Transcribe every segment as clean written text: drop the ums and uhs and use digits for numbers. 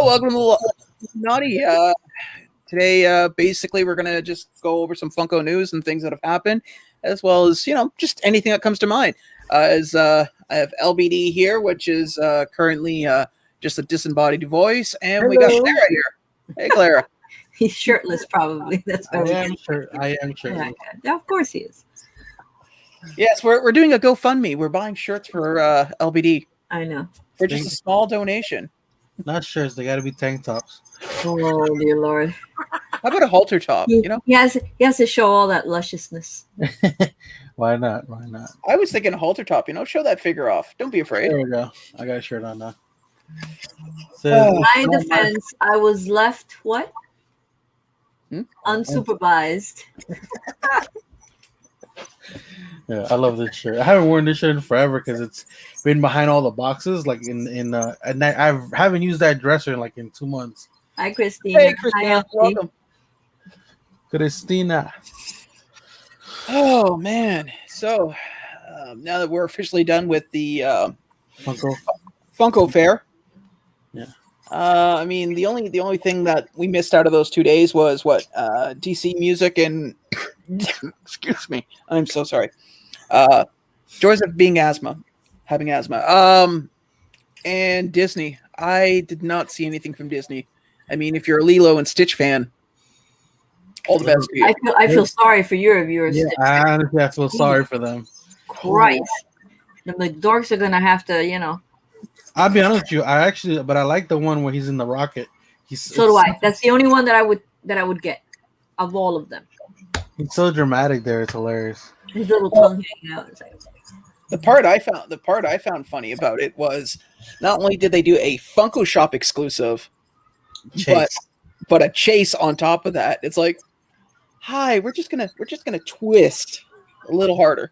welcome to Naughty. Today, basically, we're gonna just go over some Funko news and things that have happened, as well as just anything that comes to mind. As I have LBD here, which is currently just a disembodied voice, and we got Hello. Clara here. Hey, Clara. He's shirtless, probably. That's why I am shirtless. Yeah, of course he is. Yes, we're doing a GoFundMe. We're buying shirts for LBD I know. for just a small donation. Not shirts. They got to be tank tops. Oh dear Lord. How about a halter top? He has to show all that lusciousness. Why not? Why not? I was thinking a halter top. Show that figure off. Don't be afraid. There we go. I got a shirt on now. In my defense, I was left what? Unsupervised. Yeah, I love this shirt. I haven't worn this shirt in forever because it's been behind all the boxes. Like and I haven't used that dresser in 2 months. Hi, Christina. Hey, Christina. Welcome. Christina. Oh man! So now that we're officially done with the Funko Fair, yeah. I mean the only thing that we missed out of those 2 days was what DC music and excuse me, I'm so sorry. Joys of having asthma. And Disney. I did not see anything from Disney. I mean, if you're a Lilo and Stitch fan, all the best for you. I feel sorry for your viewers. Yeah, I feel sorry for them. Christ. The dorks are gonna have to, I'll be honest with you. I like the one where he's in the rocket. So do I. That's the only one that I would get of all of them. He's so dramatic there. It's hilarious. His little tongue hanging out. The part I found funny about it was not only did they do a Funko Shop exclusive, but a chase on top of that. It's like, hi, we're just gonna twist a little harder.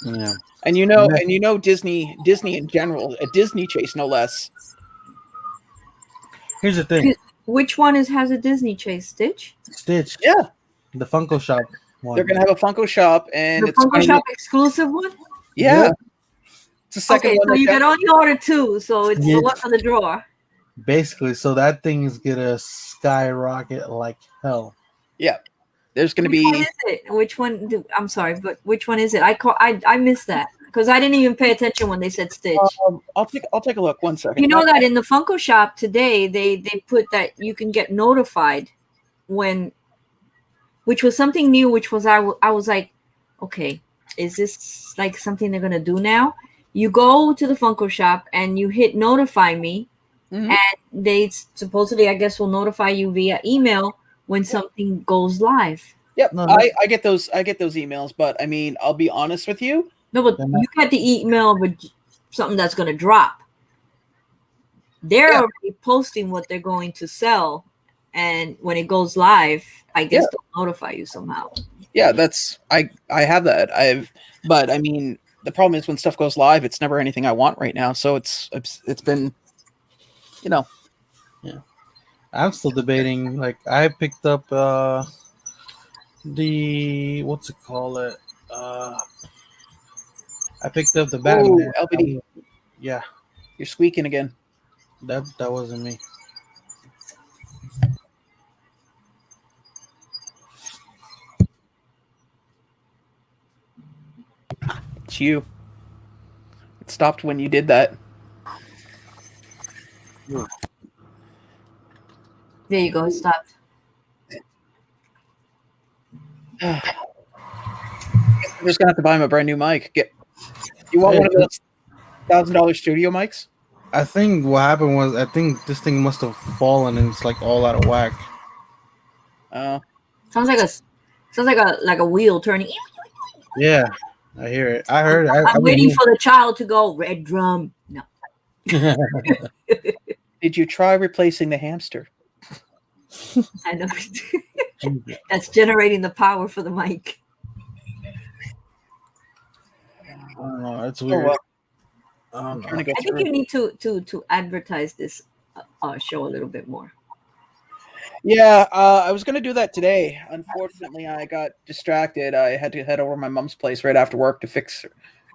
Yeah. And Disney in general, a Disney chase no less. Here's the thing. Which one has a Disney chase? Stitch? Stitch. Yeah. The Funko Shop one. They're gonna have a Funko Shop, and the Funko Shop exclusive one. Yeah. It's the second one. So you can only order 2, so it's the one for the drawer. Basically, so that thing is gonna skyrocket like hell. Yeah. There's going to be. Which one is it? Which one? I'm sorry, but which one is it? I missed that because I didn't even pay attention when they said Stitch. I'll take a look. 1 second. You know that in the Funko Shop today, they put that you can get notified which was something new. Which was I was like, okay, is this like something they're gonna do now? You go to the Funko Shop and you hit notify me, and they supposedly, I guess, will notify you via email when something goes live. Yep, I get those emails, but I mean, I'll be honest with you. No, but you got the email with something that's going to drop. They're already posting what they're going to sell, and when it goes live, I guess they'll notify you somehow. Yeah, I have that. But I mean, the problem is when stuff goes live, it's never anything I want right now. So it's been, Yeah. I'm still debating. Like, I picked up what's it called? I picked up the Batman. LBD. Yeah. You're squeaking again. That wasn't me. It's you. It stopped when you did that. Yeah. There you go. It stopped. I'm just gonna have to buy him a brand new mic. You want one of those $1,000 studio mics? I think what happened was this thing must have fallen and it's like all out of whack. Sounds like a wheel turning. Yeah, I hear it. I heard. I'm waiting for the child to go red drum. No. Did you try replacing the hamster? I know. That's generating the power for the mic. I don't know. It's weird. I think you need to advertise this show a little bit more. Yeah, I was going to do that today. Unfortunately, I got distracted. I had to head over to my mom's place right after work to fix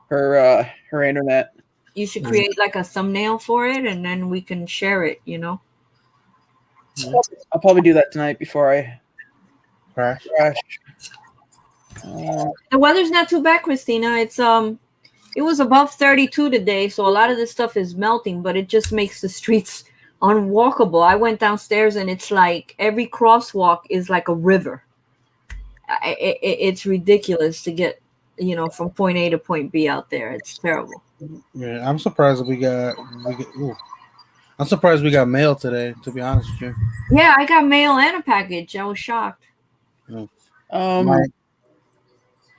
her internet. You should create like a thumbnail for it, and then we can share it. I'll probably do that tonight before I Crash. crash. The weather's not too bad, Christina. It was above 32 today, so a lot of this stuff is melting, but it just makes the streets unwalkable. I went downstairs and it's like every crosswalk is like a river. It's ridiculous to get, from point A to point B out there. It's terrible. Yeah, I'm surprised I'm surprised we got mail today, to be honest with you. Yeah, I got mail and a package. I was shocked. Well,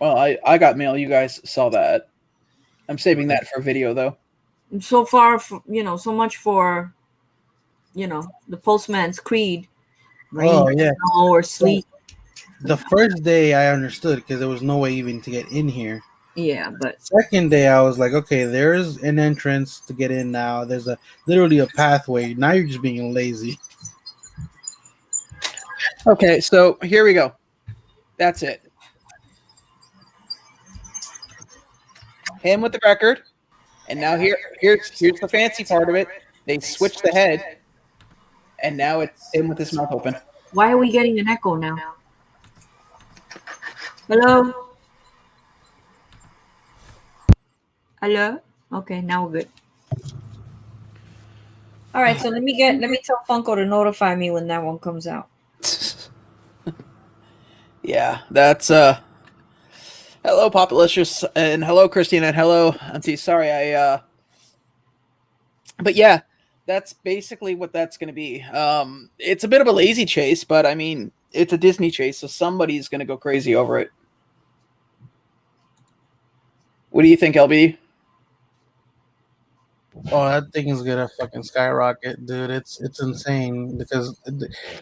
I got mail. You guys saw that. I'm saving that for a video, though. So far, so much for, the postman's creed. Rain, snow, or sleet. The first day I understood because there was no way even to get in here. Yeah, but second day I was like, okay, there's an entrance to get in now. There's literally a pathway. Now you're just being lazy. Okay, so here we go. That's it. Him with the record, and now here's the fancy part of it. They switched the head, and now it's him with his mouth open. Why are we getting an echo now? Hello? Hello? Okay, now we're good. All right, so let me tell Funko to notify me when that one comes out. Yeah, that's hello, Populicious, and hello, Christina, and hello, Auntie. Sorry, but yeah, that's basically what that's going to be. It's a bit of a lazy chase, but I mean, it's a Disney chase, so somebody's going to go crazy over it. What do you think, LB? Oh, that thing is gonna fucking skyrocket, dude. It's insane because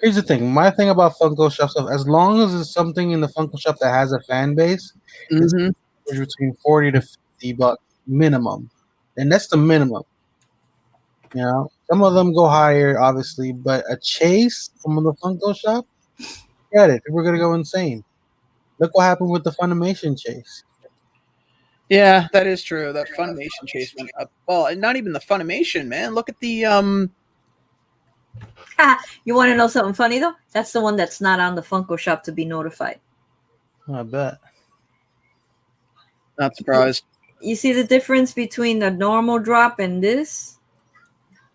here's the thing. My thing about Funko Shop stuff, as long as it's something in the Funko Shop that has a fan base, it's between $40 to $50 minimum, and that's the minimum. Some of them go higher, obviously, but a chase from the Funko Shop, get it. People are gonna go insane. Look what happened with the Funimation chase. Yeah, that is true. That Funimation chase went up. Well, not even the Funimation, man. Look at the You want to know something funny though? That's the one that's not on the Funko Shop to be notified. I bet. Not surprised. You see the difference between the normal drop and this?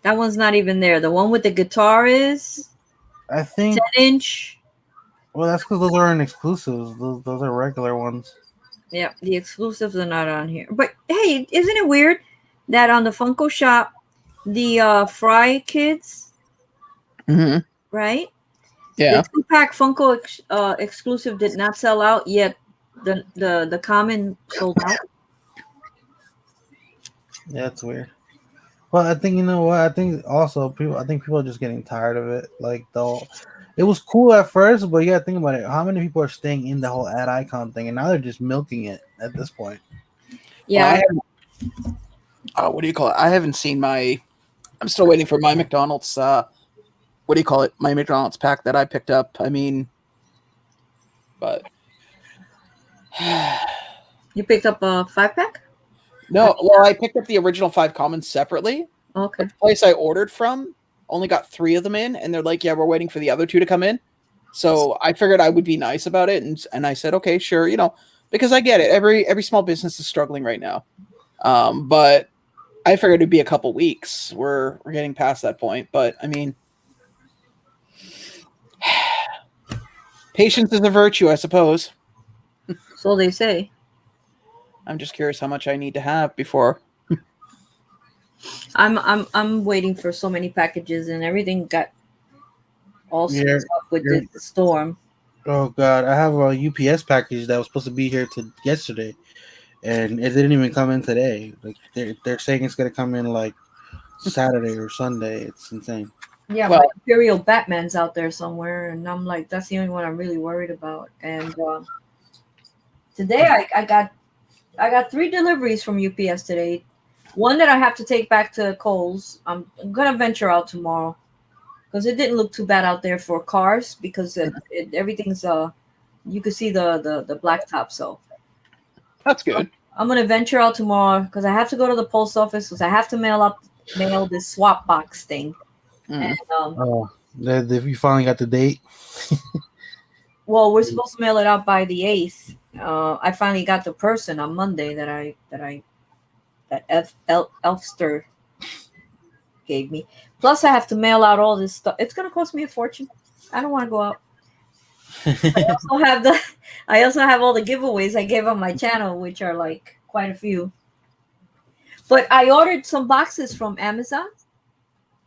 That one's not even there. The one with the guitar is, I think, 10-inch. Well, that's because those aren't exclusives. Those are regular ones. Yeah, the exclusives are not on here. But hey, isn't it weird that on the Funko Shop, the Fry Kids, right? Yeah. The 2-pack Funko exclusive did not sell out yet. The common sold out. Yeah, it's weird. Well, I think what I think also people are just getting tired of it. Like it was cool at first, but you gotta think about it. How many people are staying in the whole ad icon thing, and now they're just milking it at this point? Yeah. Well, what do you call it? I haven't seen I'm still waiting for my McDonald's. What do you call it? My McDonald's pack that I picked up. I mean, but you picked up a 5-pack? No, well, I picked up the original 5 commons separately. Okay. The place I ordered from only got 3 of them in, and they're like, "Yeah, we're waiting for the other 2 to come in." So I figured I would be nice about it, and I said, "Okay, sure," because I get it. Every small business is struggling right now, but I figured it'd be a couple weeks. We're getting past that point, but I mean, patience is a virtue, I suppose. So they say. I'm just curious how much I need to have before. I'm waiting for so many packages, and everything got all screwed up with the storm. Oh God, I have a UPS package that was supposed to be here yesterday, and it didn't even come in today. Like they're saying it's gonna come in like Saturday or Sunday. It's insane. Yeah, well, Imperial Batman's out there somewhere, and I'm like, that's the only one I'm really worried about. And today I got 3 deliveries from UPS today. One that I have to take back to Kohl's. I'm gonna venture out tomorrow because it didn't look too bad out there for cars because everything's you could see the blacktop. So that's good. I'm gonna venture out tomorrow because I have to go to the post office because I have to mail this swap box thing. And Oh, you finally got the date. well, we're supposed to mail it out by the 8th. I finally got the person on Monday that Elfster gave me. Plus, I have to mail out all this stuff. It's gonna cost me a fortune. I don't want to go out. I also have all the giveaways I gave on my channel, which are like quite a few. But I ordered some boxes from Amazon.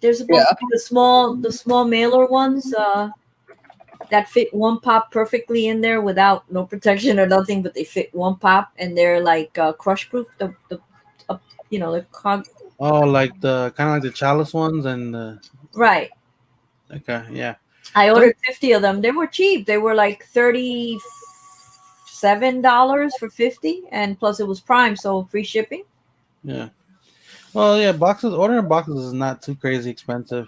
They're supposed to be the small mailer ones that fit one pop perfectly in there without no protection or nothing, but they fit one pop and they're like crush proof. The the cog. Oh, like the kind of like the chalice ones and Right. okay, yeah. I ordered 50 of them. They were cheap. They were like $37 for 50, and plus it was Prime, so free shipping. Yeah. Well, yeah, ordering boxes is not too crazy expensive.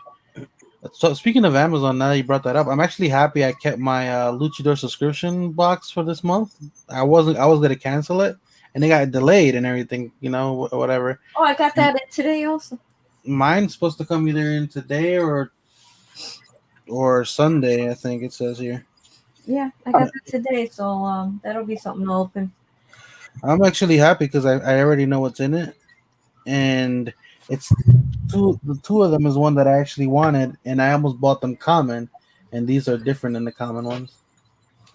So speaking of Amazon, now that you brought that up, I'm actually happy I kept my Luchador subscription box for this month. I was gonna cancel it, and it got delayed and everything. Whatever. Oh, I got that today also. Mine's supposed to come either in today or Sunday. I think it says here. Yeah, I got that today, so that'll be something to open. I'm actually happy because I already know what's in it, and it's the two of them is one that I actually wanted, and I almost bought them common, and these are different than the common ones.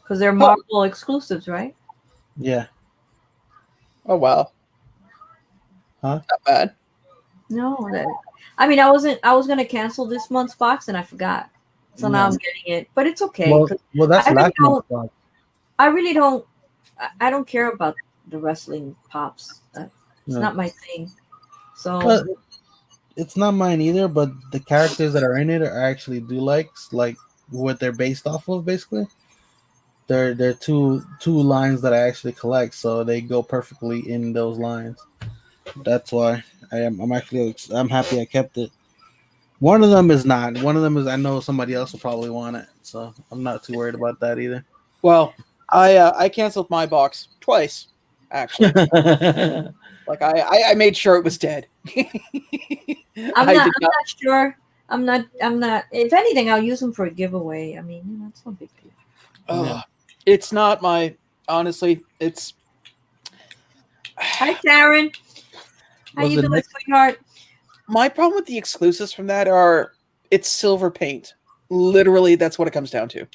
Because they're Marvel exclusives, right? Yeah. Oh wow. Huh? Not bad. No, I mean, I was gonna cancel this month's box and I forgot, so now I'm getting it. But it's okay. Well, that's last month's box. I really don't. I don't care about the wrestling pops. It's not my thing. So. But it's not mine either. But the characters that are in it I actually do like what they're based off of. Basically, they're two lines that I actually collect, so they go perfectly in those lines. That's why I'm happy I kept it. One of them is not. One of them is I know somebody else will probably want it, so I'm not too worried about that either. Well, I canceled my box twice, actually. Like I made sure it was dead. I'm not sure. I'm not. If anything, I'll use them for a giveaway. I mean, it's no big deal. It's not my. Honestly, it's. Hi, Karen. How you doing, sweetheart? My problem with the exclusives from that are it's silver paint. Literally, that's what it comes down to.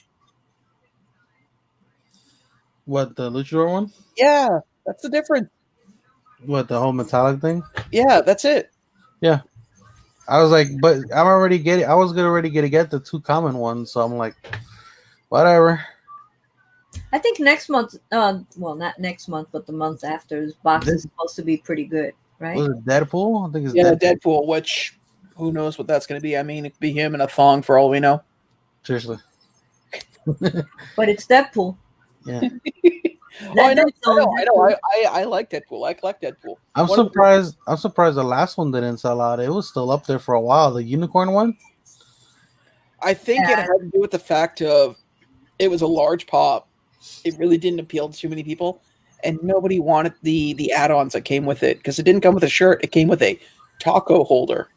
What, the Luchador one? Yeah, that's the difference. What, the whole metallic thing? Yeah, that's it. Yeah. I was like, but I was already gonna get the two common ones, so I'm like, whatever. I think next month, well, not next month, but the month after, this box is supposed to be pretty good, right? Was it Deadpool? I think it's Deadpool, which who knows what that's going to be. I mean, it could be him in a thong for all we know. Seriously. But it's Deadpool. Yeah. I know. I like Deadpool. I collect Deadpool. I'm surprised the last one didn't sell out. It was still up there for a while. The unicorn one? I think it had to do with the fact of it was a large pop. It really didn't appeal to too many people, and nobody wanted the add-ons that came with it because it didn't come with a shirt. It came with a taco holder.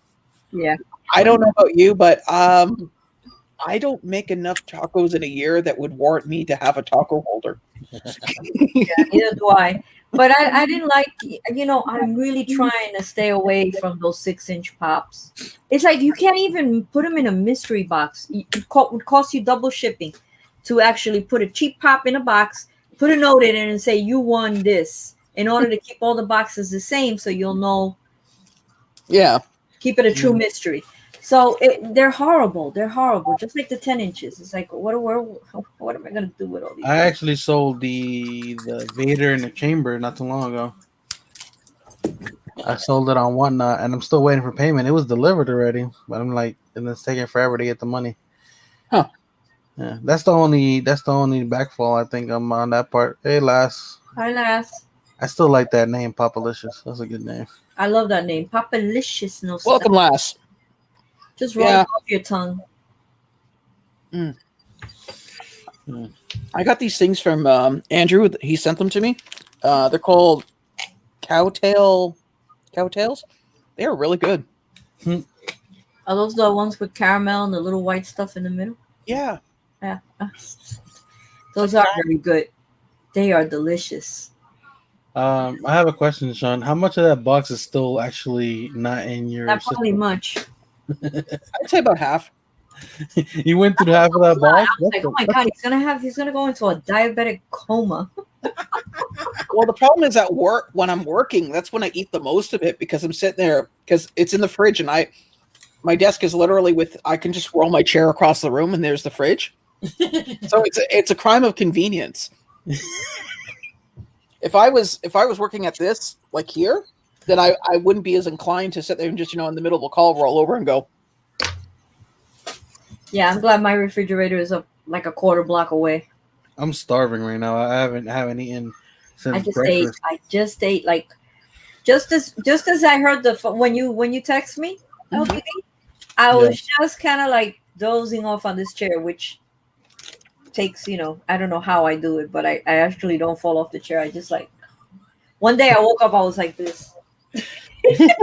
Yeah. I don't know about you, but I don't make enough tacos in a year that would warrant me to have a taco holder. Yeah, neither do I. But I didn't like, I'm really trying to stay away from those 6-inch pops. It's like you can't even put them in a mystery box. It would cost you double shipping to actually put a cheap pop in a box, put a note in it, and say you won this in order to keep all the boxes the same so you'll know. Yeah. Keep it a true mystery. So they're horrible. They're horrible. Just like the 10 inches. It's like, what am I going to do with all these? I actually sold the Vader in the chamber not too long ago. I sold it on Whatnot, and I'm still waiting for payment. It was delivered already, but I'm like, and it's taking forever to get the money. Huh. Yeah, that's the only backfall I think I'm on that part. Hey, Lass. Hi, Lass. I still like that name, Papalicious. That's a good name. I love that name, Papalicious. No, welcome, Lass. Just roll it off your tongue. I got these things from Andrew. He sent them to me. They're called cowtails. They are really good. Are those the ones with caramel and the little white stuff in the middle? Yeah. Yeah. Those are very good. They are delicious. I have a question, Sean. How much of that box is still actually not in your Not probably system? much. I'd say about half. You went through half of that box? I was like, oh my god, he's gonna go into a diabetic coma. Well, the problem is at work when I'm working, that's when I eat the most of it because I'm sitting there because it's in the fridge and my desk is literally I can just roll my chair across the room and there's the fridge. So it's a crime of convenience. If I was working at this like here, then I wouldn't be as inclined to sit there and just in the middle of a call roll over and go. Yeah, I'm glad my refrigerator is up like a quarter block away. I'm starving right now. I haven't eaten since breakfast. I just ate like just as I heard when you text me, LPD, I was just kind of like dozing off on this chair, which takes I don't know how I do it, but I actually don't fall off the chair. I just like one day I woke up, I was like this. I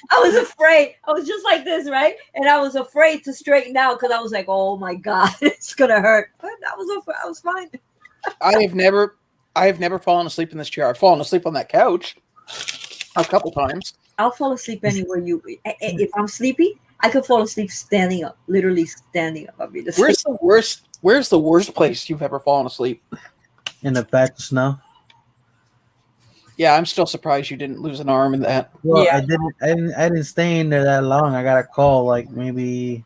was afraid. I was just like this, right? And I was afraid to straighten out because I was like, "Oh my god, it's gonna hurt." But I was fine. I have never fallen asleep in this chair. I've fallen asleep on that couch a couple times. I'll fall asleep anywhere if I'm sleepy, I could fall asleep standing up, literally standing up. Where's the worst place you've ever fallen asleep? In a patch of snow. Yeah, I'm still surprised you didn't lose an arm in that. Well, yeah. I didn't stay in there that long. I got a call like maybe,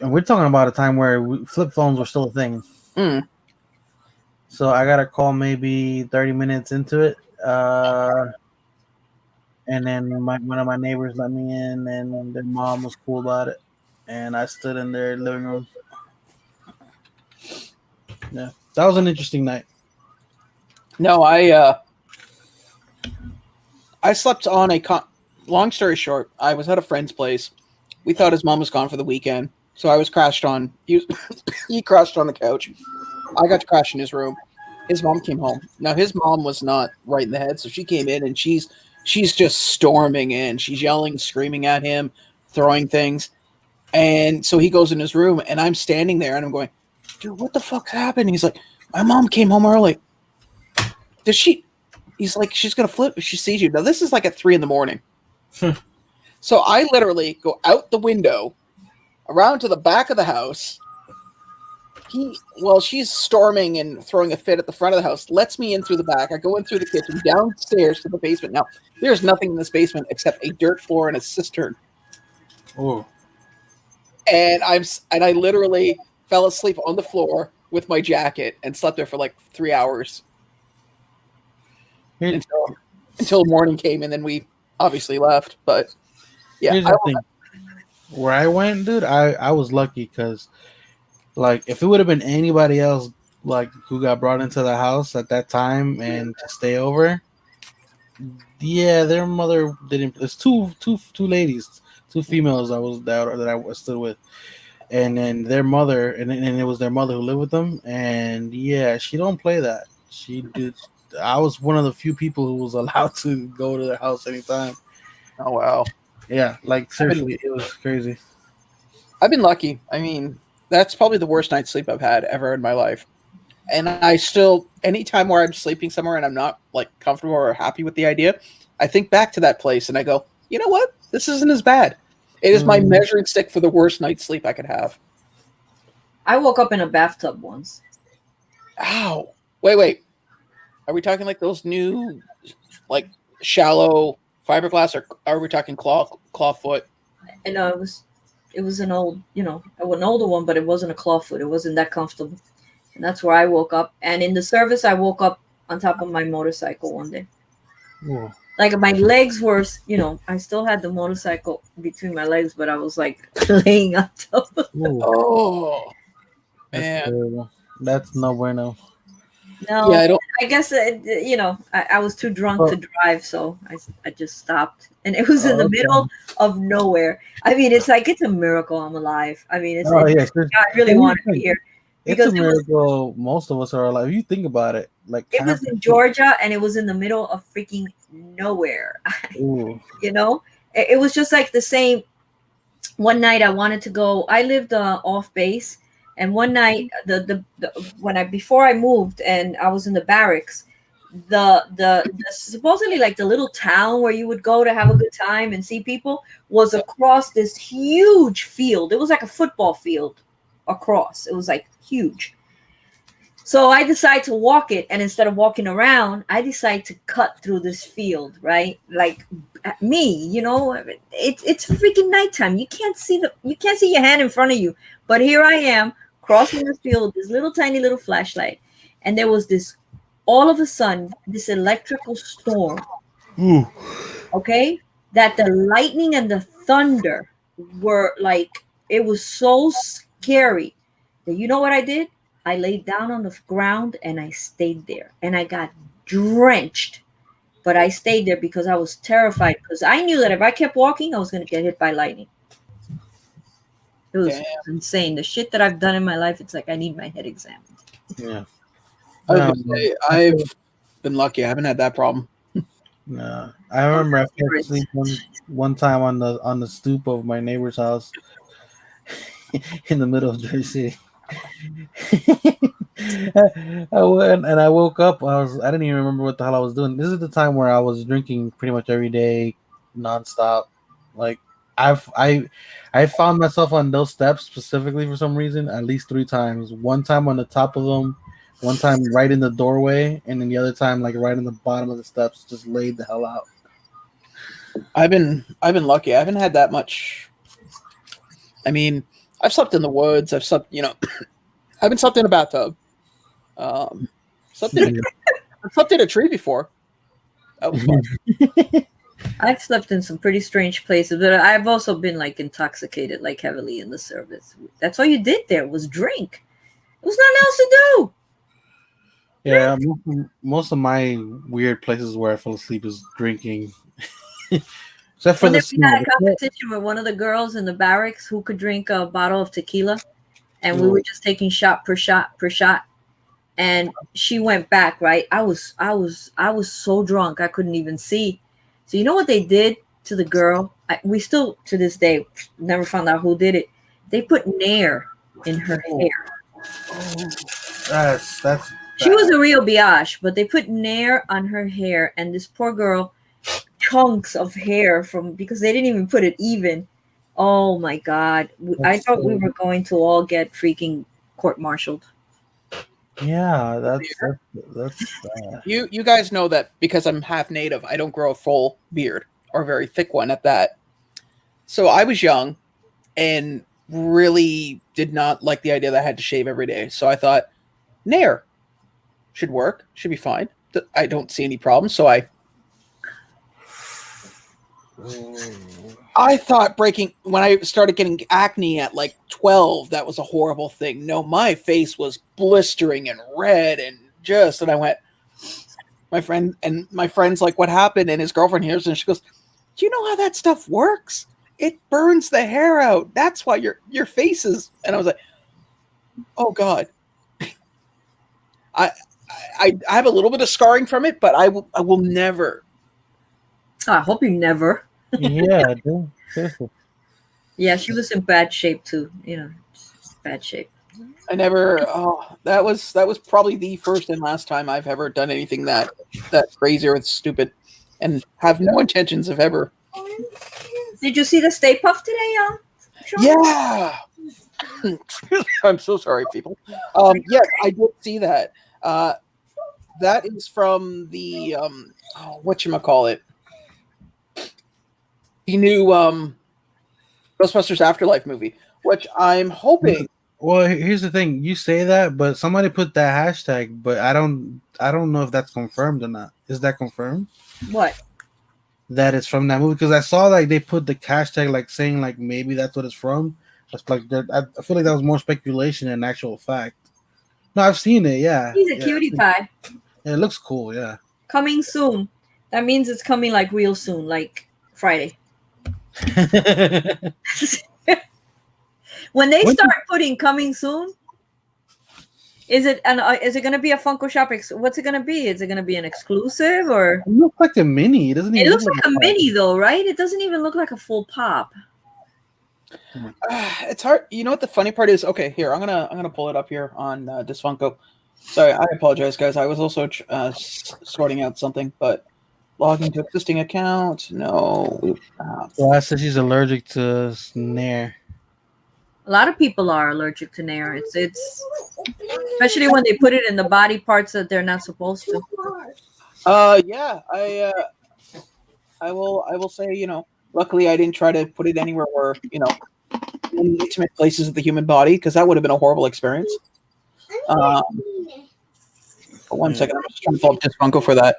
and we're talking about a time where flip phones were still a thing. Mm. So I got a call maybe 30 minutes into it, and then one of my neighbors let me in, and their mom was cool about it, and I stood in their living room. Yeah, that was an interesting night. No, I slept on long story short, I was at a friend's place. We thought his mom was gone for the weekend, so I was crashed on. He crashed on the couch. I got to crash in his room. His mom came home. Now his mom was not right in the head, so she came in and she's just storming in. She's yelling, screaming at him, throwing things. And so he goes in his room, and I'm standing there, and I'm going, dude, what the fuck's happened? He's like, my mom came home early. He's like, she's going to flip if she sees you. Now, this is like at 3 a.m. So I literally go out the window, around to the back of the house. She's storming and throwing a fit at the front of the house, lets me in through the back. I go in through the kitchen, downstairs to the basement. Now, there's nothing in this basement except a dirt floor and a cistern. Oh. And I literally fell asleep on the floor with my jacket and slept there for like 3 hours. Until morning came, and then we obviously left. But yeah, here's the thing. Where I went, dude, I was lucky because, like, if it would have been anybody else, like, who got brought into the house at that time and to stay over, yeah, their mother didn't. There's two ladies, two females that I stood with, and then their mother, and it was their mother who lived with them, and yeah, she don't play that. She did. I was one of the few people who was allowed to go to their house anytime. Oh, wow. Yeah, like, seriously, it was crazy. I've been lucky. I mean, that's probably the worst night's sleep I've had ever in my life. And I still, anytime where I'm sleeping somewhere and I'm not, like, comfortable or happy with the idea, I think back to that place and I go, you know what? This isn't as bad. It is my measuring stick for the worst night's sleep I could have. I woke up in a bathtub once. Ow. Wait. Are we talking like those new, like, shallow fiberglass, or are we talking claw foot? And it was an old, an older one, but it wasn't a claw foot. It wasn't that comfortable. And that's where I woke up. And in the service, I woke up on top of my motorcycle one day. Ooh. Like, my legs were, I still had the motorcycle between my legs, but I was like laying on top of it. Oh, man. That's no bueno. No, yeah, I guess I was too drunk to drive, so I just stopped, and it was in the middle of nowhere. I mean, it's a miracle I'm alive. I mean, I really wanted to be here It's a miracle. Most of us are alive. If you think about it, like It was in Georgia, and it was in the middle of freaking nowhere. Ooh. You know, it was just like the same. One night I wanted to go. I lived off base, and one night the when I before I moved and I was in the barracks, the supposedly like the little town where you would go to have a good time and see people was across this huge field. It was like a football field across. It was like huge. So I decide to walk it, and instead of walking around, I decide to cut through this field, right? Like me, you know, it's freaking nighttime. You can't see your hand in front of you. But here I am crossing the field with this little tiny little flashlight, and there was this all of a sudden this electrical storm. Ooh. Okay, that the lightning and the thunder were like it was so scary that you know what I did? I laid down on the ground and I stayed there, and I got drenched. But I stayed there because I was terrified, because I knew that if I kept walking, I was going to get hit by lightning. It was insane. The shit that I've done in my life, it's like I need my head examined. Yeah. I was gonna say, I've been lucky. I haven't had that problem. No, I remember I fell asleep one time on the stoop of my neighbor's house in the middle of Jersey. I went and I woke up. I didn't even remember what the hell I was doing. This is the time where I was drinking pretty much every day, nonstop. Like I found myself on those steps specifically for some reason at least 3 times. One time on the top of them, one time right in the doorway, and then the other time like right in the bottom of the steps. Just laid the hell out. I've been lucky. I haven't had that much. I mean, I've slept in the woods. I've slept, you know, I've been slept in a bathtub. Slept in a tree before. That was fun. I've slept in some pretty strange places, but I've also been like intoxicated, like heavily in the service. That's all you did there was drink. There was nothing else to do. Yeah, most of my weird places where I fell asleep is drinking. Except for We the had a competition with one of the girls in the barracks who could drink a bottle of tequila, and we were just taking shot per shot per shot. And she went back, right? I was so drunk I couldn't even see. So you know what they did to the girl? We still to this day never found out who did it. They put Nair in her hair. That's She was a real biatch, but they put Nair on her hair, and this poor girl, chunks of hair because they didn't even put it even. Oh my God. I thought we were going to all get freaking court-martialed. Yeah, that's You guys know that because I'm half native, I don't grow a full beard or a very thick one at that. So I was young and really did not like the idea that I had to shave every day. So I thought, Nair should work, should be fine. I don't see any problems. So I thought when I started getting acne at like 12, that was a horrible thing. No, my face was blistering and red and I went, my friend's like, what happened? And his girlfriend hears and she goes, do you know how that stuff works? It burns the hair out. That's why your face is. And I was like, oh God. I have a little bit of scarring from it, but I will never. I hope you never. Yeah, dude. Seriously. Yeah, she was in bad shape too. You know, bad shape. I never. Oh, that was probably the first and last time I've ever done anything that crazy or stupid, and have no intentions of ever. Did you see the Stay Puft today, Sean? Yeah. I'm so sorry, people. Yes, I did see that. That is from the whatchamacallit? The new Ghostbusters Afterlife movie, which I'm hoping. Well, here's the thing. You say that, but somebody put that hashtag, but I don't know if that's confirmed or not. Is that confirmed? What? That it's from that movie? Because I saw like they put the hashtag like saying like maybe that's what it's from. That's like I feel like that was more speculation than actual fact. No, I've seen it. Yeah, He's a cutie pie. Yeah, it looks cool. Yeah. Coming soon. That means it's coming like real soon, like Friday. When they start putting coming soon, Is it going to be a Funko Shop? What's it going to be? Is it going to be an exclusive or? It looks like a mini. It doesn't It even looks look like a pop. mini though, right? It doesn't even look like a full pop. It's hard. You know what the funny part is? Okay, here I'm gonna pull it up here on this Funko. Sorry, I apologize, guys. I was also sorting out something, but logging to existing account. No. Glass says she's allergic to Nair. A lot of people are allergic to Nair. It's especially when they put it in the body parts that they're not supposed to. Yeah, I will say, you know, luckily I didn't try to put it anywhere where, you know, in intimate places of the human body, because that would have been a horrible experience. But one second, I'm just trying to pull up this Funko for that.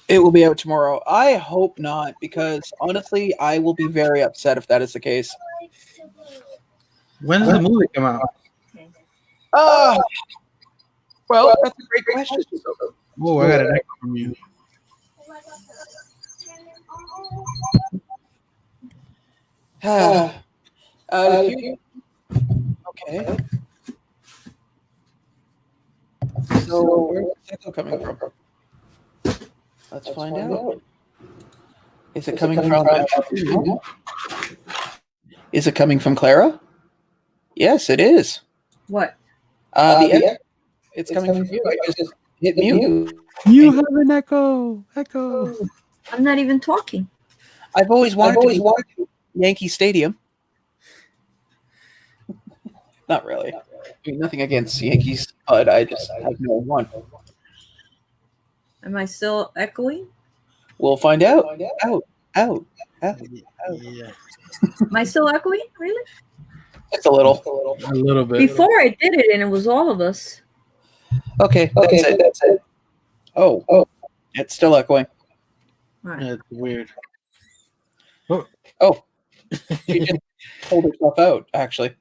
It will be out tomorrow. I hope not, because honestly, I will be very upset if that is the case. When does the movie come out? Well, that's a great question. Oh, I got an echo from you. Okay. So where's the echo coming from? Let's find out. Is it coming from? Is it coming from Clara? Yes, it is. What? It's coming from you. I just hit mute. You have an echo. Echo. I'm not even talking. I've always wanted to be Yankee Stadium. Not really. I mean, nothing against Yankees, but I just have no one. Am I still echoing? We'll find out. Out. Yeah. Am I still echoing? Really? Just a little. A little bit. Before I did it, and it was all of us. Okay, that's it. Oh, it's still echoing. Right. Yeah, it's weird. Oh, she just pulled herself out, actually.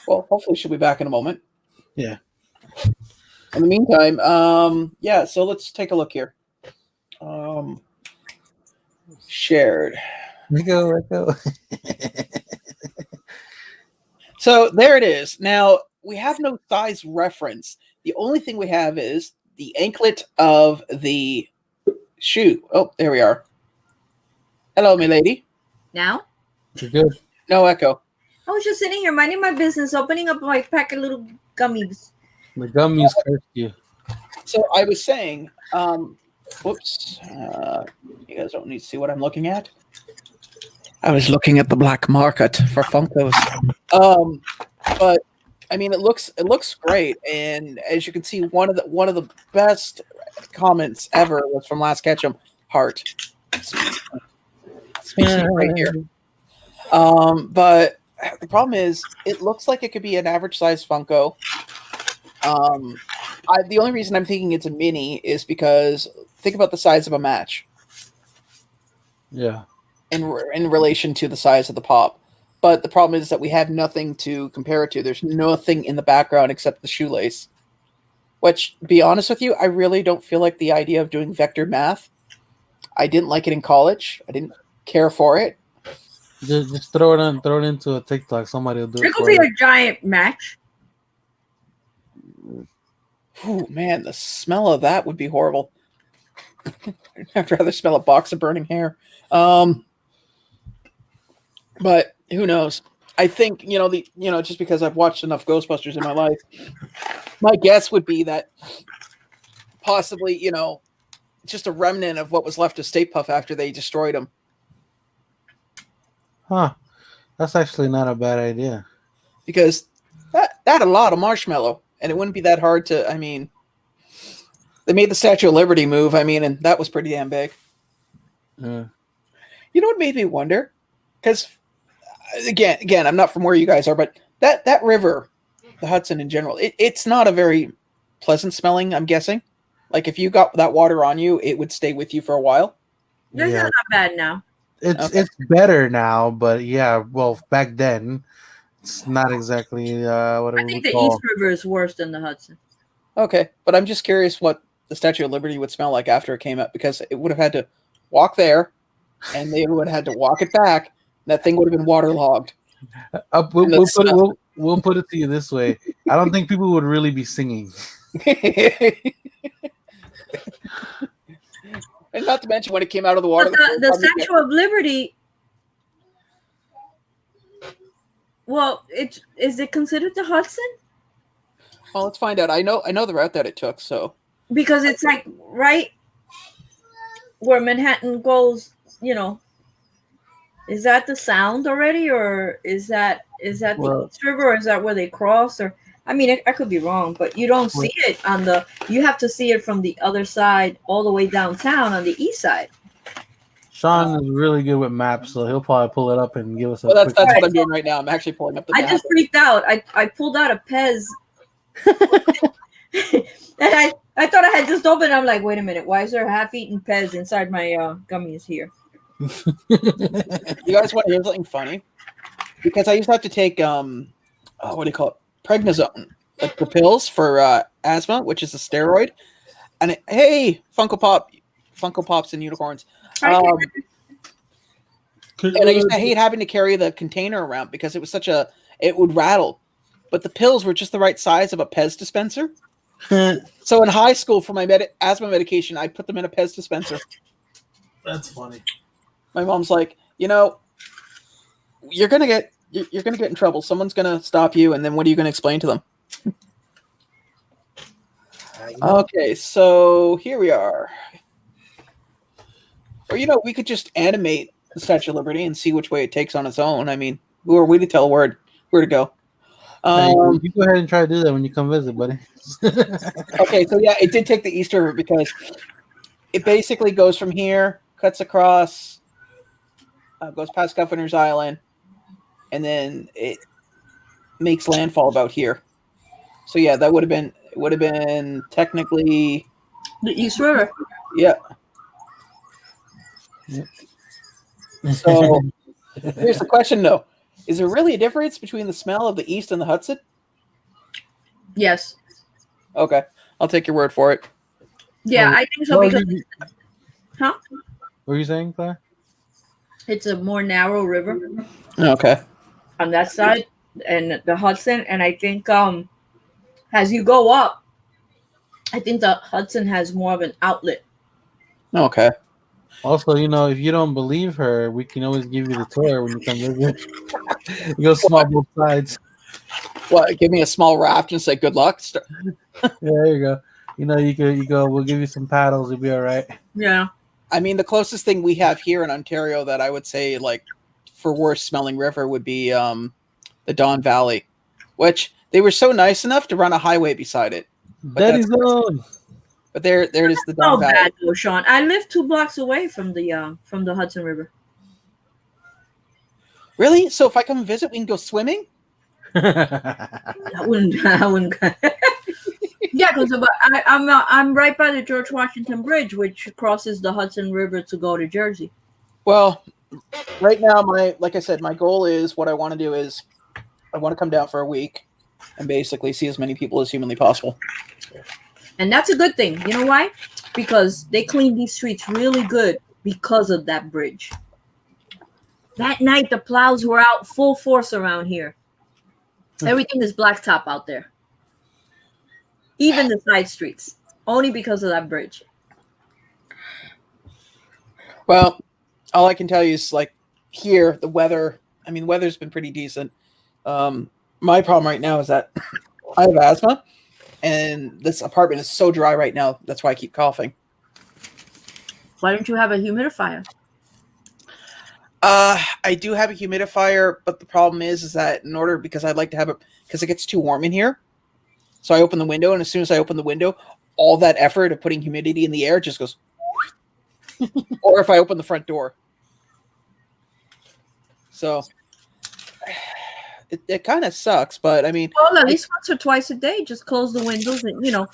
Well, hopefully she'll be back in a moment. Yeah. In the meantime, yeah, so let's take a look here. Shared. Echo. So there it is. Now, we have no size reference. The only thing we have is the anklet of the shoe. Oh, there we are. Hello, milady. Now? You're good. No echo. I was just sitting here minding my business, opening up my pack of little gummies. The gummies cursed you. So I was saying, whoops. You guys don't need to see what I'm looking at. I was looking at the black market for Funkos. But I mean, it looks great, and as you can see, one of the best comments ever was from Last Ketchum. Heart. Speaking right here. But the problem is, it looks like it could be an average size Funko. The only reason I'm thinking it's a mini is because think about the size of a match. Yeah. In relation to the size of the pop. But the problem is that we have nothing to compare it to. There's nothing in the background except the shoelace. Which, to be honest with you, I really don't feel like the idea of doing vector math. I didn't like it in college. I didn't care for it. Just throw it into a TikTok. Somebody will do it. It could be a giant match. Ooh, man, the smell of that would be horrible. I'd rather smell a box of burning hair. But who knows? I think, just because I've watched enough Ghostbusters in my life, my guess would be that possibly, just a remnant of what was left of Stay Puft after they destroyed him. Huh. That's actually not a bad idea. Because that had a lot of marshmallow, and it wouldn't be that hard to, they made the Statue of Liberty move, and that was pretty damn big. Yeah. You know what made me wonder? Because, again, I'm not from where you guys are, but that river, the Hudson in general, it's not a very pleasant smelling, I'm guessing. Like, if you got that water on you, it would stay with you for a while. It's not bad now. It's better now, but yeah, well, back then, it's not exactly what I it think would the call. East River is worse than the Hudson. Okay, but I'm just curious what the Statue of Liberty would smell like after it came up, because it would have had to walk there, and they would have had to walk it back. And that thing would have been waterlogged. we'll put it to you this way. I don't think people would really be singing. And not to mention when it came out of the water. But the Statue of Liberty. Well, is it considered the Hudson? Well, let's find out. I know the route that it took. So because it's like right where Manhattan goes. Is that the Sound already, or is that the East River, or is that where they cross? Or I mean, I could be wrong, but you don't see it on the. You have to see it from the other side, all the way downtown on the east side. Sean is really good with maps, so he'll probably pull it up and give us a. Well, that's what I'm doing right now. I'm actually pulling up the map. I just freaked out. I pulled out a Pez, and I thought I had just opened. I'm like, wait a minute, why is there a half-eaten Pez inside my gummies here? You guys want to hear something funny? Because I used to have to take what do you call it? Prednisone, like the pills for asthma, which is a steroid. And hey, Funko Pops and unicorns. And I used to hate having to carry the container around because it was it would rattle. But the pills were just the right size of a Pez dispenser. So in high school for my asthma medication, I put them in a Pez dispenser. That's funny. My mom's like, you're gonna get in trouble. Someone's gonna stop you, and then what are you gonna explain to them? Okay, so here we are. Or we could just animate the Statue of Liberty and see which way it takes on its own. I mean, who are we to tell where to go? You go ahead and try to do that when you come visit, buddy. Okay, so yeah, it did take the East River because it basically goes from here, cuts across, goes past Governor's Island, and then it makes landfall about here. So yeah, that would have been technically the East River. Yeah. So here's the question, though: is there really a difference between the smell of the East and the Hudson? Yes. Okay, I'll take your word for it. Yeah, I think so. Because, what were you saying, Claire? It's a more narrow river. Okay. On that side, and the Hudson, and I think as you go up, I think the Hudson has more of an outlet. Okay. Also, if you don't believe her, we can always give you the tour when you come visit. You go small both sides. What? Give me a small raft and say good luck. Yeah, there you go. You go. We'll give you some paddles. You'll be all right. Yeah. I mean, the closest thing we have here in Ontario that I would say, like, for worst smelling river would be the Don Valley, which they were so nice enough to run a highway beside it. But there it is, the Don Valley. Bad though, Sean. I live 2 blocks away from the Hudson River. Really? So if I come visit, we can go swimming? I wouldn't. Yeah, because I'm right by the George Washington Bridge, which crosses the Hudson River to go to Jersey. Well, right now, like I said, my goal is what I want to do is I want to come down for a week and basically see as many people as humanly possible. And that's a good thing. You know why? Because they cleaned these streets really good because of that bridge. That night, the plows were out full force around here. Everything is blacktop out there. Even the side streets. Only because of that bridge. Well, all I can tell you is, like, here, the weather, weather's been pretty decent. My problem right now is that I have asthma, and this apartment is so dry right now. That's why I keep coughing. Why don't you have a humidifier? I do have a humidifier, but the problem is that because I'd like to have it, because it gets too warm in here. So I open the window, and as soon as I open the window, all that effort of putting humidity in the air just goes. Or if I open the front door. So it kind of sucks, but I mean. Well, at least once or twice a day, just close the windows, and I know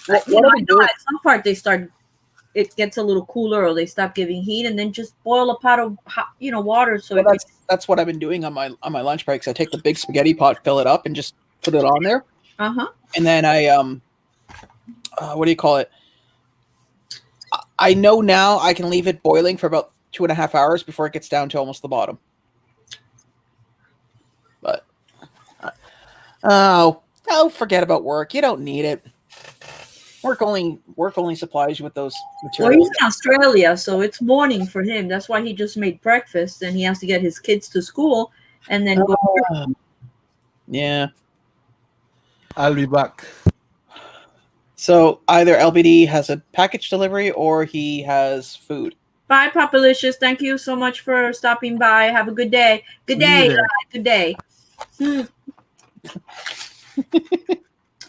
at some part it gets a little cooler, or they stop giving heat, and then just boil a pot of hot, water. So that's what I've been doing on my lunch breaks. I take the big spaghetti pot, fill it up, and just put it on there. And then I what do you call it? I know now I can leave it boiling for about 2.5 hours before it gets down to almost the bottom. But Oh, forget about work. You don't need it. Work only supplies you with those Well, he's materials. in Australia, so it's morning for him. That's why he just made breakfast, and he has to get his kids to school and then go. Yeah. I'll be back. So either LBD has a package delivery or he has food. Bye, Papalicious. Thank you so much for stopping by. Have a good day. Good See you day. there. Good day.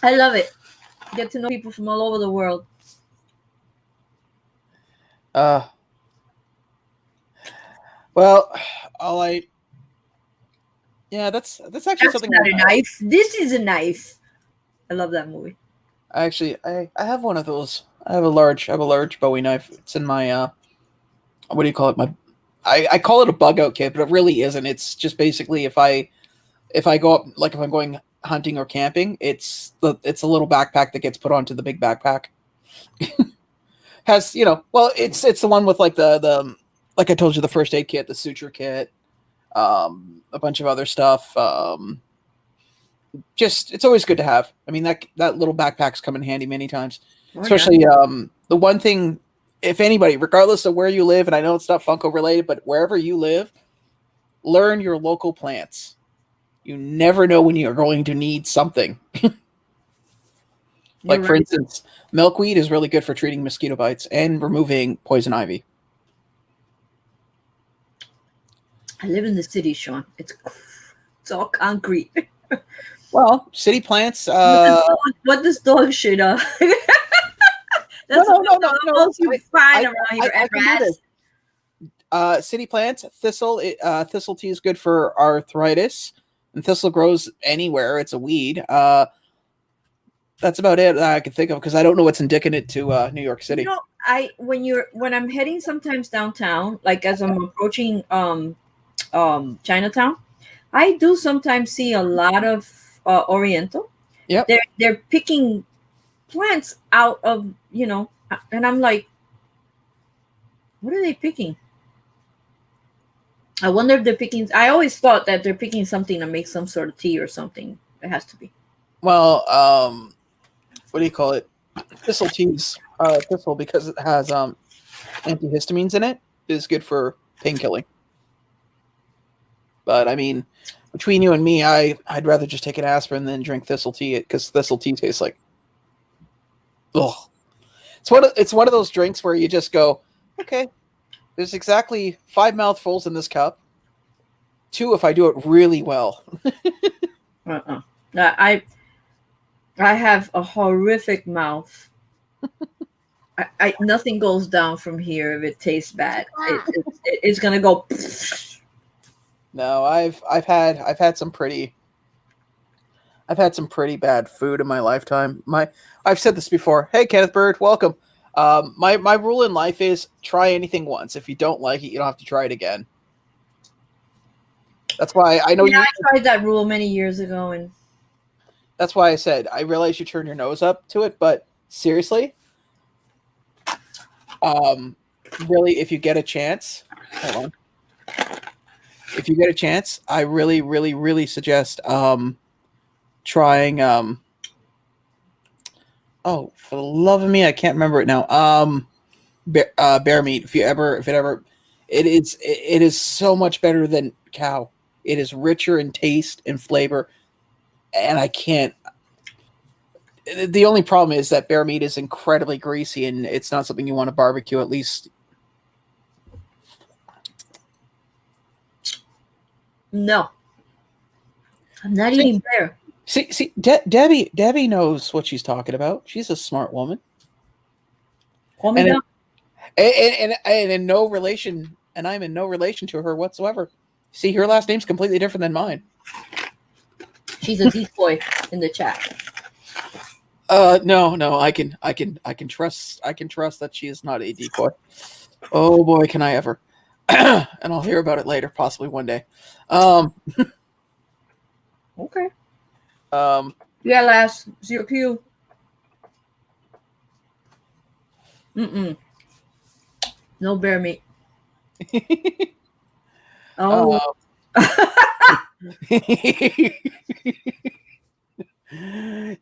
I love it. Get to know people from all over the world. Well, yeah, that's actually That's something. not a knife. This is a knife. I love that movie. I have one of those. I have a large Bowie knife. It's in my what do you call it? I call it a bug out kit, but it really isn't. It's just basically if I go up, like if I'm going hunting or camping, it's a little backpack that gets put onto the big backpack. Has well, it's the one with like the like I told you, the first aid kit, the suture kit, a bunch of other stuff. Just it's always good to have. I mean that little backpacks come in handy many times, especially the one thing. If anybody, regardless of where you live, and I know it's not Funko related, but wherever you live, learn your local plants. You never know when you're going to need something. Like, for instance, milkweed is really good for treating mosquito bites and removing poison ivy. I live in the city, Sean. It's all concrete. Well, city plants. What does dog shit up? That's No. most you find around here. I can do this. City plants, thistle. Thistle tea is good for arthritis, and thistle grows anywhere. It's a weed. That's about it that I can think of because I don't know what's indicative to New York City. When I'm heading sometimes downtown, like as I'm approaching Chinatown, I do sometimes see a lot of Oriental. Yep. They're picking plants out of, and I'm like, what are they picking? I wonder if they're picking. I always thought that they're picking something to make some sort of tea or something. It has to be. Well, what do you call it? Thistle teas. Thistle, because it has antihistamines in it, is good for pain killing. But I mean, between you and me, I'd rather just take an aspirin than drink thistle tea because thistle tea tastes like, ugh. It's one of those drinks where you just go, okay, there's exactly 5 mouthfuls in this cup. 2 if I do it really well. I have a horrific mouth. Nothing goes down from here if it tastes bad. It's gonna go. No, I've had some pretty bad food in my lifetime. I've said this before. Hey, Kenneth Bird, welcome. My rule in life is try anything once. If you don't like it, you don't have to try it again. That's why I know I tried that rule many years ago, and that's why I said I realize you turn your nose up to it, but seriously, really, if you get a chance, hold on. If you get a chance, I really, really, really suggest trying. Oh, for the love of me, I can't remember it now. Bear meat. It is so much better than cow. It is richer in taste and flavor, and I can't. The only problem is that bear meat is incredibly greasy, and it's not something you want to barbecue. At least, no, I'm not eating bear. See, Debbie knows what she's talking about. She's a smart woman. Call me down. And in no relation, and I'm in no relation to her whatsoever. See, her last name's completely different than mine. She's a decoy in the chat. No, I can trust that she is not a decoy. Oh boy, can I ever. And I'll hear about it later, possibly one day. Okay. Yeah, last zero Q. No bear meat. Oh.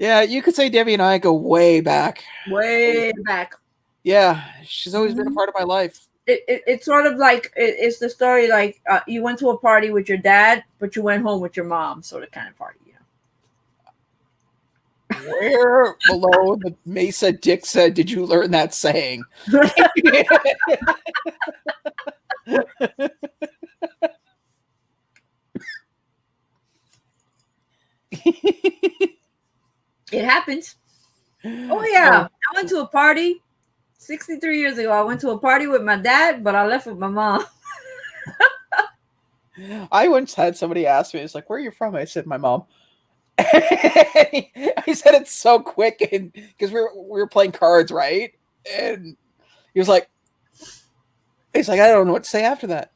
Yeah, you could say Debbie and I go way back. Way back. Yeah, she's always been a part of my life. It's sort of like it's the story like you went to a party with your dad, but you went home with your mom, sort of kind of party. Where below the Mesa Dixa did you learn that saying? It happens. Oh yeah, I went to a party 63 years ago. I went to a party with my dad, but I left with my mom. I once had somebody ask me, it's like, where are you from? I said, my mom. I said it so quick, and because we were playing cards, right? And he was like, I don't know what to say after that.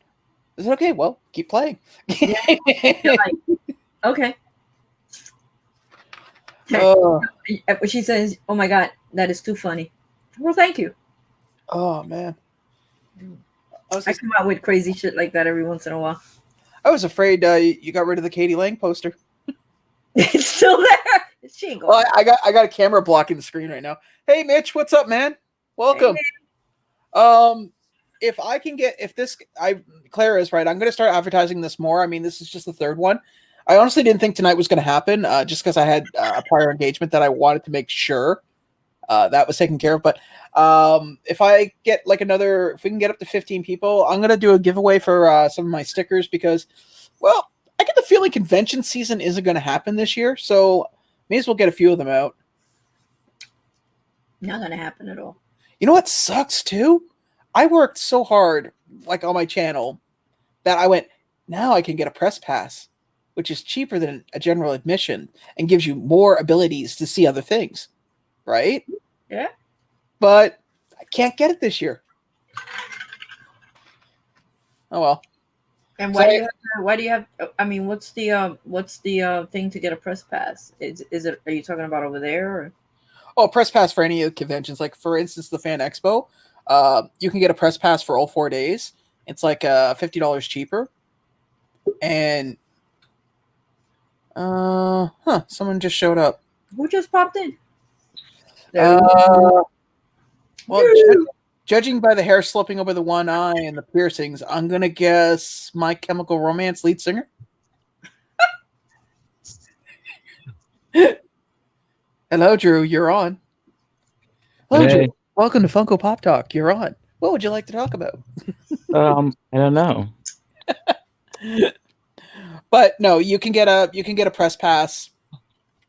I said, okay, well, keep playing. Okay. She says, "Oh my God, that is too funny." Well, thank you. Oh man, I come out with crazy shit like that every once in a while. I was afraid you got rid of the Katie Lang poster. It's still there. She ain't going. Well, I got a camera blocking the screen right now. Hey, Mitch, what's up, man? Welcome. Hey, Clara is right. I'm going to start advertising this more. I mean, this is just the third one. I honestly didn't think tonight was going to happen, just because I had a prior engagement that I wanted to make sure that was taken care of. But if I get if we can get up to 15 people, I'm going to do a giveaway for some of my stickers because, well, I get the feeling convention season isn't going to happen this year, so may as well get a few of them out. Not going to happen at all. You know what sucks too? I worked so hard, like on my channel, that I went, now I can get a press pass, which is cheaper than a general admission and gives you more abilities to see other things, right? Yeah. But I can't get it this year. Oh well. And why do you have? I mean, what's the thing to get a press pass? Is it? Are you talking about over there? Or? Oh, press pass for any of the conventions. Like for instance, the Fan Expo, you can get a press pass for all 4 days. It's like $50 cheaper. And someone just showed up. Who just popped in? Well, judging by the hair slipping over the one eye and the piercings, I'm going to guess My Chemical Romance lead singer. Hello, Drew. You're on. Hello, Hey. Drew. Welcome to Funko Pop Talk. You're on. What would you like to talk about? I don't know. But no, you can get a press pass,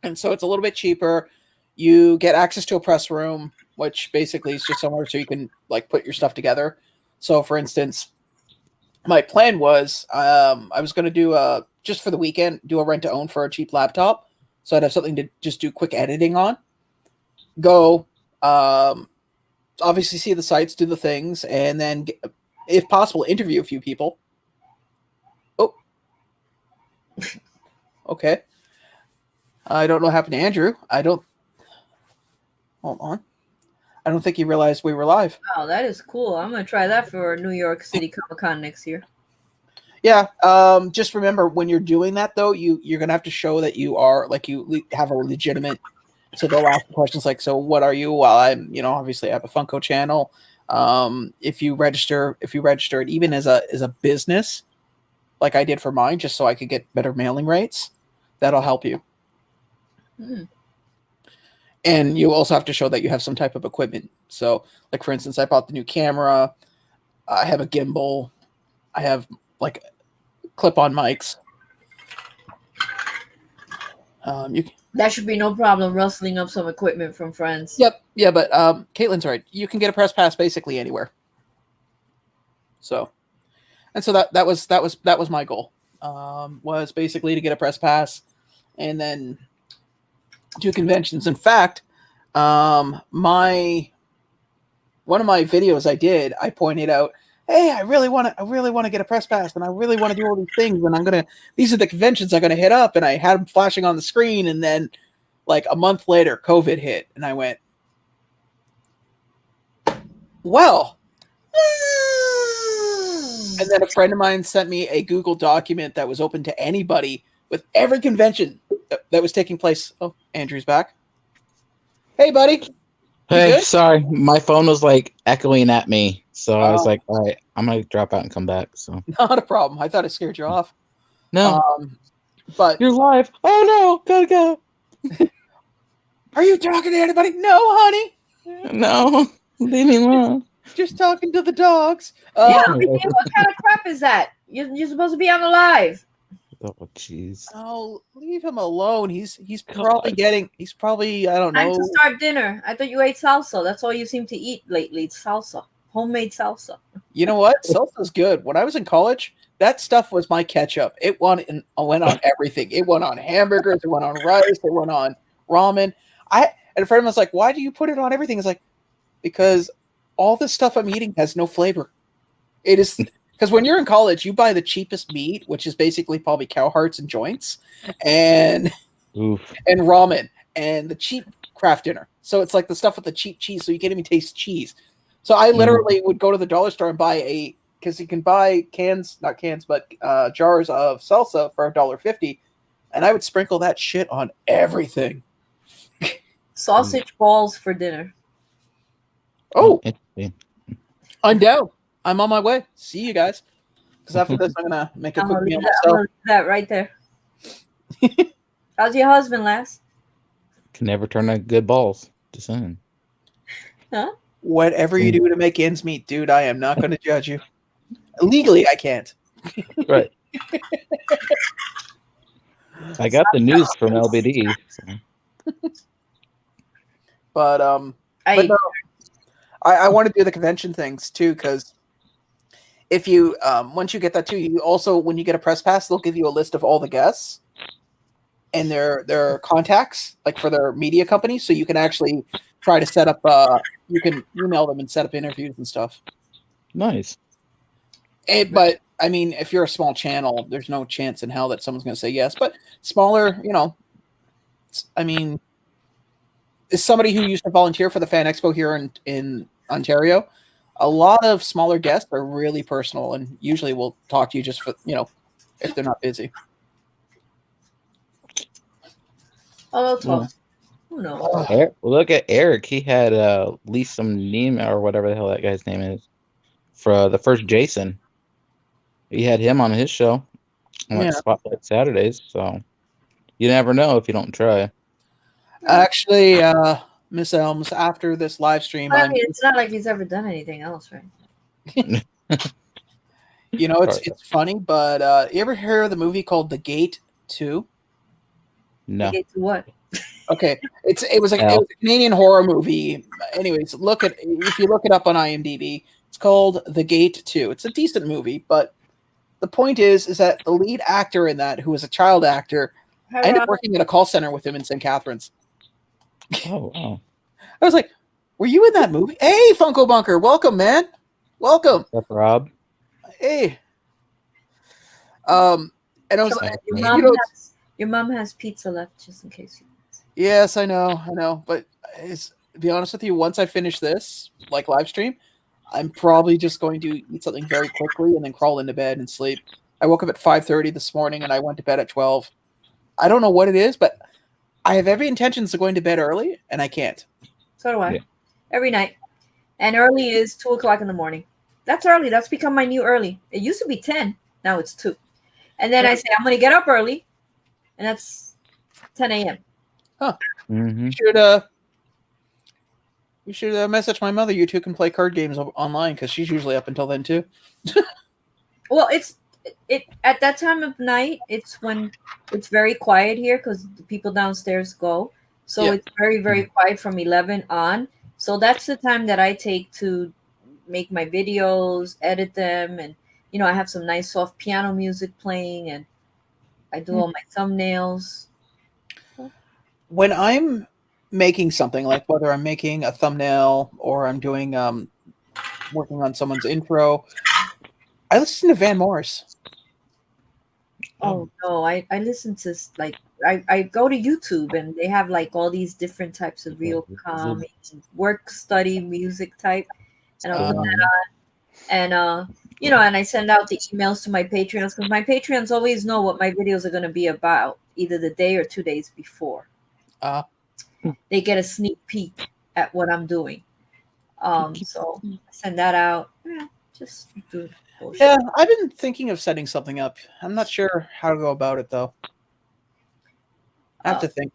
and so it's a little bit cheaper. You get access to a press room, which basically is just somewhere so you can like put your stuff together. So, for instance, my plan was I was going to do just for the weekend do a rent to own for a cheap laptop, so I'd have something to just do quick editing on. Go, obviously see the sites, do the things, and then, if possible, interview a few people. Oh, okay. I don't know what happened to Andrew. Hold on. I don't think he realized we were live. Oh, that is cool. I'm going to try that for New York City Comic-Con next year. Yeah. Just remember when you're doing that, though, you're going to have to show that you are like you have a legitimate. So they'll ask questions like, so what are you? Well, I'm, obviously I have a Funko channel. If you register it even as a business, like I did for mine, just so I could get better mailing rates, that'll help you. Hmm. And you also have to show that you have some type of equipment. So, like for instance, I bought the new camera. I have a gimbal. I have like clip-on mics. That should be no problem rustling up some equipment from friends. Yep. Yeah, but Caitlin's right. You can get a press pass basically anywhere. So, and so that was my goal. Was basically to get a press pass and then do conventions. In fact, one of my videos I pointed out, hey, I really want to get a press pass, and I really want to do all these things, and these are the conventions I'm gonna hit up, and I had them flashing on the screen, and then like a month later, COVID hit, and I went, well. And then a friend of mine sent me a Google document that was open to anybody with every convention that was taking place. Oh, Andrew's back. Hey, buddy. Hey, good? sorry, my phone was like echoing at me, so I was Oh. like, all right, I'm gonna drop out and come back. So Not a problem. I thought I scared you off. no, But you're live. Oh no, gotta go. are you talking to anybody? No, honey. No, leave me alone. Just talking to the dogs. Yeah, what kind of crap is that? You're supposed to be on the live. Oh jeez. Oh, leave him alone. He's probably he's probably, I don't Time know. to start dinner. I thought you ate salsa. That's all you seem to eat lately. It's salsa. Homemade salsa. You know what? Salsa's good. When I was in college, that stuff was my ketchup. It went on everything. It went on hamburgers. It went on rice. It went on ramen. And a friend was like, "Why do you put it on everything?" It's like, because all the stuff I'm eating has no flavor. It is because when you're in college, you buy the cheapest meat, which is basically probably cow hearts and joints, and Oof. and ramen and the cheap craft dinner. So it's like the stuff with the cheap cheese, so you can't even taste cheese. So I literally would go to the dollar store and buy because you can buy not cans, but jars of salsa for $1.50, and I would sprinkle that shit on everything. Sausage balls for dinner. Oh, Interesting. I'm down. I'm on my way. See you guys. Because after this, I'm gonna make a I'm quick gonna meal leave myself. that right there. How's your husband, Lass? Can never turn out good balls. Just saying. Huh? Whatever you do to make ends meet, dude, I am not going to judge you. Legally, I can't. Right. I got the news from LBD. So. But no, I want to do the convention things too, because if you once you get that too, you also, when you get a press pass, they'll give you a list of all the guests and their contacts, like for their media company, so you can actually try to set up. You can email them and set up interviews and stuff. Nice. But I mean, if you're a small channel, there's no chance in hell that someone's going to say yes. But smaller, I mean, as somebody who used to volunteer for the Fan Expo here in Ontario, a lot of smaller guests are really personal and usually will talk to you just for, if they're not busy. Oh, they'll talk. Who knows? Look at Eric. He had Lisa Nima or whatever the hell that guy's name is for the first Jason. He had him on his show on Spotlight Saturdays. So you never know if you don't try. Actually, Miss Elms, after this live stream, it's not like he's ever done anything else, right? It's funny, but you ever hear of the movie called The Gate 2? No. The Gate to what? Okay, it was a Canadian horror movie. Anyways, if you look it up on IMDb, it's called The Gate 2. It's a decent movie, but the point is that the lead actor in that, who was a child actor, I ended up working at a call center with him in St. Catharines. Oh, wow. I was like, were you in that movie? Hey, Funko Bunker, welcome, man. Welcome. What's up, Rob? Hey. And I was like, your mom has pizza left, just in case. Yes, I know. But to be honest with you, once I finish this, like live stream, I'm probably just going to eat something very quickly and then crawl into bed and sleep. I woke up at 5:30 this morning and I went to bed at 12. I don't know what it is, but I have every intentions of going to bed early and I can't. So do I. Yeah. Every night. And early is 2:00 in the morning. That's early. That's become my new early. It used to be 10. Now it's 2. And then I say, I'm going to get up early. And that's 10 a.m. Huh. Mm-hmm. You should message my mother. You two can play card games online because she's usually up until then too. Well, it at that time of night, it's when it's very quiet here because the people downstairs go. So it's very, very quiet from 11 on. So that's the time that I take to make my videos, edit them, and I have some nice soft piano music playing, and I do all my thumbnails. When I'm making something, like whether I'm making a thumbnail or I'm doing working on someone's intro, I listen to Van Morris. Oh no, I listen to I go to YouTube and they have like all these different types of real comedy, work study music type, and I'll put that on, and and I send out the emails to my Patreons because my Patreons always know what my videos are going to be about, either the day or 2 days before. they get a sneak peek at what I'm doing. So I send that out. Yeah, just do bullshit. Yeah, I've been thinking of setting something up. I'm not sure how to go about it though. I have to think.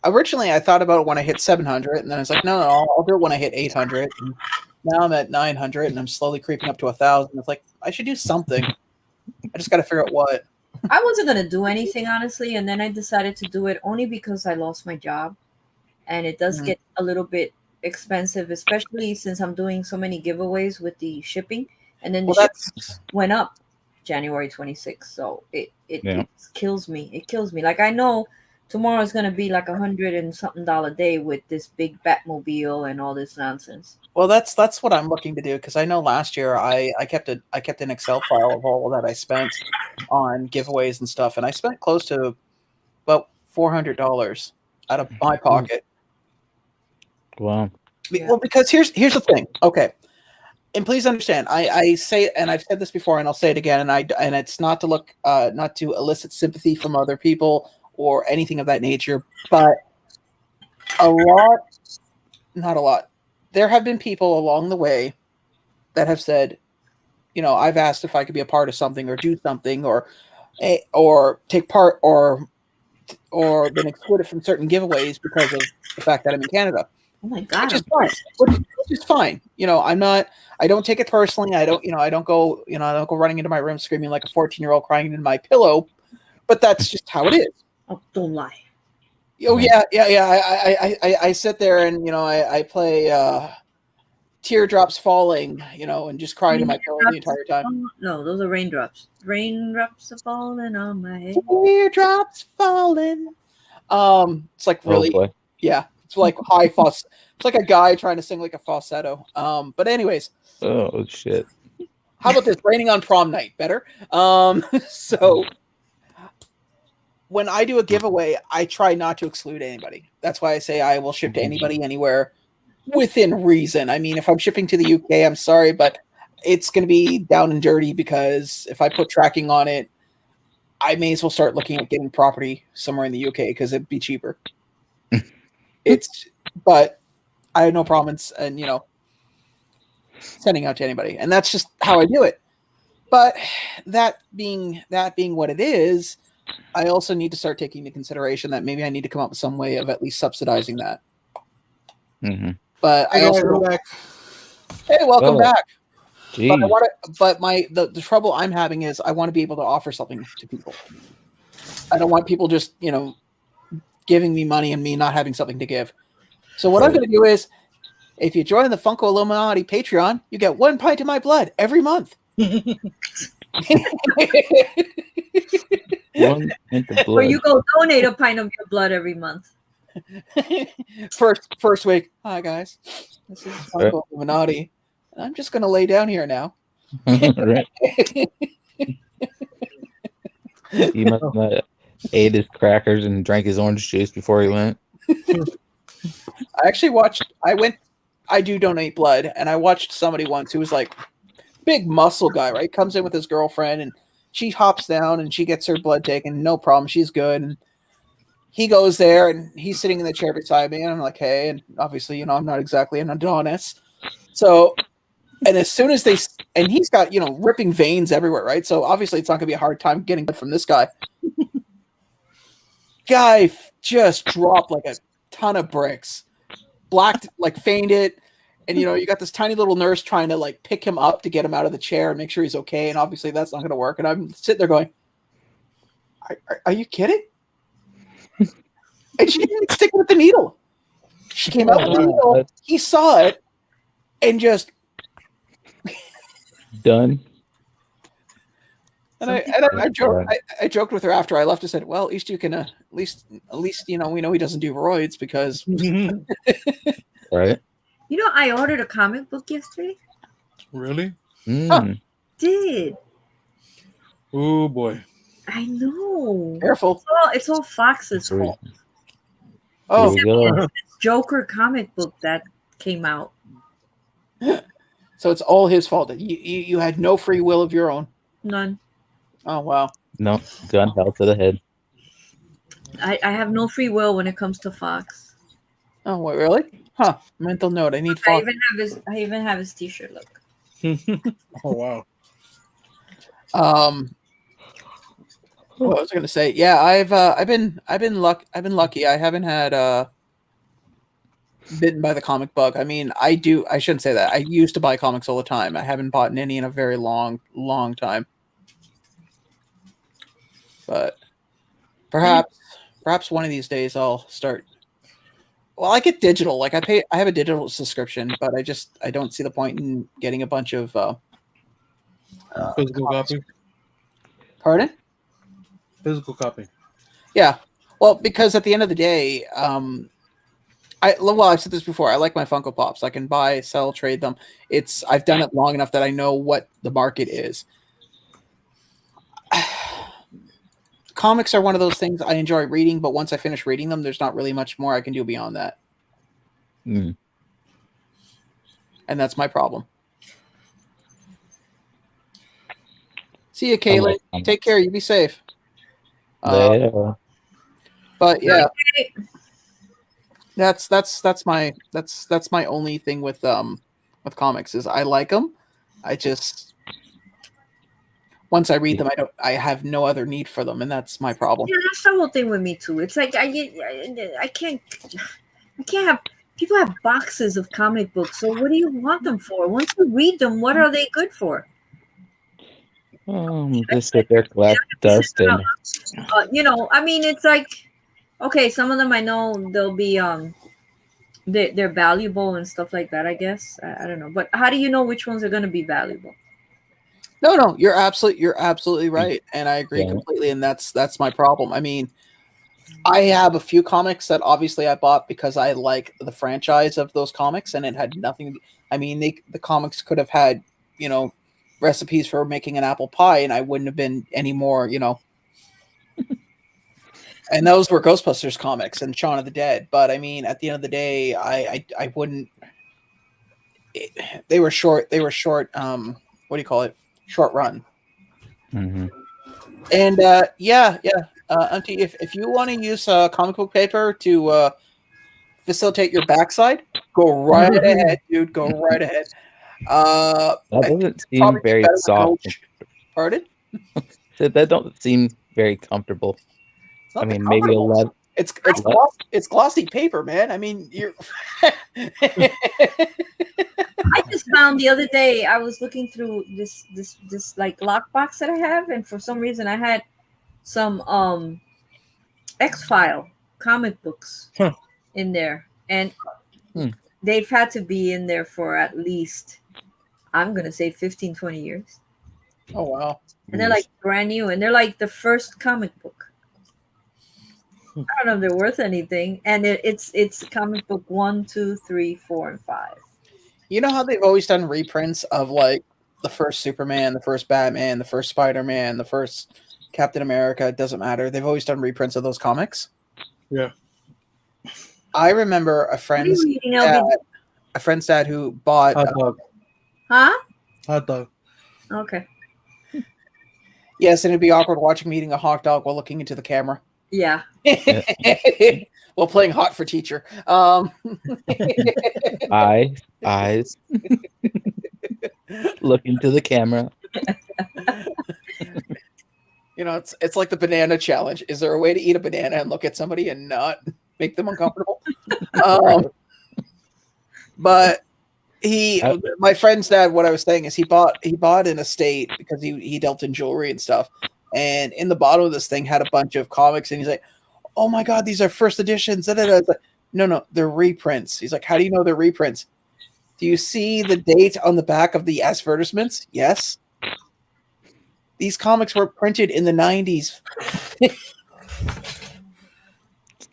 Originally I thought about it when I hit 700, and then I was like, no, I'll do it when I hit 800. And now I'm at 900, and I'm slowly creeping up to 1,000. It's like I should do something. I just got to figure out what. I wasn't gonna do anything honestly, and then I decided to do it only because I lost my job, and it does get a little bit expensive, especially since I'm doing so many giveaways with the shipping, and then the shipping went up January 26th, so it kills me. It kills me. Like I know tomorrow is gonna be like $100 and something day with this big Batmobile and all this nonsense. Well, that's what I'm looking to do, because I know last year I kept an Excel file of all that I spent on giveaways and stuff, and I spent close to about $400 out of my pocket. Wow. Well, because here's the thing. Okay, and please understand, I say, and I've said this before, and I'll say it again, and it's not to look not to elicit sympathy from other people or anything of that nature, but not a lot. There have been people along the way that have said, I've asked if I could be a part of something or do something or take part or been excluded from certain giveaways because of the fact that I'm in Canada. Oh my God. Which is fine. I don't take it personally. I don't go running into my room screaming like a 14-year-old crying into my pillow, but that's just how it is. Oh, don't lie. Oh yeah. I sit there and I play Teardrops Falling, and just cry to my pillow the entire time. No, those are raindrops. Raindrops are falling on my head. Teardrops falling. It's like really, yeah. It's like high falsetto. It's like a guy trying to sing like a falsetto. But anyways. Oh shit. How about this? Raining on prom night. Better. So. When I do a giveaway, I try not to exclude anybody. That's why I say I will ship to anybody, anywhere, within reason. I mean, if I'm shipping to the UK, I'm sorry, but it's going to be down and dirty, because if I put tracking on it, I may as well start looking at getting property somewhere in the UK because it'd be cheaper. But I have no problem in sending out to anybody, and that's just how I do it. But that being what it is, I also need to start taking into consideration that maybe I need to come up with some way of at least subsidizing that. Mm-hmm. But I also hey, welcome back. Geez. But the trouble I'm having is I want to be able to offer something to people. I don't want people just giving me money and me not having something to give. So what I'm going to do is, if you join the Funko Illuminati Patreon, you get 1 pint of my blood every month. Or you go donate a pint of your blood every month. First week. Hi guys, this is Funko Illuminati, and I'm just gonna lay down here now. Right. He must have ate his crackers and drank his orange juice before he went. I do donate blood, and I watched somebody once who was like big muscle guy, right? Comes in with his girlfriend, and she hops down and she gets her blood taken. No problem. She's good. And he goes there and he's sitting in the chair beside me. And I'm like, hey, and obviously, I'm not exactly an Adonis. So, and as soon as and he's got, ripping veins everywhere, right? So obviously it's not going to be a hard time getting blood from this guy. Guy just dropped like a ton of bricks, blacked, like fainted. And, you got this tiny little nurse trying to, like, pick him up to get him out of the chair and make sure he's okay. And obviously that's not going to work. And I'm sitting there going, are you kidding? And she didn't stick with the needle. She came out with the needle. He saw it and just done. And I joked with her after I left. I said, well, at least you can, at least, we know he doesn't do roids because. Right. I ordered a comic book yesterday. Really? Huh. Did. Oh boy. I know. Careful. It's all Fox's fault. Oh, Joker comic book that came out. So it's all his fault. You had no free will of your own. None. Oh wow. No, gun held to the head. I have no free will when it comes to Fox. Oh, wait, really? Huh? Mental note. I need I Fox. even have his T-shirt. Look. Oh wow. What was I gonna say? Yeah, I've been lucky. I haven't had bitten by the comic bug. I mean, I shouldn't say that. I used to buy comics all the time. I haven't bought any in a very long time. But perhaps one of these days I'll start. Well, I get digital. Like I have a digital subscription, but I don't see the point in getting a bunch of Physical comics. copy. Pardon? Physical copy. Yeah. Well, because at the end of the day, I've said this before. I like my Funko Pops. I can buy, sell, trade them. I've done it long enough that I know what the market is. Comics are one of those things I enjoy reading, but once I finish reading them, there's not really much more I can do beyond that. Mm. And that's my problem. See you, Kaylin. Take care. You be safe. Later. But yeah, that's my only thing with comics is I like them. I just once I read them, I have no other need for them, and that's my problem. Yeah, that's the whole thing with me too. It's like I can't have people have boxes of comic books. So what do you want them for? Once you read them, what are they good for? Just sit there collect dust and I mean, it's like okay, some of them I know they'll be they're valuable and stuff like that. I guess I don't know, but how do you know which ones are going to be valuable? No, you're absolutely right, and I agree completely. And that's my problem. I mean, I have a few comics that obviously I bought because I like the franchise of those comics, and it had nothing. I mean, the comics could have had recipes for making an apple pie, and I wouldn't have been any more And those were Ghostbusters comics and Shaun of the Dead. But I mean, at the end of the day, I wouldn't. They were short. They were short. What do you call it? Short run. Mm-hmm. And yeah. Auntie, if you want to use comic book paper to facilitate your backside, go right ahead, dude. Go right ahead. That doesn't seem probably be very better with soft. Pardon? That don't seem very comfortable. It's not I mean, that maybe a comfortable. lead. It's glossy paper, man. I mean, you're. I just found the other day I was looking through this like lockbox that I have, and for some reason I had some X-File comic books in there, and they've had to be in there for at least, I'm gonna say 15, 20 years. Oh wow. And they're like brand new, and they're like the first comic book. I don't know if they're worth anything, and it's comic book 1, 2, 3, 4, and 5. You know how they've always done reprints of like the first Superman, the first Batman, the first Spider-Man, the first Captain America, it doesn't matter. They've always done reprints of those comics. Yeah. I remember a friend's dad who bought hot dog. Huh? Hot dog. Okay. Yes, and it'd be awkward watching me eating a hot dog while looking into the camera. Yeah. While playing hot for teacher. Eyes. Look into the camera. It's like the banana challenge. Is there a way to eat a banana and look at somebody and not make them uncomfortable? But my friend's dad, what I was saying is he bought an estate because he dealt in jewelry and stuff. And in the bottom of this thing had a bunch of comics, and he's like, "Oh my god, these are first editions." Like, no, they're reprints. He's like, "How do you know they're reprints? Do you see the date on the back of the advertisements?" Yes. These comics were printed in the 90s.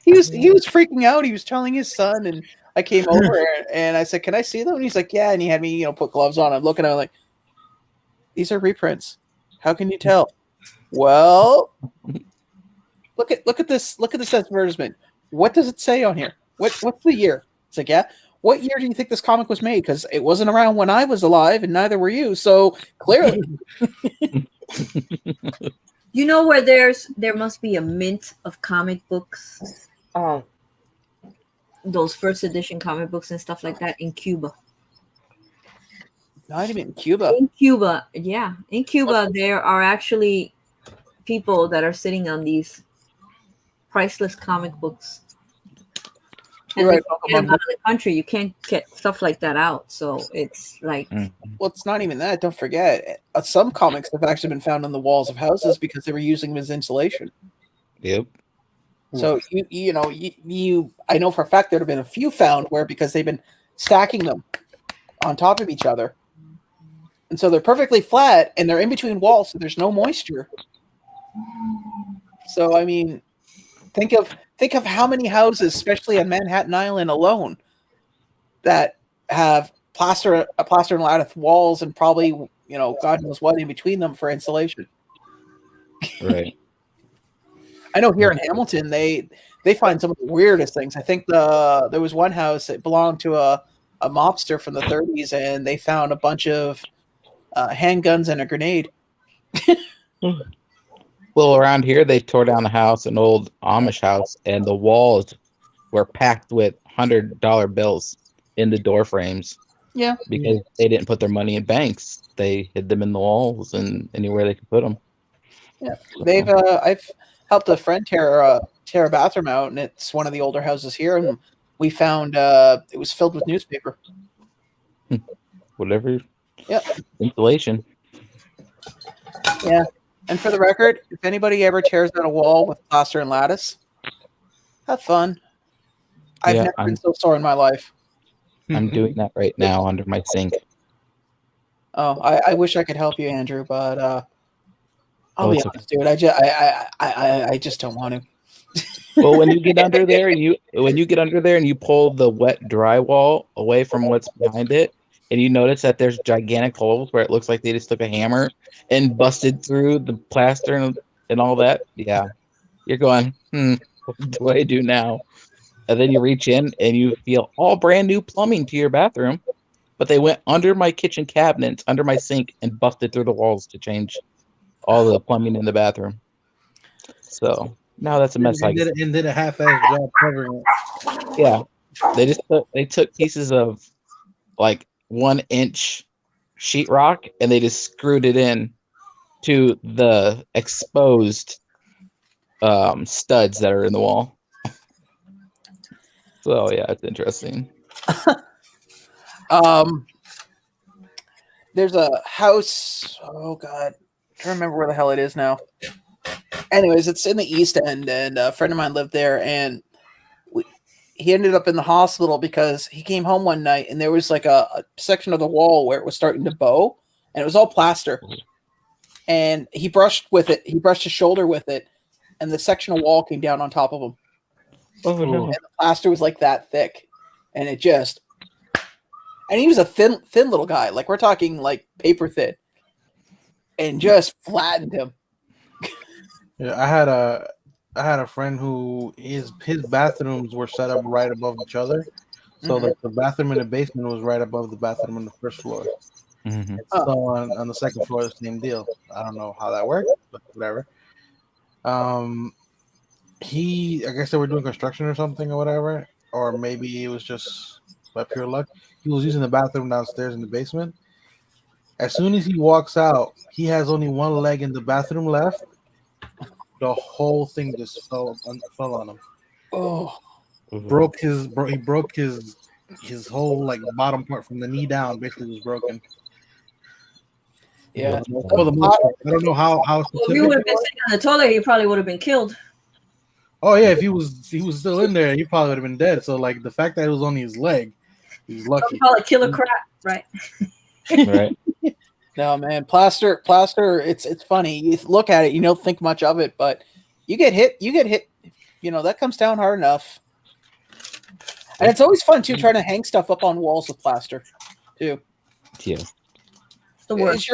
He was freaking out. He was telling his son, and I came over and I said, "Can I see them?" And he's like, "Yeah." And he had me, put gloves on. I'm looking at it like, "These are reprints. How can you tell?" Well, look at this advertisement. What does it say on here? What's the year? It's like, yeah. What year do you think this comic was made? Because it wasn't around when I was alive, and neither were you. So clearly, where there must be a mint of comic books. Oh, those first edition comic books and stuff like that in Cuba. Not even in Cuba. In Cuba, yeah, in Cuba, there are actually people that are sitting on these priceless comic books. And You're they right, can't Uncle get them Bungo. out of the country. You can't get stuff like that out. So it's like, Well, it's not even that. Don't forget, some comics have actually been found on the walls of houses because they were using them as insulation. Yep. So you I know for a fact there have been a few found where because they've been stacking them on top of each other, and so they're perfectly flat and they're in between walls, so there's no moisture. So I mean, think of how many houses, especially on Manhattan Island alone, that have plaster and lattice walls and probably God knows what in between them for insulation. Right. I know here in Hamilton they find some of the weirdest things. I think there was one house that belonged to a mobster from the 30s, and they found a bunch of handguns and a grenade. Well, around here they tore down a house, an old Amish house, and the walls were packed with $100 bills in the door frames. Yeah, because they didn't put their money in banks. They hid them in the walls and anywhere they could put them. yeah. I've helped a friend tear a bathroom out, and it's one of the older houses here, and we found it was filled with newspaper. Whatever. Yeah. Insulation. Yeah. And for the record, if anybody ever tears out a wall with plaster and lattice, have fun. I've never been so sore in my life. I'm doing that right now under my sink. Oh, I wish I could help you, Andrew, but I'll be honest, dude. I just don't want to. Well, when you get under there, and you pull the wet drywall away from what's behind it, and you notice that there's gigantic holes where it looks like they just took a hammer and busted through the plaster and all that. Yeah, you're going, what do I do now? And then you reach in and you feel all brand new plumbing to your bathroom, but they went under my kitchen cabinets, under my sink, and busted through the walls to change all the plumbing in the bathroom. So now that's a mess. And did a half-ass job covering it. Yeah, they took pieces of like 1-inch sheetrock and they just screwed it in to the exposed studs that are in the wall. So yeah, it's interesting. There's a house. Oh God, I can't remember where the hell it is now. Anyways, it's in the East End, and a friend of mine lived there, and he ended up in the hospital because he came home one night and there was like a section of the wall where it was starting to bow, and it was all plaster. And he brushed with it. He brushed his shoulder with it, and the section of wall came down on top of him. Oh no! And the plaster was like that thick, and it just. And he was a thin little guy. Like we're talking like paper thin, and just flattened him. Yeah, I had a friend who his bathrooms were set up right above each other, so the bathroom in the basement was right above the bathroom on the first floor. Mm-hmm. So on the second floor, the same deal. I don't know how that worked, but whatever. I guess they were doing construction or something or whatever, or maybe it was just by pure luck. He was using the bathroom downstairs in the basement. As soon as he walks out, he has only one leg in the bathroom left. The whole thing just fell on him. Oh, He broke his whole like bottom part from the knee down. Basically, was broken. yeah. For the most part. I don't know how well, if you would have been sitting on the toilet, he probably would have been killed. Oh yeah, if he was still in there, he probably would have been dead. So like the fact that it was only his leg, he was lucky. Call it killer crap, right? Right. No, man, plaster. It's funny. You look at it, you don't think much of it, but you get hit. That comes down hard enough. And it's always fun too, trying to hang stuff up on walls with plaster, too. Yeah. It's the worst.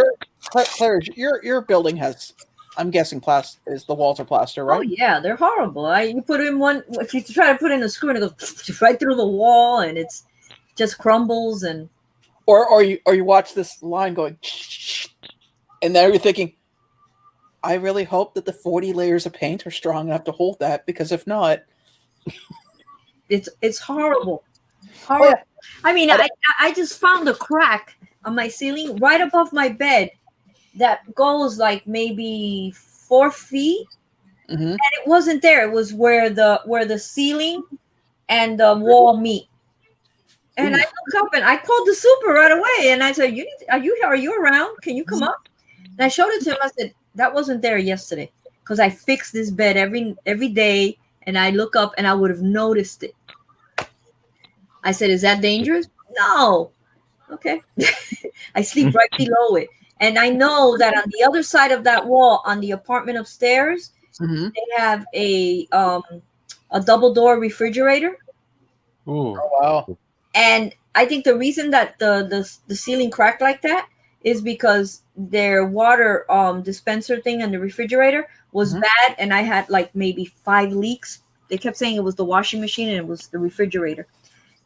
Claire, your building has. I'm guessing the walls are plaster, right? Oh yeah, they're horrible. You put in one. If you try to put in a screw, and it goes right through the wall, and it's just crumbles and. Or you watch this line going, and now you're thinking, I really hope that the 40 layers of paint are strong enough to hold that, because if not, It's horrible. Horrible. yeah. I mean, I just found a crack on my ceiling right above my bed that goes like maybe 4 feet, Mm-hmm. and it wasn't there. It was where the ceiling and the wall meet. And I Ooh. looked up and I called the super right away, and I said, are you around? Can you come up?" And I showed it to him. I said, "That wasn't there yesterday because I fix this bed every day, and I look up and I would have noticed it." I said, "Is that dangerous?" "No." "Okay." I sleep right below it. And I know that on the other side of that wall, on the apartment upstairs, Mm-hmm. they have a double door refrigerator. Ooh. Oh, wow. And I think the reason that the ceiling cracked like that is because their water dispenser thing in the refrigerator was Mhm. bad, and I had like maybe 5 leaks. They kept saying it was the washing machine and it was the refrigerator.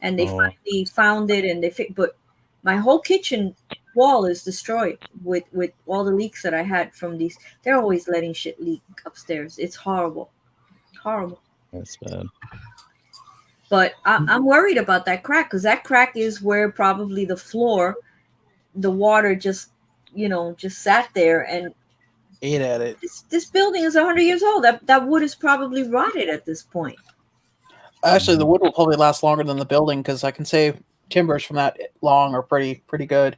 And they Oh. finally found it, and but my whole kitchen wall is destroyed with all the leaks that I had from these. They're always letting shit leak upstairs. It's horrible. Horrible. That's bad. But I'm worried about that crack, because that crack is where probably the floor, the water just, just sat there. And Ate at it. this building is 100 years old. That wood is probably rotted at this point. Actually, the wood will probably last longer than the building because I can say timbers from that long are pretty good.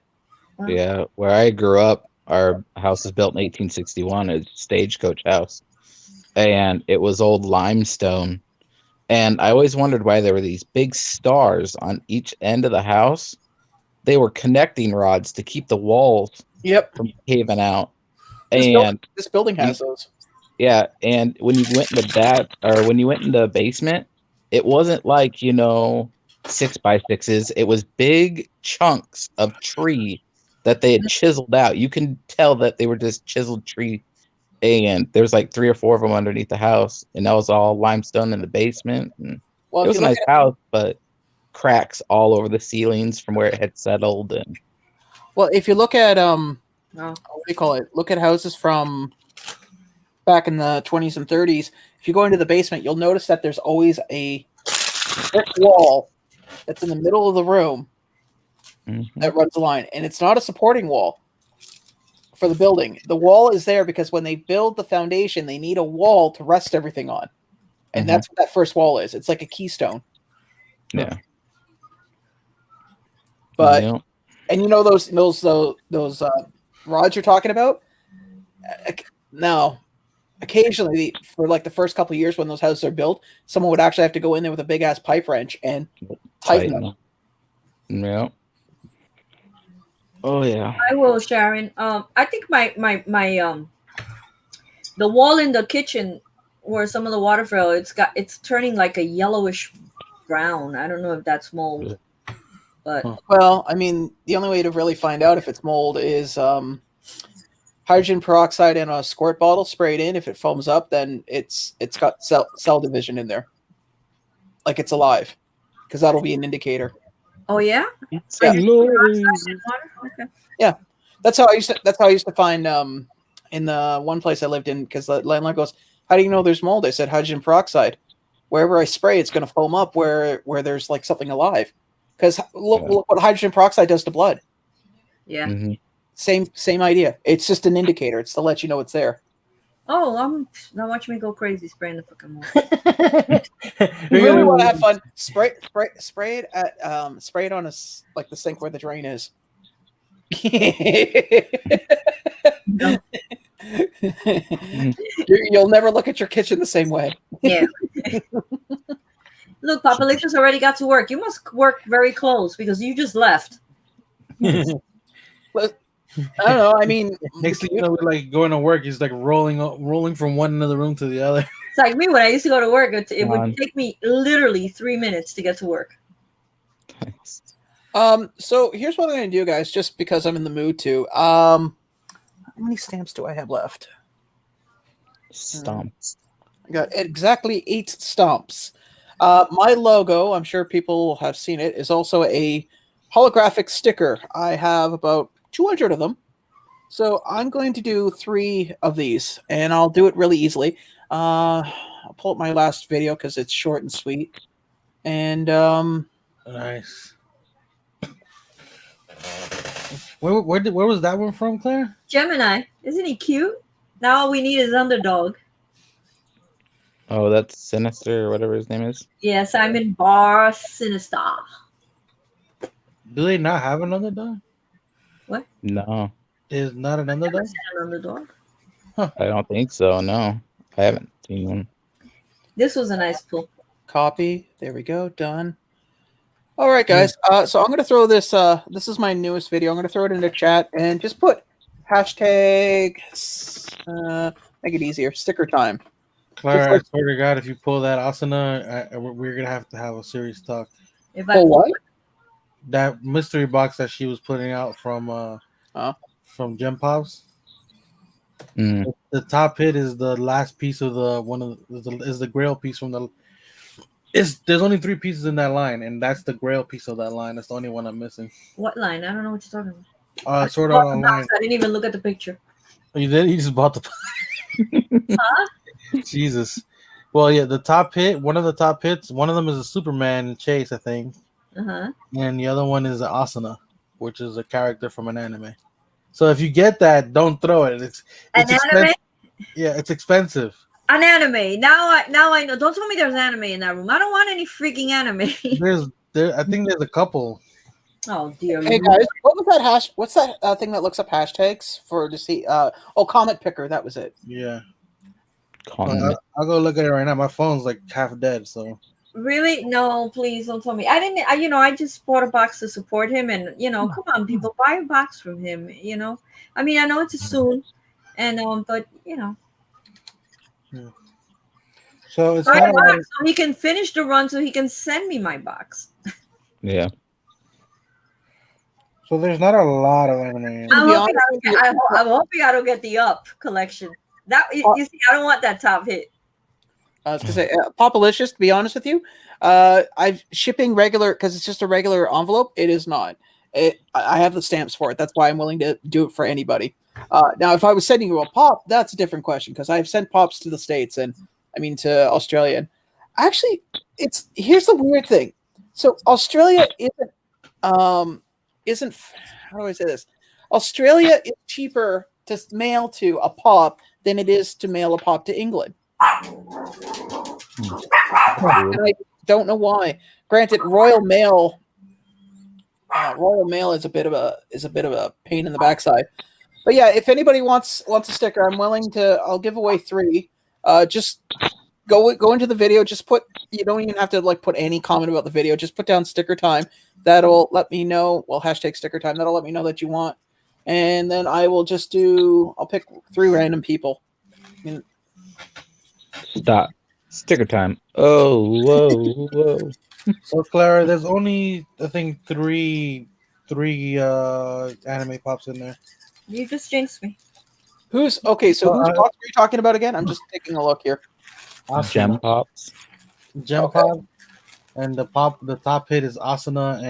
Yeah, where I grew up, our house was built in 1861. It's a stagecoach house, and it was old limestone. And I always wondered why there were these big stars on each end of the house. They were connecting rods to keep the walls Yep. from caving out. This, And this building has those. yeah, and when you went into when you went into the basement, it wasn't like 6x6s. It was big chunks of tree that they had chiseled out. You can tell that they were just chiseled tree, and there's like 3 or 4 of them underneath the house, and that was all limestone in the basement. And Well, it was a nice house, but cracks all over the ceilings from where it had settled. And well, if you look at Oh. what do you call it? Look at houses from back in the 20s and 30s. If you go into the basement, you'll notice that there's always a brick wall that's in the middle of the room that runs a line, and it's not a supporting wall for the building. The wall is there because when they build the foundation, they need a wall to rest everything on, and that's what that first wall is. It's like a keystone. yeah, But yeah. and those rods you're talking about. Now, occasionally, for like the first couple of years when those houses are built, someone would actually have to go in there with a big ass pipe wrench and tighten them. Yeah. Oh yeah. I will, Sharon. I think my the wall in the kitchen where some of the water fell, it's turning like a yellowish brown. I don't know if that's mold, but Well, I mean, the only way to really find out if it's mold is hydrogen peroxide in a squirt bottle sprayed in. If it foams up, then it's got cell division in there, like it's alive, because that'll be an indicator. oh yeah, Yeah. okay. Yeah, that's how I used to find in the one place I lived in, because the landlord goes, "How do you know there's mold?" I said, "Hydrogen peroxide. Wherever I spray, it's going to foam up where there's like something alive." Because look what hydrogen peroxide does to blood. Yeah. Mm-hmm. Same idea. It's just an indicator. It's to let you know it's there. Oh, now watch me go crazy spraying the fucking mold. You really want to have fun? Spray it at spray it on like the sink where the drain is. You'll never look at your kitchen the same way. Yeah. Look, Papa Licious already got to work. You must work very close because you just left. But, I don't know. I mean, Next thing you know, we're like going to work. He's like rolling from one end of the room to the other. It's like me when I used to go to work. It would take me literally 3 minutes to get to work. So here's what I'm going to do, guys, just because I'm in the mood to. How many stamps do I have left? Stomps. I got exactly 8 stamps. My logo, I'm sure people have seen it, is also a holographic sticker. I have about 200 of them. So I'm going to do 3 of these, and I'll do it really easily. I'll pull up my last video because it's short and sweet. And Nice. Where was that one from, Claire? Gemini, isn't he cute? Now all we need is Underdog. Oh, that's Sinister or whatever his name is. Yeah, Simon Bar Sinister. Do they not have an underdog? No, There's not an Never underdog. seen an Underdog. I don't think so. No, I haven't seen one. This was a nice pull. copy. There we go. Done. All right, guys. So I'm gonna throw this. This is my newest video. I'm gonna throw it in the chat and just put hashtag. Make it easier. Sticker time. Claire, I swear to God, if you pull that Asuna, we're gonna have to have a serious talk. If I Oh, what? That mystery box that she was putting out from Gem Pops. Mm. The top hit is the last piece of the grail piece from the. There's only 3 pieces in that line, and that's the grail piece of that line. That's the only one I'm missing. What line? I don't know what you're talking about. Sword Art Online. I didn't even look at the picture. You did? You just bought the. Huh? Jesus. Well, yeah, the top hit. One of the top hits. One of them is a Superman chase, I think, and the other one is an Asuna, which is a character from an anime. So if you get that, don't throw it. It's An anime? Yeah, it's expensive. An anime. Now I know. Don't tell me there's anime in that room. I don't want any freaking anime. I think there's a couple. Oh dear. Hey guys, what was that hash? What's that thing that looks up hashtags for to see? Comet picker. That was it. Yeah. Comment. I'll go look at it right now. My phone's like half dead, so. Really? No, please don't tell me. I didn't. I just bought a box to support him, and come on, people, buy a box from him. I mean, I know it's soon, and but Yeah. So it's buy not a box so he can finish the run, so he can send me my box. Yeah. So there's not a lot of anime. I'm hoping I don't get the Up collection. That you see, I don't want that top hit. I was gonna say, Popalicious. To be honest with you, I've shipping regular because it's just a regular envelope. It is not. I have the stamps for it. That's why I'm willing to do it for anybody. Now, if I was sending you a pop, that's a different question because I've sent pops to the States and to Australia. And actually, here's the weird thing. So Australia isn't how do I say this? Australia is cheaper to mail to a pop than it is to mail a pop to England. And I don't know why. Granted, Royal Mail is a bit of a pain in the backside. But yeah, if anybody wants a sticker, I'm willing to. I'll give away 3. Just go into the video. Just put. You don't even have to put any comment about the video. Just put down sticker time. That'll let me know. Well, hashtag sticker time. That'll let me know that you want. And then I will just I'll pick 3 random people. Stop. Sticker time. Oh, whoa. So Clara, there's only I think three anime pops in there. You just jinxed me. Who's okay? So whose pops are you talking about again? I'm just taking a look here. Gem pops. Gem pop, and the top hit is Asuna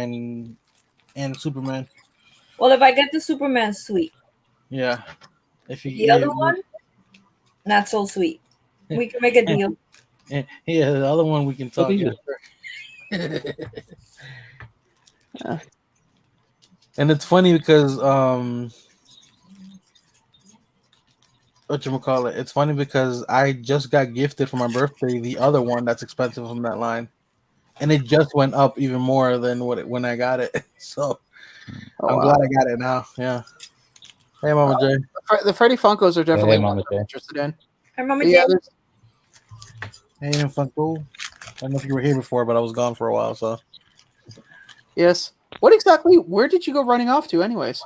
and Superman. Well, if I get the Superman, sweet. Yeah. If The other one, not so sweet. We can make a deal. Yeah, the other one we can talk. And it's funny because whatchamacallit, it's funny because I just got gifted for my birthday the other one that's expensive from that line, and it just went up even more than when I got it. So I'm glad I got it now. Yeah. Hey, Mama J. The Freddy Funkos are definitely Hey, one Mama I'm J. interested in. Hey, Mama Yeah, J. Hey, Funko. I don't know if you were here before, but I was gone for a while. So yes. Where did you go running off to, anyways?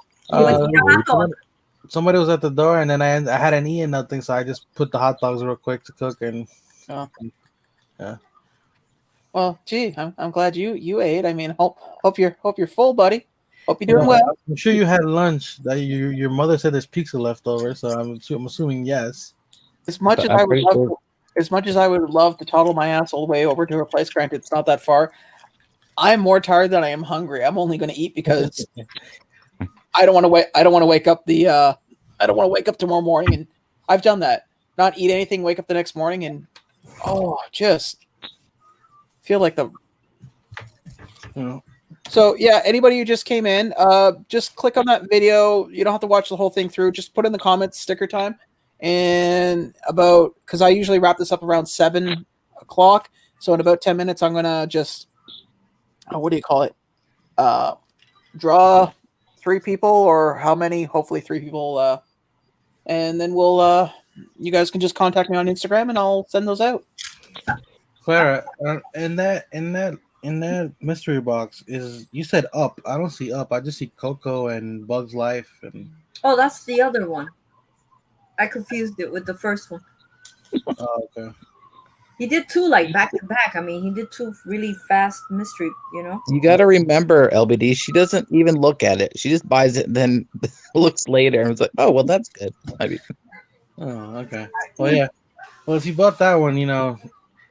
somebody was at the door, and then I hadn't eaten nothing, so I just put the hot dogs real quick to cook, and yeah. Well, gee, I'm glad you ate. I mean, hope you're full, buddy. Hope you're doing well. I'm sure you had lunch. That your mother said there's pizza left over, so I'm assuming yes. As much as I would love to toddle my ass all the way over to her place, granted it's not that far, I'm more tired than I am hungry. I'm only going to eat because I don't want to wait. I don't want to wake up I don't want to wake up tomorrow morning, and I've done that. Not eat anything, wake up the next morning, and just feel like So yeah, anybody who just came in, just click on that video. You don't have to watch the whole thing through. Just put in the comments sticker time, and because I usually wrap this up around 7 o'clock. So in about 10 minutes, I'm gonna just what do you call it? Draw 3 people or how many? Hopefully 3 people. And then we'll you guys can just contact me on Instagram and I'll send those out. Clara, in that mystery box is you said Up. I don't see Up. I just see Coco and Bug's Life and. Oh, that's the other one. I confused it with the first one. Oh, okay. He did 2 like back to back. I mean, he did 2 really fast mystery. You got to remember, LBD. She doesn't even look at it. She just buys it, and then looks later, and it's like, oh, well, that's good. I mean, Oh, okay. Well, yeah. Well, if you bought that one,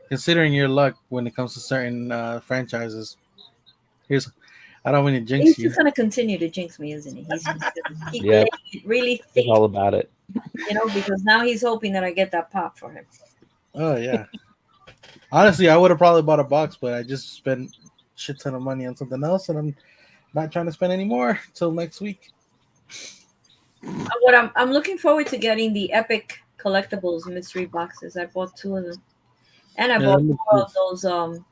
considering your luck when it comes to certain franchises, I don't want to jinx He's you. just gonna continue to jinx me, isn't he? He's gonna keep Yeah. laying it really thick, it's all about it. because now he's hoping that I get that pop for him. Oh yeah. Honestly, I would have probably bought a box, but I just spent a shit ton of money on something else, and I'm not trying to spend any more till next week. What I'm looking forward to getting the Epic Collectibles mystery boxes. I bought 2 of them, and I bought 4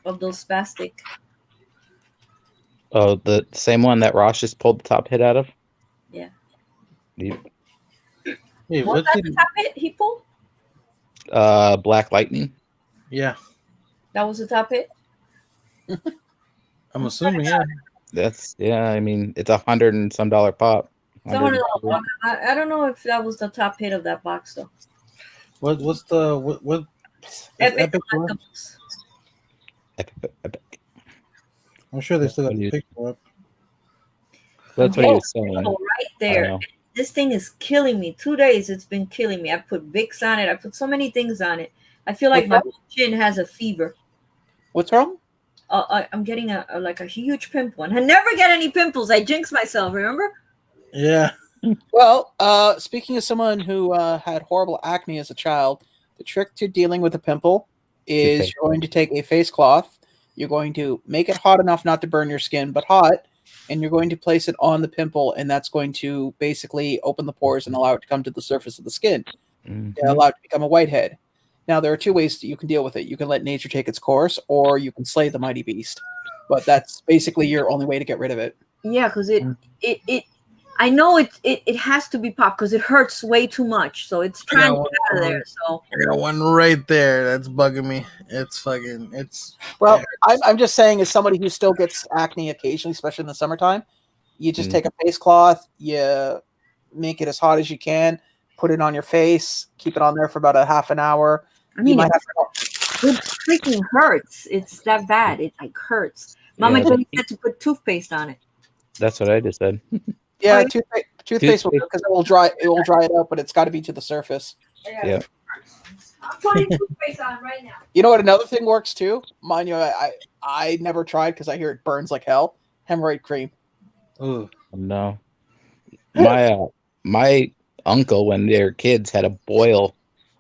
of those spastic. Oh, the same one that Ross just pulled the top hit out of? Yeah. Hey, Was that the top hit he pulled? Black Lightning. Yeah, That was the top hit. I'm assuming. Yeah. I mean, it's $100 and some pop. $100. I don't know if that was the top hit of that box though. What's the what? Epic Epic one? Collectibles. Epic. I'm sure they still got the picture up. That's what he was saying. Right there. This thing is killing me. 2 days it's been killing me. I put Vicks on it. I put so many things on it. I feel like my whole chin has a fever. What's wrong? I'm getting a huge pimple, and I never get any pimples. I jinx myself. Remember? Yeah. Well, speaking of someone who had horrible acne as a child, the trick to dealing with a pimple is you're going to take a face cloth. You're going to make it hot enough not to burn your skin, but hot, and you're going to place it on the pimple, and that's going to basically open the pores and allow it to come to the surface of the skin, allow it to become a whitehead. Now, there are 2 ways that you can deal with it. You can let nature take its course, or you can slay the mighty beast. But that's basically your only way to get rid of it. Yeah, because I know it has to be popped because it hurts way too much. So it's trying to get out of there. So I got one right there that's bugging me. Well, I'm just saying, as somebody who still gets acne occasionally, especially in the summertime, you just take a face cloth, you make it as hot as you can, put it on your face, keep it on there for about a half an hour. I mean, it freaking hurts. It's that bad. It like hurts. Mama just had to put toothpaste on it. That's what I just said. Yeah, toothpaste will, because it will dry it up, but it's got to be to the surface. Yeah. I'm putting toothpaste on right now. You know what? Another thing works too. Mind you, I never tried because I hear it burns like hell. Hemorrhoid cream. Oh no. My uncle, when they were kids, had a boil,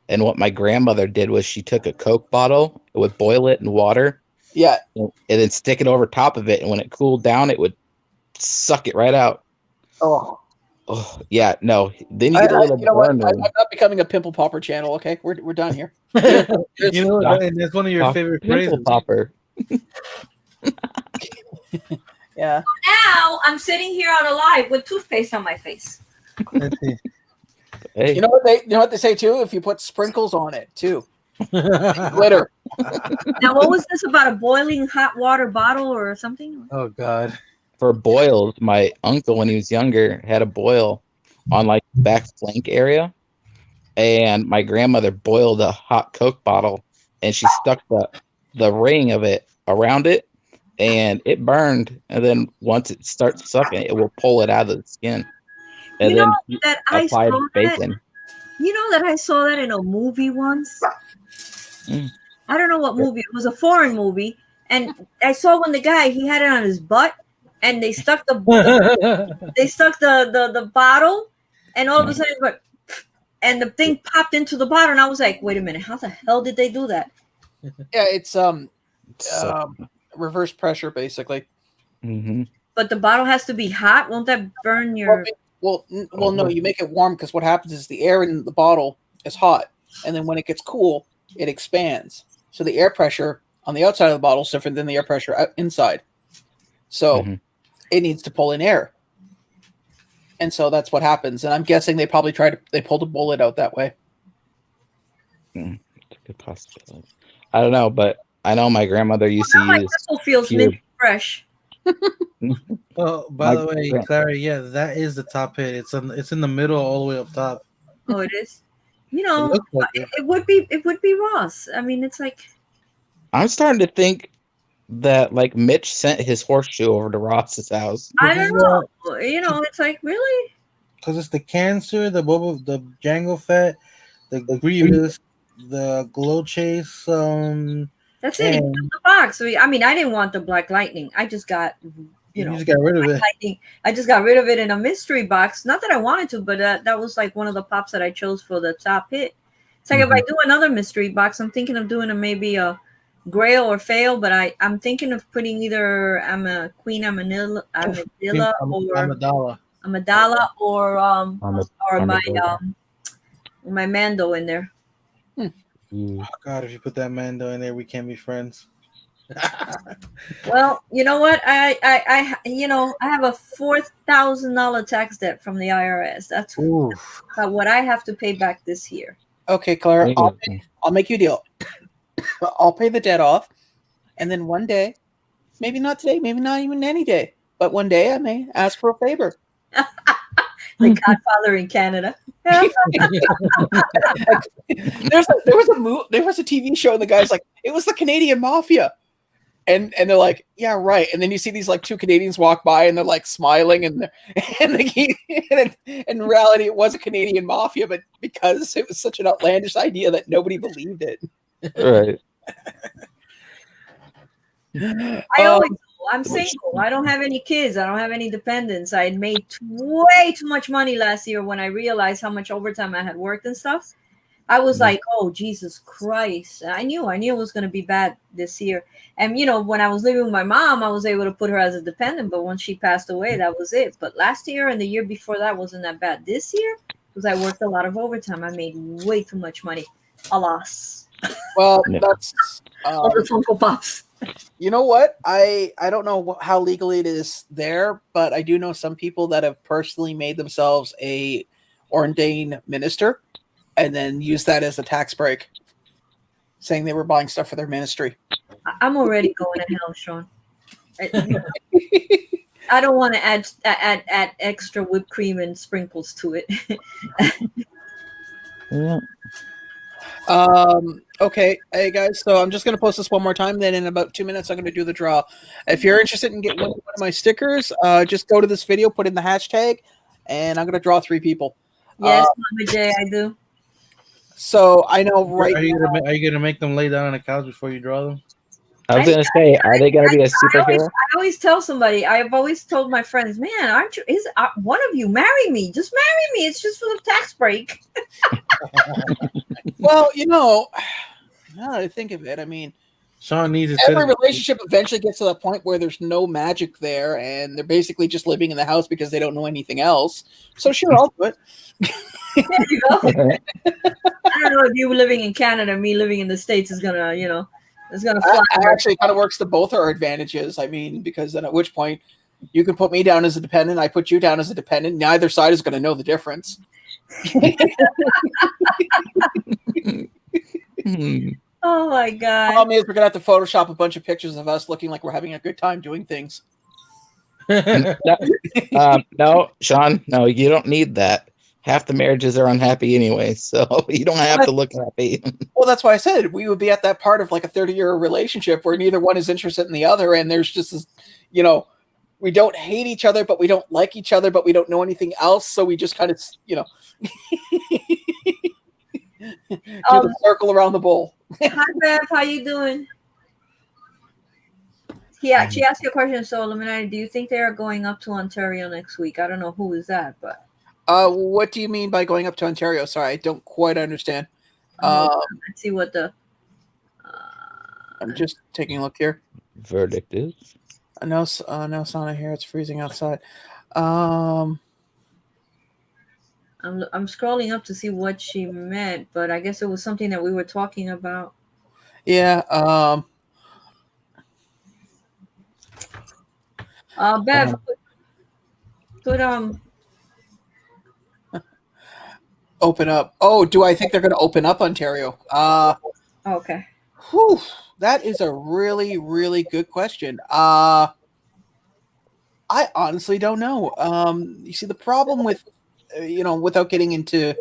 and what my grandmother did was she took a Coke bottle, would boil it in water, and then stick it over top of it, and when it cooled down, it would suck it right out. Oh yeah, no. Then you get a little burn. I'm not becoming a pimple popper channel. Okay, we're done here. And that's one of your favorite phrases. Pimple popper. Yeah. Now I'm sitting here on a live with toothpaste on my face. Hey. You know what they say too? If you put sprinkles on it too, glitter. Now, what was this about a boiling hot water bottle or something? Oh God. For boils, my uncle, when he was younger, had a boil on like back flank area, and my grandmother boiled a hot Coke bottle, and she stuck the ring of it around it, and it burned. And then once it starts sucking, it will pull it out of the skin. And then applied bacon. You know that I saw that in a movie once. I don't know what movie. It was a foreign movie, and I saw when the guy he had it on his butt. And they stuck the bottle, and all of a sudden, and the thing popped into the bottle, and I was like, "Wait a minute, how the hell did they do that?" Yeah, it's reverse pressure, basically. Mm-hmm. But the bottle has to be hot. Won't that burn your? Well, no. You make it warm because what happens is the air in the bottle is hot, and then when it gets cool, it expands. So the air pressure on the outside of the bottle is different than the air pressure inside. So it needs to pull in air, and so that's what happens. And I'm guessing they probably they pulled a bullet out that way. It's a good possibility. I don't know, but I know my grandmother used to My use. apple feels minty fresh. Oh, by the way, Clara, yeah, that is the top hit. It's in the middle, all the way up top. Oh, it is. You know, It looks like it would be Ross. I mean, it's like I'm starting to think that like Mitch sent his horseshoe over to Ross's house. I don't know. You know, it's like really because it's the cancer, the Django Fett, the Grievous, the Glow Chase. that's it. It's just the box. I mean, I didn't want the Black Lightning. I just got you just got rid of it. Lightning. I just got rid of it in a mystery box. Not that I wanted to, but that was like one of the pops that I chose for the top hit. It's like if I do another mystery box, I'm thinking of doing maybe a Grail or Fail, but I'm thinking of putting either Queen Amidala or Amidala or my Mando in there. Oh God, if you put that Mando in there, we can't be friends. Well, you know what? I have a $4,000 tax debt from the IRS. That's what I have to pay back this year. Okay, Clara, I'll make you a deal. I'll pay the debt off, and then one day, maybe not today, maybe not even any day, but one day I may ask for a favor. The Godfather in Canada. There was a TV show, and the guy's like, it was the Canadian Mafia. And they're like, yeah, right. And then you see these like two Canadians walk by, and they're like smiling, and in reality, it was a Canadian Mafia, but because it was such an outlandish idea that nobody believed it. Right. I'm single. I don't have any kids. I don't have any dependents. I had made way too much money last year when I realized how much overtime I had worked and stuff. I was like, oh, Jesus Christ. I knew it was going to be bad this year. And, when I was living with my mom, I was able to put her as a dependent. But once she passed away, that was it. But last year and the year before that wasn't that bad. This year, because I worked a lot of overtime, I made way too much money. Alas. Well, that's... all the Funko Pops. You know what? I don't know how legally it is there, but I do know some people that have personally made themselves a ordained minister and then use that as a tax break, saying they were buying stuff for their ministry. I'm already going to hell, Sean. I don't want to add extra whipped cream and sprinkles to it. Yeah. Okay, hey guys, so I'm just going to post this one more time, then in about 2 minutes I'm going to do the draw. If you're interested in getting one of my stickers, just go to this video, put in the hashtag, and I'm going to draw 3 people. Yes, Mama J, I do. So I know Are you going to make them lay down on the couch before you draw them? I was going to say, are they going to be a superhero? I always tell somebody, I've always told my friends, man, aren't you, one of you marry me? Just marry me. It's just for the tax break. Well, now that I think of it, I mean, Sean needs every relationship eventually gets to that point where there's no magic there, and they're basically just living in the house because they don't know anything else. So sure, I'll do it. There you go. I don't know if you living in Canada, me living in the States is gonna, it's gonna fly. Actually, kind of works to both our advantages. I mean, because then at which point you can put me down as a dependent, I put you down as a dependent. Neither side is going to know the difference. Oh my God! The problem is we're gonna have to Photoshop a bunch of pictures of us looking like we're having a good time doing things. No, Sean, no, you don't need that. Half the marriages are unhappy anyway, so you don't have to look happy. Well, that's why I said we would be at that part of like a 30-year relationship where neither one is interested in the other, and there's just this, we don't hate each other, but we don't like each other, but we don't know anything else, so we just kind of, do the circle around the bowl. Hi, Bev. How you doing? Yeah, she asked you a question. So, Illuminati, do you think they are going up to Ontario next week? I don't know who is that, but. What do you mean by going up to Ontario? Sorry, I don't quite understand. Let's see what the. I'm just taking a look here. verdict is. No sauna here. It's freezing outside. Um, I'm scrolling up to see what she meant, but I guess it was something that we were talking about. yeah. Bev, put Open up. Oh, do I think they're going to open up Ontario? okay. Whew, that is a really, really good question. I honestly don't know. You see, the problem with, without getting into,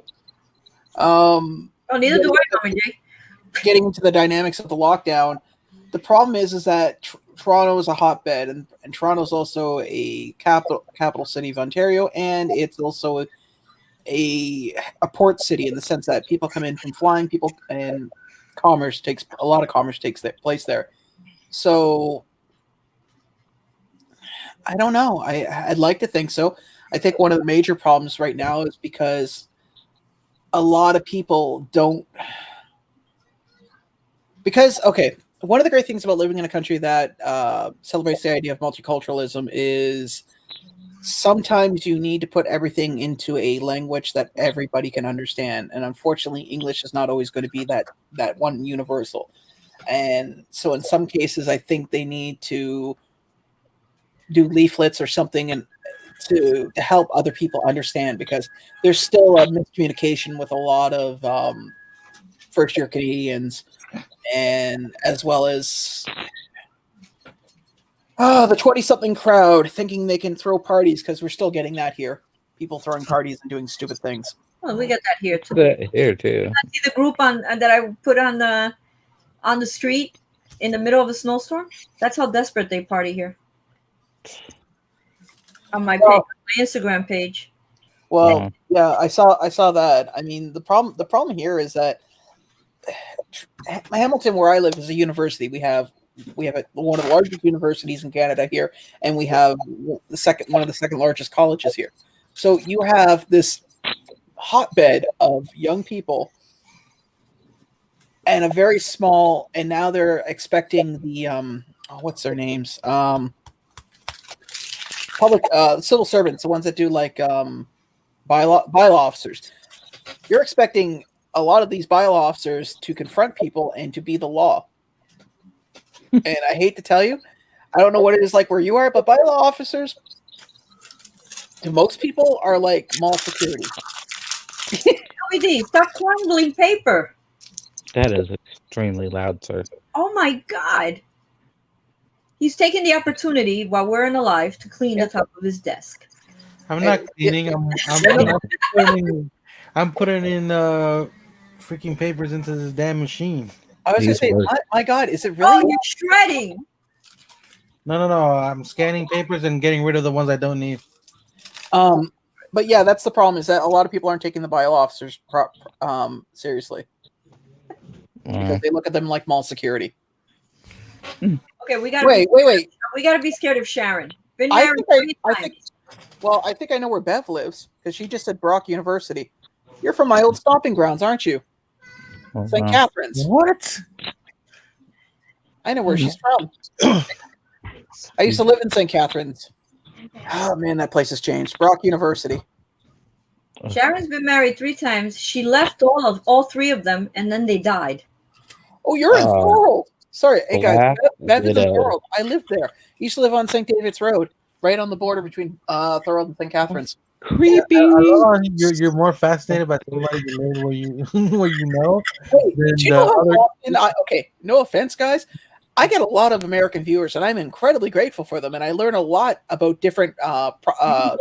Neither do I, Tommy J. getting into the dynamics of the lockdown, the problem is that Toronto is a hotbed, and Toronto is also a capital city of Ontario, and it's also a port city in the sense that people come in from flying people, and a lot of commerce takes place there. So I don't know. I'd like to think so. I think one of the major problems right now is because a lot of people don't. Because, okay, one of the great things about living in a country that celebrates the idea of multiculturalism is sometimes you need to put everything into a language that everybody can understand. And unfortunately, English is not always going to be that one universal. And so in some cases, I think they need to do leaflets or something and to help other people understand, because there's still a miscommunication with a lot of first-year Canadians, and as well as the 20-something crowd thinking they can throw parties, because we're still getting that here. People throwing parties and doing stupid things. Well, we get that here too. Here too. I see the group that I put on the street in the middle of a snowstorm. That's how desperate they party here. On my page, my Instagram page. Well, yeah, I saw that. I mean, the problem here is that Hamilton, where I live, is a university. We have one of the largest universities in Canada here, and we have one of the second largest colleges here. So you have this hotbed of young people and a very small, and now they're expecting the what's their names? Public civil servants, the ones that do like bylaw officers. You're expecting a lot of these bylaw officers to confront people and to be the law. And I hate to tell you, I don't know what it is like where you are, but bylaw officers, to most people, are like mall security. LED, stop crumbling paper. That is extremely loud, sir. Oh my God. He's taking the opportunity while we're in alive to clean the top of his desk. I'm not cleaning. I'm putting in freaking papers into this damn machine. I was going to say, my God, is it really? Oh, you're shredding. No. I'm scanning papers and getting rid of the ones I don't need. But yeah, that's the problem, is that a lot of people aren't taking the bylaw officers seriously. Because they look at them like mall security. Okay, we got wait. We gotta be scared of Sharon. Been married 3 times. I think I know where Bev lives, because she just said Brock University. You're from my old stomping grounds, aren't you? St. Catharines. What? I know where she's from. I used to live in St. Catharines. Oh man, that place has changed. Brock University. Sharon's been married 3 times. She left all 3 of them, and then they died. Oh, you're in Thorold. Sorry, hey guys, Bev is in Thorold. I lived there. I used to live on St. David's Road, right on the border between Thorold and St. Catharines. Creepy. You're more fascinated by somebody you live where you know. Hey, do you know how often okay, no offense, guys. I get a lot of American viewers, and I'm incredibly grateful for them, and I learn a lot about different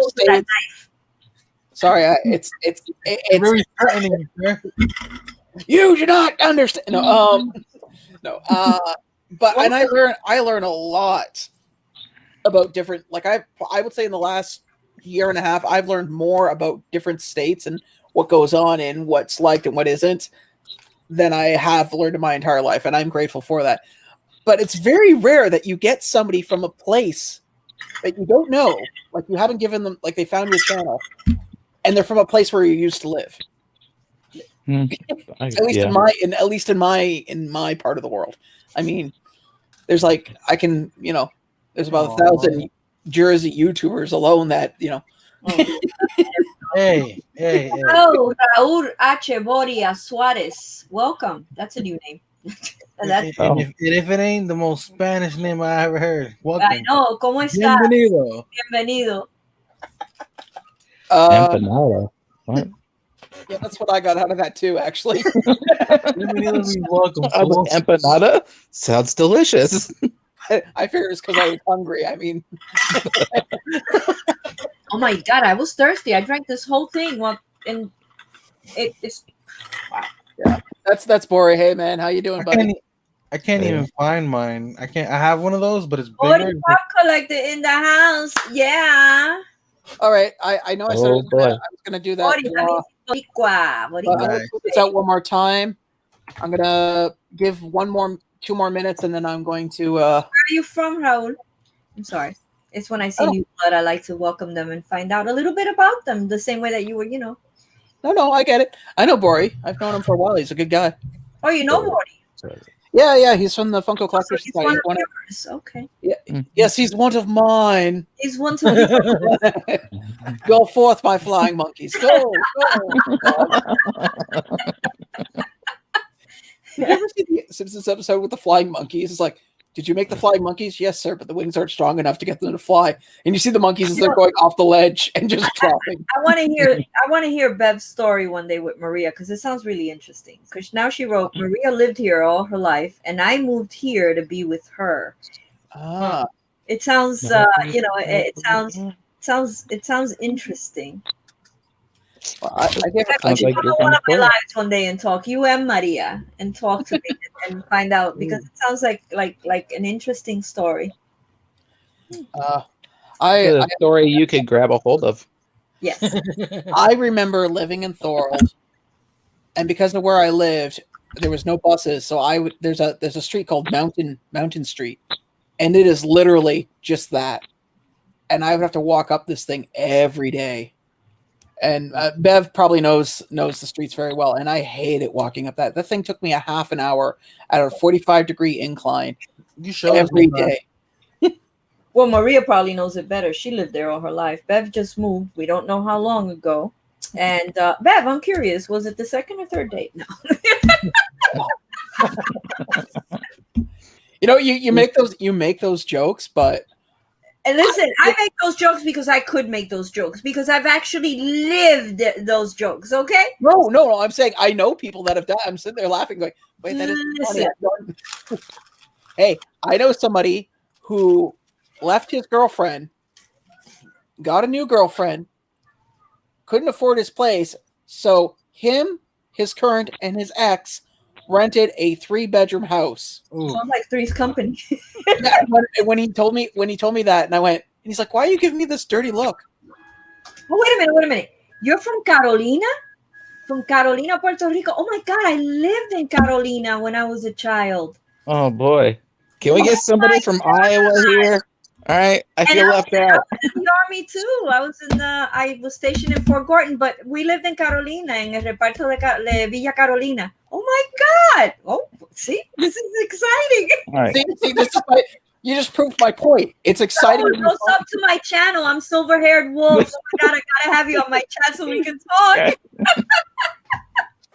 states. Sorry, it's very threatening. You do not understand. No, but and I learn a lot about different. Like I would say in the last year and a half, I've learned more about different states and what goes on and what's liked and what isn't than I have learned in my entire life, and I'm grateful for that. But it's very rare that you get somebody from a place that you don't know, like you haven't given them, like they found your channel, and they're from a place where you used to live. At least in my part of the world. I mean, there's like I can there's about 1,000 Jersey YouTubers alone that Hey. Oh, Raúl H. Boria Suarez. Welcome. That's a new name. And if it ain't the most Spanish name I ever heard, welcome. I know. ¿Cómo está? Bienvenido. Bienvenido. Empanada. What? Yeah, that's what I got out of that too, actually. Bienvenido means welcome. Empanada sounds delicious. I figure it's because I was hungry. I mean, Oh my God, I was thirsty. I drank this whole thing. And it's wow. Yeah, that's Bori. Hey man, how you doing, buddy? I can't even find mine. I have one of those, but it's Oh, bigger. the pop collector in the house. Yeah. All right, I know I said I was gonna do that. Boricua. Put this out one more time. I'm gonna give 2 more minutes, and then I'm going to. Where are you from, Raul? I'm sorry. It's when I see new blood, I like to welcome them and find out a little bit about them, the same way that you were, No, I get it. I know Bori. I've known him for a while. He's a good guy. Oh, you know Bori? Yeah. He's from the Funko Collectors Society. He's one of yours. Okay. Yeah. Yes, he's one of mine. He's one of Go forth, my flying monkeys. Go. Did you ever see the Simpsons episode with the flying monkeys? It's like, did you make the flying monkeys? Yes, sir, but the wings aren't strong enough to get them to fly. And you see the monkeys as they're going off the ledge and just dropping. I want to hear Bev's story one day with Maria, because it sounds really interesting. Because now she wrote, Maria lived here all her life, and I moved here to be with her. It sounds it sounds interesting. Well, I come on one of my lives one day and talk, you and Maria, and talk to me and find out, because it sounds like an interesting story. A story you could grab a hold of. Yes. I remember living in Thorold, and because of where I lived, there was no buses, so there's a street called Mountain Street, and it is literally just that. And I would have to walk up this thing every day. And Bev probably knows the streets very well, and I hate it walking up that. That thing took me a half an hour at a 45-degree incline every day. Well, Maria probably knows it better. She lived there all her life. Bev just moved. We don't know how long ago. And Bev, I'm curious, was it the second or third date? No. You make those jokes, but. And listen, I make those jokes because I could make those jokes, because I've actually lived those jokes, okay? No, I'm saying I know people that have done. I'm sitting there laughing going, wait, that isn't funny. Hey, I know somebody who left his girlfriend, got a new girlfriend, couldn't afford his place, so him, his current, and his ex rented a 3-bedroom house. Sounds like Three's Company. when he told me that, and I went, and he's like, "Why are you giving me this dirty look?" Oh, wait a minute. You're from Carolina? From Carolina, Puerto Rico. Oh my God, I lived in Carolina when I was a child. Oh boy. Can we get somebody from Iowa here? All right, I feel left out. I was in the army too. I was stationed in Fort Gordon, but we lived in Carolina, in el reparto de Villa Carolina. Oh my God! Oh, see, this is exciting. All right. See, this is you just proved my point. It's exciting. Go sub to my channel. I'm Silver-Haired Wolf. Oh my God, I gotta have you on my chat so we can talk.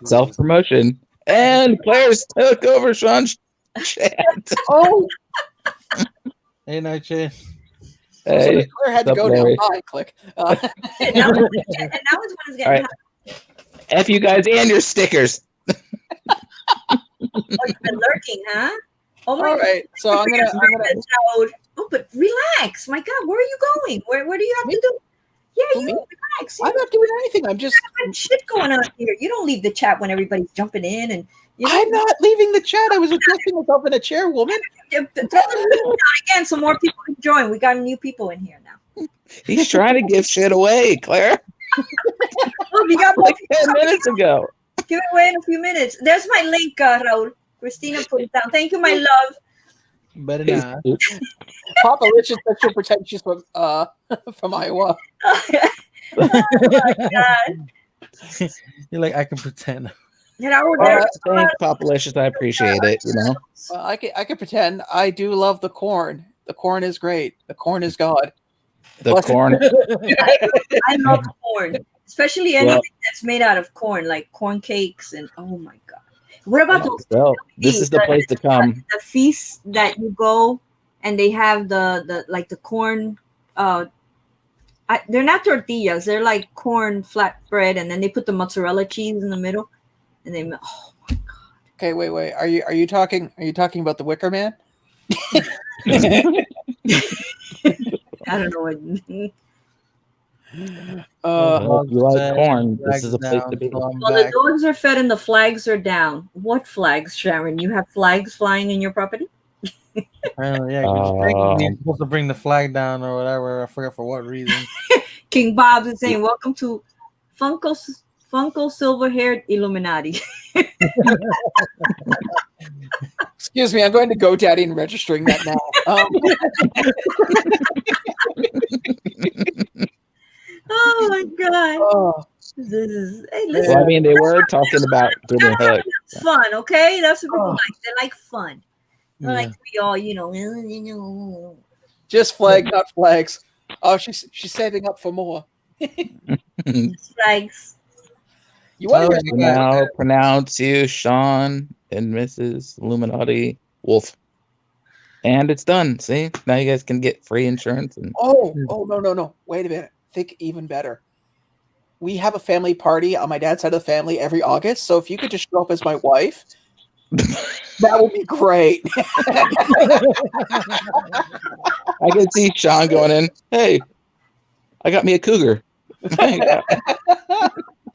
Self-promotion. And players took over Sean's chat. Oh. Hey, Nightshade. Hey, Claire had to go now. Hi, click. And now it's when it's getting hot. F you guys and your stickers. Oh, you've been lurking, huh? Oh my All right, so I'm gonna. Oh, but relax, my God, where are you going? Where do you have to do? Yeah, you relax. I'm not doing anything. I'm just shit going on here. You don't leave the chat when everybody's jumping in, and I'm not leaving the chat. I was adjusting myself in a chair, woman. Throw the down again so more people can join. We got new people in here now. He's trying to give shit away, Claire. We got like 10 minutes ago. Give it away in a few minutes. There's my link, Raul. Christina put it down. Thank you, my love. Better not. Papa Richard sexual pretend she's from Iowa. Oh my God. You're like, I can pretend. Thanks, Populicious. I appreciate it. Well, I can pretend I do love the corn. The corn is great. The corn is God. The Plus- corn. I love corn, especially anything Well- that's made out of corn, like corn cakes and oh my god. What about those? Well, this is the place to come. The feast that you go and they have the like the corn. They're not tortillas. They're like corn flatbread, and then they put the mozzarella cheese in the middle, and they. Oh my god. Okay, wait. Are you talking about the Wicker Man? I don't know what. Well, if you like corn, this is a place to be. Well, the dogs are fed and the flags are down. What flags, Sharon? You have flags flying in your property? Apparently, yeah. 'Cause you're supposed to bring the flag down or whatever. I forget for what reason. King Bob's is saying, "Welcome to Funko silver-haired Illuminati." Excuse me, I'm going to GoDaddy and registering that now. Oh my god! Oh. This is. Hey, Well, listen, I mean, they were talking about doing a hook. it's fun, okay? That's what people Oh. like. They like fun. They Yeah. like to be all, you know. Just flag, not flags. Oh, she's saving up for more. Flags. You want to Oh, hear Now pronounce you Sean and Mrs. Illuminati Wolf. And it's done. See? Now you guys can get free insurance. And Oh, no. Wait a minute. Think even better. We have a family party on my dad's side of the family every August. So if you could just show up as my wife, that would be great. I can see Sean going in, hey, I got me a cougar.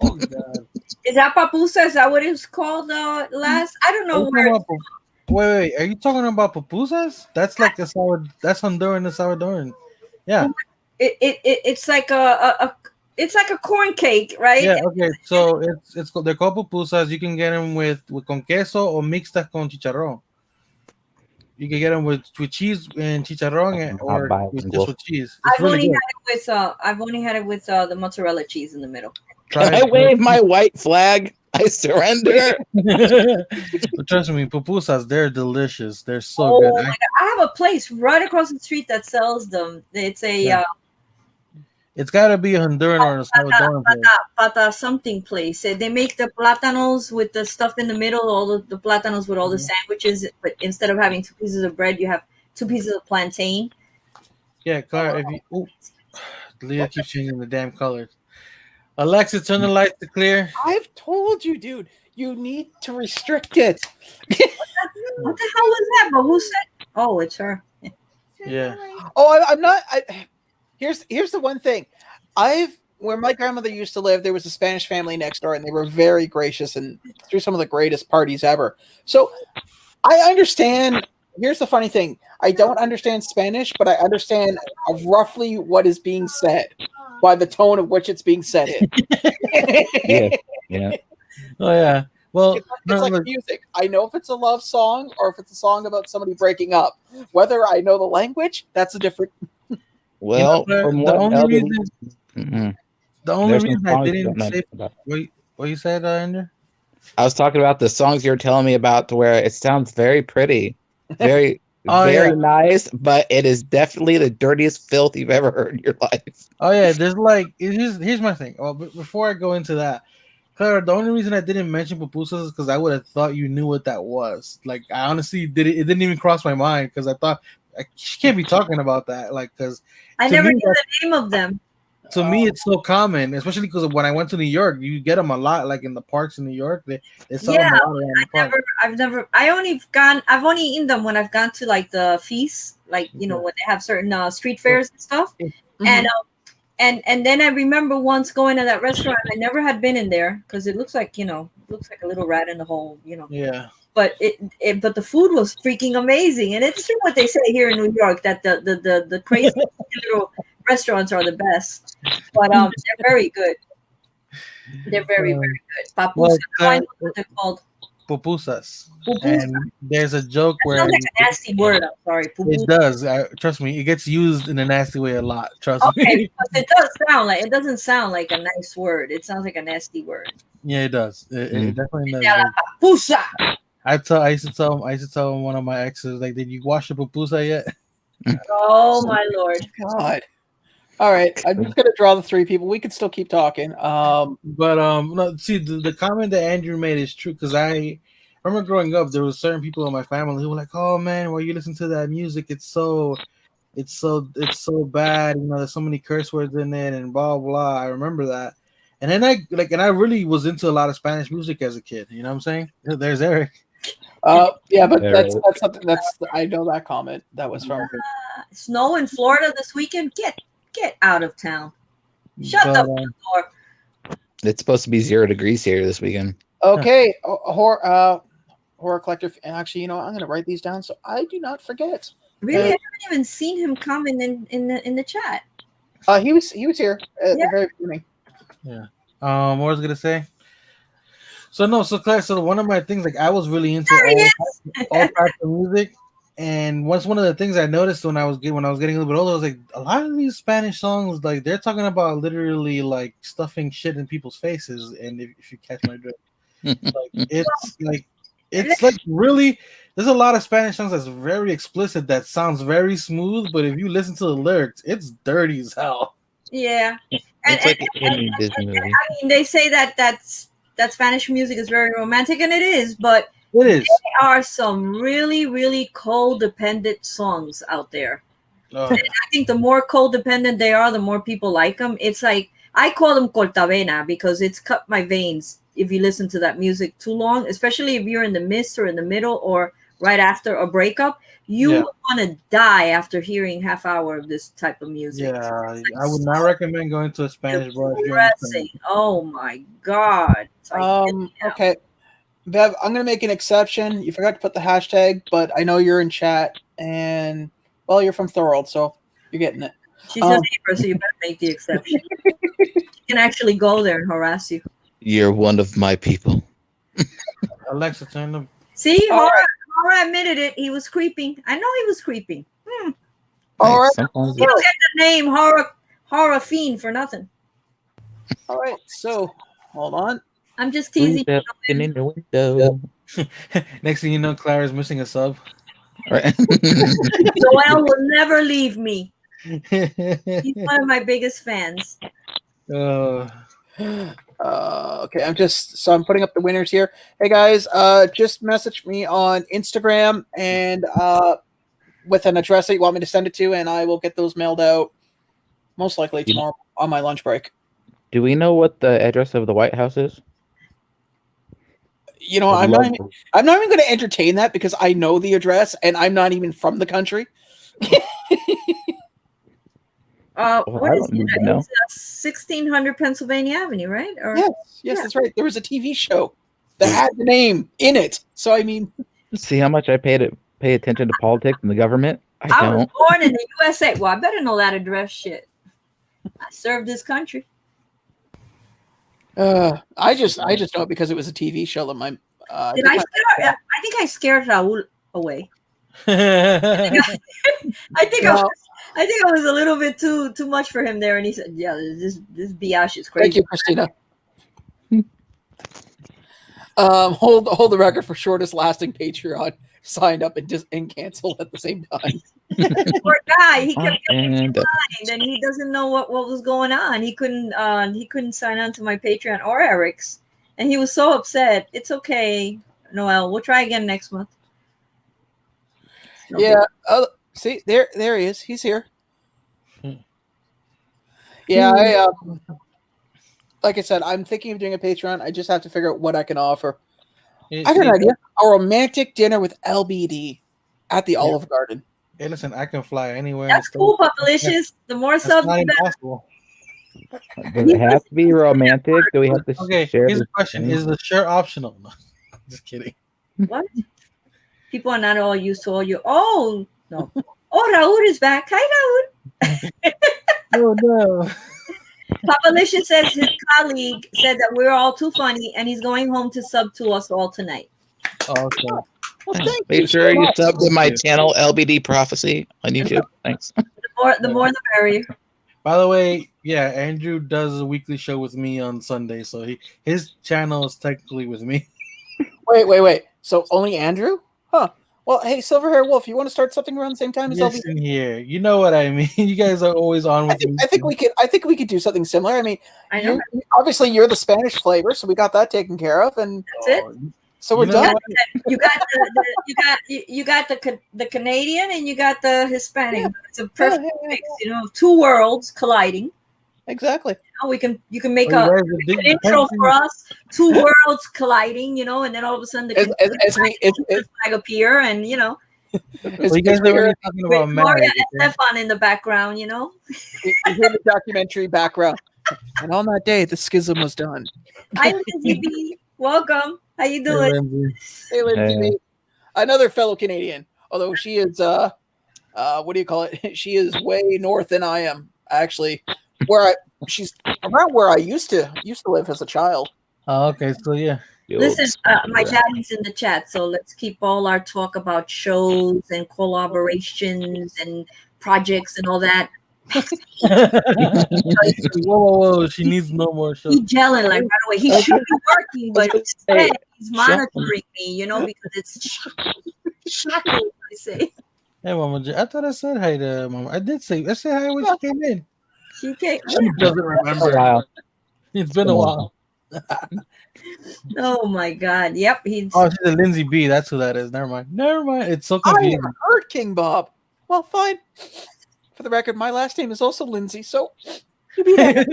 Oh, God. Is that papusa? Is that what it's called? Last, I don't know where. Wait. Are you talking about pupusas? That's like that's Honduran and Salvadoran. Yeah. It's like it's like a corn cake, right? Yeah. Okay. So they're called pupusas. You can get them with con queso or mixtas con chicharrón. You can get them with cheese and chicharrón or just with cheese. It's I've really only good. had it with the mozzarella cheese in the middle. Can I wave my white flag? I surrender. But trust me, pupusas, they're delicious. They're so good. My God. I have a place right across the street that sells them. It's a It's got to be a Honduran or a Salvadoran place. pata something place. They make the plátanos with the stuff in the middle, all the plátanos with all the sandwiches. But instead of having 2 pieces of bread, you have 2 pieces of plantain. Yeah, Clara, Leah keeps changing the damn colors. Alexa, turn the lights to clear. I've told you, dude. You need to restrict it. What the hell was that? But who said? Oh, it's her. Yeah. Oh, I'm not. Here's the one thing. Where my grandmother used to live, there was a Spanish family next door, and they were very gracious and threw some of the greatest parties ever. So I understand. Here's the funny thing. I don't understand Spanish, but I understand roughly what is being said by the tone of which it's being said in. Yeah. Oh, yeah. Well, It's like music. I know if it's a love song or if it's a song about somebody breaking up. Whether I know the language, that's a different. Well, from the what only Elvin, reason I didn't say what you said, Andrew. I was talking about the songs you were telling me about, to where it sounds very pretty, very very nice, but it is definitely the dirtiest filth you've ever heard in your life. Oh yeah, there's like here's my thing. Well, before I go into that, Clara, the only reason I didn't mention pupusas is because I would have thought you knew what that was. Like I honestly it didn't even cross my mind because I thought she can't be talking about that. Like because I never knew the name of them. To me, it's so common, especially because when I went to New York, you get them a lot, like in the parks in New York. They sell them a lot around the park. I've only eaten them when I've gone to like the feasts, like when they have certain street fairs and stuff. Mm-hmm. And then I remember once going to that restaurant. I never had been in there because it looks like a little rat in the hole, Yeah. But but the food was freaking amazing, and it's true what they say here in New York that the crazy little restaurants are the best, but they're very good. They're very, very good. Papusa, I know what they're called. pupusas. Pupusa. And there's a joke That where sounds like a nasty word. I'm sorry. it Pupusa. does. Trust me, it gets used in a nasty way a lot. Trust Okay, me. because it does sound like it doesn't sound like a nice word. It sounds like a nasty word. Yeah, it does. It definitely does. Yeah, la papusa. I used to tell one of my exes, like, did you wash the pupusa yet? Oh my lord. God. All right, I'm just gonna draw the three people. We can still keep talking. But no, see, the comment that Andrew made is true, because I remember growing up, there was certain people in my family who were like, "Oh man, why you listen to that music? It's so bad. You know, there's so many curse words in it, and blah blah." I remember that, and then I really was into a lot of Spanish music as a kid. You know what I'm saying? There's Eric. Yeah, but Yeah, that's right. something I know that comment. That was from Snow in Florida this weekend. Get out of town. Shut But, the door. It's supposed to be 0 degrees here this weekend. okay. Horror collector. Actually, you know, I'm gonna write these down so I do not forget. Really, I haven't even seen him comment in the chat. He was here at the very beginning. Yeah. What was I gonna say? So Claire, so one of my things, like, I was really into all types of music, and one of the things I noticed when I was getting a little bit older, I was like, a lot of these Spanish songs, like, they're talking about literally like stuffing shit in people's faces, and if you catch my drift, it's like really, there's a lot of Spanish songs that's very explicit that sounds very smooth, but if you listen to the lyrics, it's dirty as hell. Yeah. It's like any Disney movie. I mean, they say that Spanish music is very romantic, and it is, but It is. there are some really, really codependent songs out there. And I think the more codependent they are, the more people like them. It's like, I call them cortavena because it's cut my veins if you listen to that music too long, especially if you're in the midst or in the middle or right after a breakup. You want to die after hearing half hour of this type of music. Yeah, Like, I would not recommend going to a Spanish bar. depressing. Oh my god. Okay. Bev, I'm gonna make an exception. You forgot to put the hashtag, but I know you're in chat, and well, you're from Thorold, so you're getting it. She's your neighbor, so you better make the exception. She can actually go there and harass you. You're one of my people. Alexa, turn them. See, Hora admitted it. He was creeping. I know he was creeping. All right. Sometimes You don't get the name Hora Fiend for nothing. All right. So, hold on. I'm just teasing you. in the window. Next thing you know, Clara's missing a sub. Right. Joel will never leave me. He's one of my biggest fans. Okay, I'm putting up the winners here. Hey guys, just message me on Instagram and with an address that you want me to send it to, and I will get those mailed out most likely tomorrow on my lunch break. Do we know what the address of the White House is? You know, I'm not even going to entertain that because I know the address and I'm not even from the country. What is it? Know. It's 1600 Pennsylvania Avenue, right? Or yes, that's right. There was a TV show that had the name in it. So I mean, see how much I pay attention to politics and the government. I was born in the USA. Well, I better know that address. Shit, I served this country. I just know it because it was a TV show that my. I think I scared Raul away. I think I was a little bit too much for him there, and he said, "Yeah, this biatch is crazy." Thank you, Christina. Hold the record for shortest lasting Patreon signed up and canceled at the same time. Poor guy, he kept getting behind, and he doesn't know what was going on. He couldn't sign on to my Patreon or Eric's, and he was so upset. It's okay, Noel. We'll try again next month. Yeah. See, there he is. He's here. Yeah, like I said, I'm thinking of doing a Patreon. I just have to figure out what I can offer. I got an idea. A romantic dinner with LBD at the Olive Garden. Hey, listen, I can fly anywhere. That's cool, Delicious. The more subs, the better. Does it have to be romantic? Do we have to share? Here's the question: is the shirt optional? No, just kidding. What? People are not all used to all your. Oh no! Oh, Raul is back. Hi, Raul. Oh no! Papalicious says his colleague said that we're all too funny, and he's going home to sub to us all tonight. Oh, okay. Well, thank you Make sure so you much. sub to my channel, LBD Prophecy, on YouTube. Thanks. The more the merrier. By the way, yeah, Andrew does a weekly show with me on Sunday, so his channel is technically with me. Wait. So only Andrew? Huh. Well, hey, Silverhair Wolf, you want to start something around the same time as LB? Listen here, you know what I mean. You guys are always on with me. I think we could do something similar. I mean, I know. obviously you're the Spanish flavor, so we got that taken care of, and That's it. so we're You know done. what? You got the Canadian and you got the Hispanic. Yeah. It's a perfect Yeah. mix. Two worlds colliding. Exactly. You can make Oh, you an guys are intro for us. Two worlds colliding, and then all of a sudden the flag appear, and you guys are already talking with about Gloria marriage. and Stefan in the background. We hear the documentary background, and on that day, the schism was done. Hi, Lindsay B. Welcome. How you doing? Hey, Lindsay, another fellow Canadian. Although she is, what do you call it? She is way north than I am. Actually, she's around where I used to live as a child. Oh, okay, so yeah. Listen, my daddy's in the chat, so let's keep all our talk about shows and collaborations and projects and all that. Whoa! She needs no more shows. He's gelling like right away. He should be working, but instead he's monitoring me, because it's shocking. I say. Hey, Mama J. I thought I said hi to Mama. I did say. I said hi when she came in. She came. She doesn't remember. It's been a while. Oh my God! Yep, he's. Oh, she's a Lindsay B. That's who that is. Never mind. It's so confusing. I heard King Bob. Well, fine. For the record, my last name is also Lindsay, so he has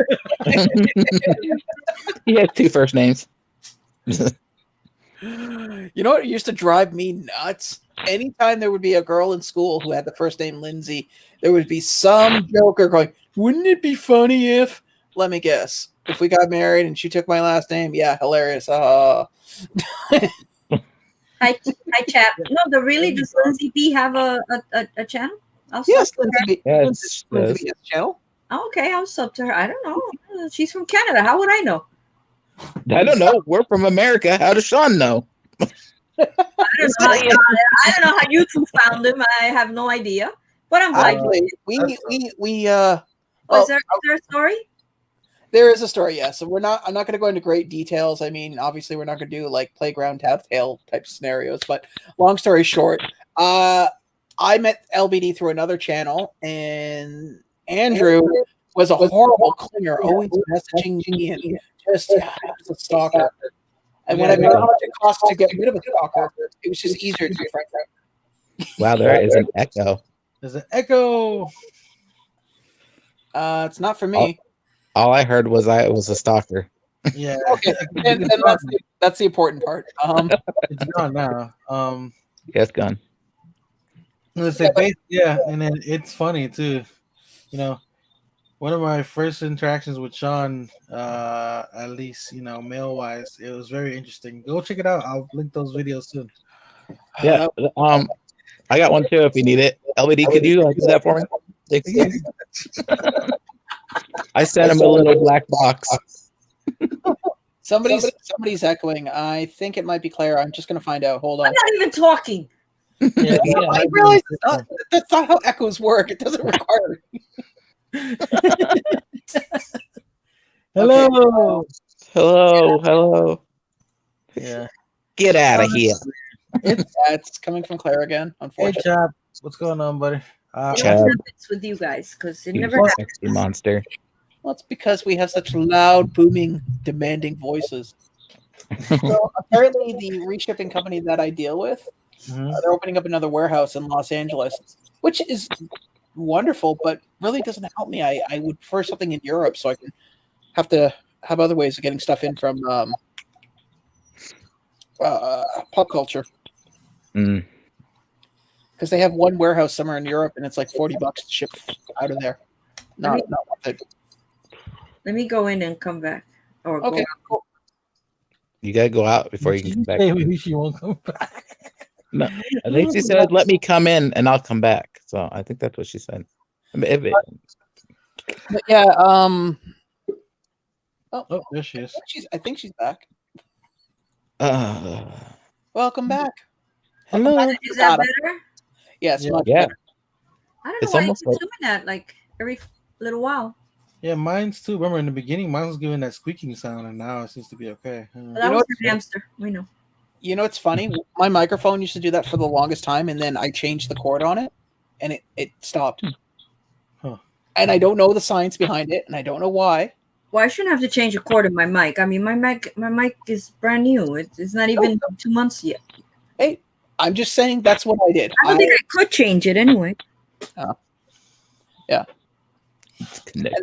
two first names. You know what used to drive me nuts? Anytime there would be a girl in school who had the first name Lindsay, there would be some joker going, "Wouldn't it be funny if?" Let me guess. If we got married and she took my last name, yeah, hilarious. Hi, chap. No, does Lindsay B have a channel? Yes, Lindsay B. Yes, Lindsay B has a channel. Oh, okay, I'll sub to her. I don't know. She's from Canada. How would I know? I don't know. We're from America. How does Sean know? I don't know how you two found him. I have no idea. But I'm glad is there a story? There is a story, yes. So I'm not going to go into great details. I mean, obviously, we're not going to do like playground tale type scenarios. But long story short, I met LBD through another channel, and Andrew was a horrible clinger, always messaging me and just a stalker. And when I found out how much it cost to get rid of a stalker, it was just easier to be frank. Wow, there is an echo. There's an echo. It's not for me. All I heard was I was a stalker. Yeah. Okay, and that's the important part. It's gone now. Yeah, it's gone. Let's say, yeah, and then it's funny too. One of my first interactions with Sean, at least male wise, it was very interesting. Go check it out. I'll link those videos soon. Yeah. I got one too if you need it. LBD, could you do that for me? I sent him a little black box. Somebody's echoing. I think it might be Claire. I'm just going to find out. Hold on. I'm not even talking. Yeah, I realize that's not how echoes work. It doesn't require. Hello. Okay. Hello. Yeah. Get out of here. It's coming from Claire again. Hey, Unfortunately. Chap. What's going on, buddy? What happens with you guys? Because it never happens. Sexy monster. Well, it's because we have such loud, booming, demanding voices. So apparently, the reshipping company that I deal with, they're opening up another warehouse in Los Angeles, which is wonderful, but really doesn't help me. I would prefer something in Europe so I can have other ways of getting stuff in from pop culture. Because they have one warehouse somewhere in Europe, and it's like $40 to ship out of there. Not worth it. Let me go in and come back. Or okay, go cool. You gotta go out before you can come back. Maybe she won't come back. No, I think she said, "Let me come in and I'll come back." So I think that's what she said. But yeah. Oh, there she is. I think she's back. Welcome back. Hello. Is that better? Yes, Yeah. much Yeah. better. I don't It's know why almost it's like- doing that like every little while. Yeah, mine's too. Remember in the beginning, mine was giving that squeaking sound, and now it seems to be okay. But You that know was what's your hamster. We know. You know what's funny? My microphone used to do that for the longest time, and then I changed the cord on it, and it stopped. Huh. And I don't know the science behind it, and I don't know why. Well, I shouldn't have to change a cord in my mic. I mean, my mic is brand new. It's not even 2 months yet. Hey, I'm just saying that's what I did. I don't think I could change it anyway. And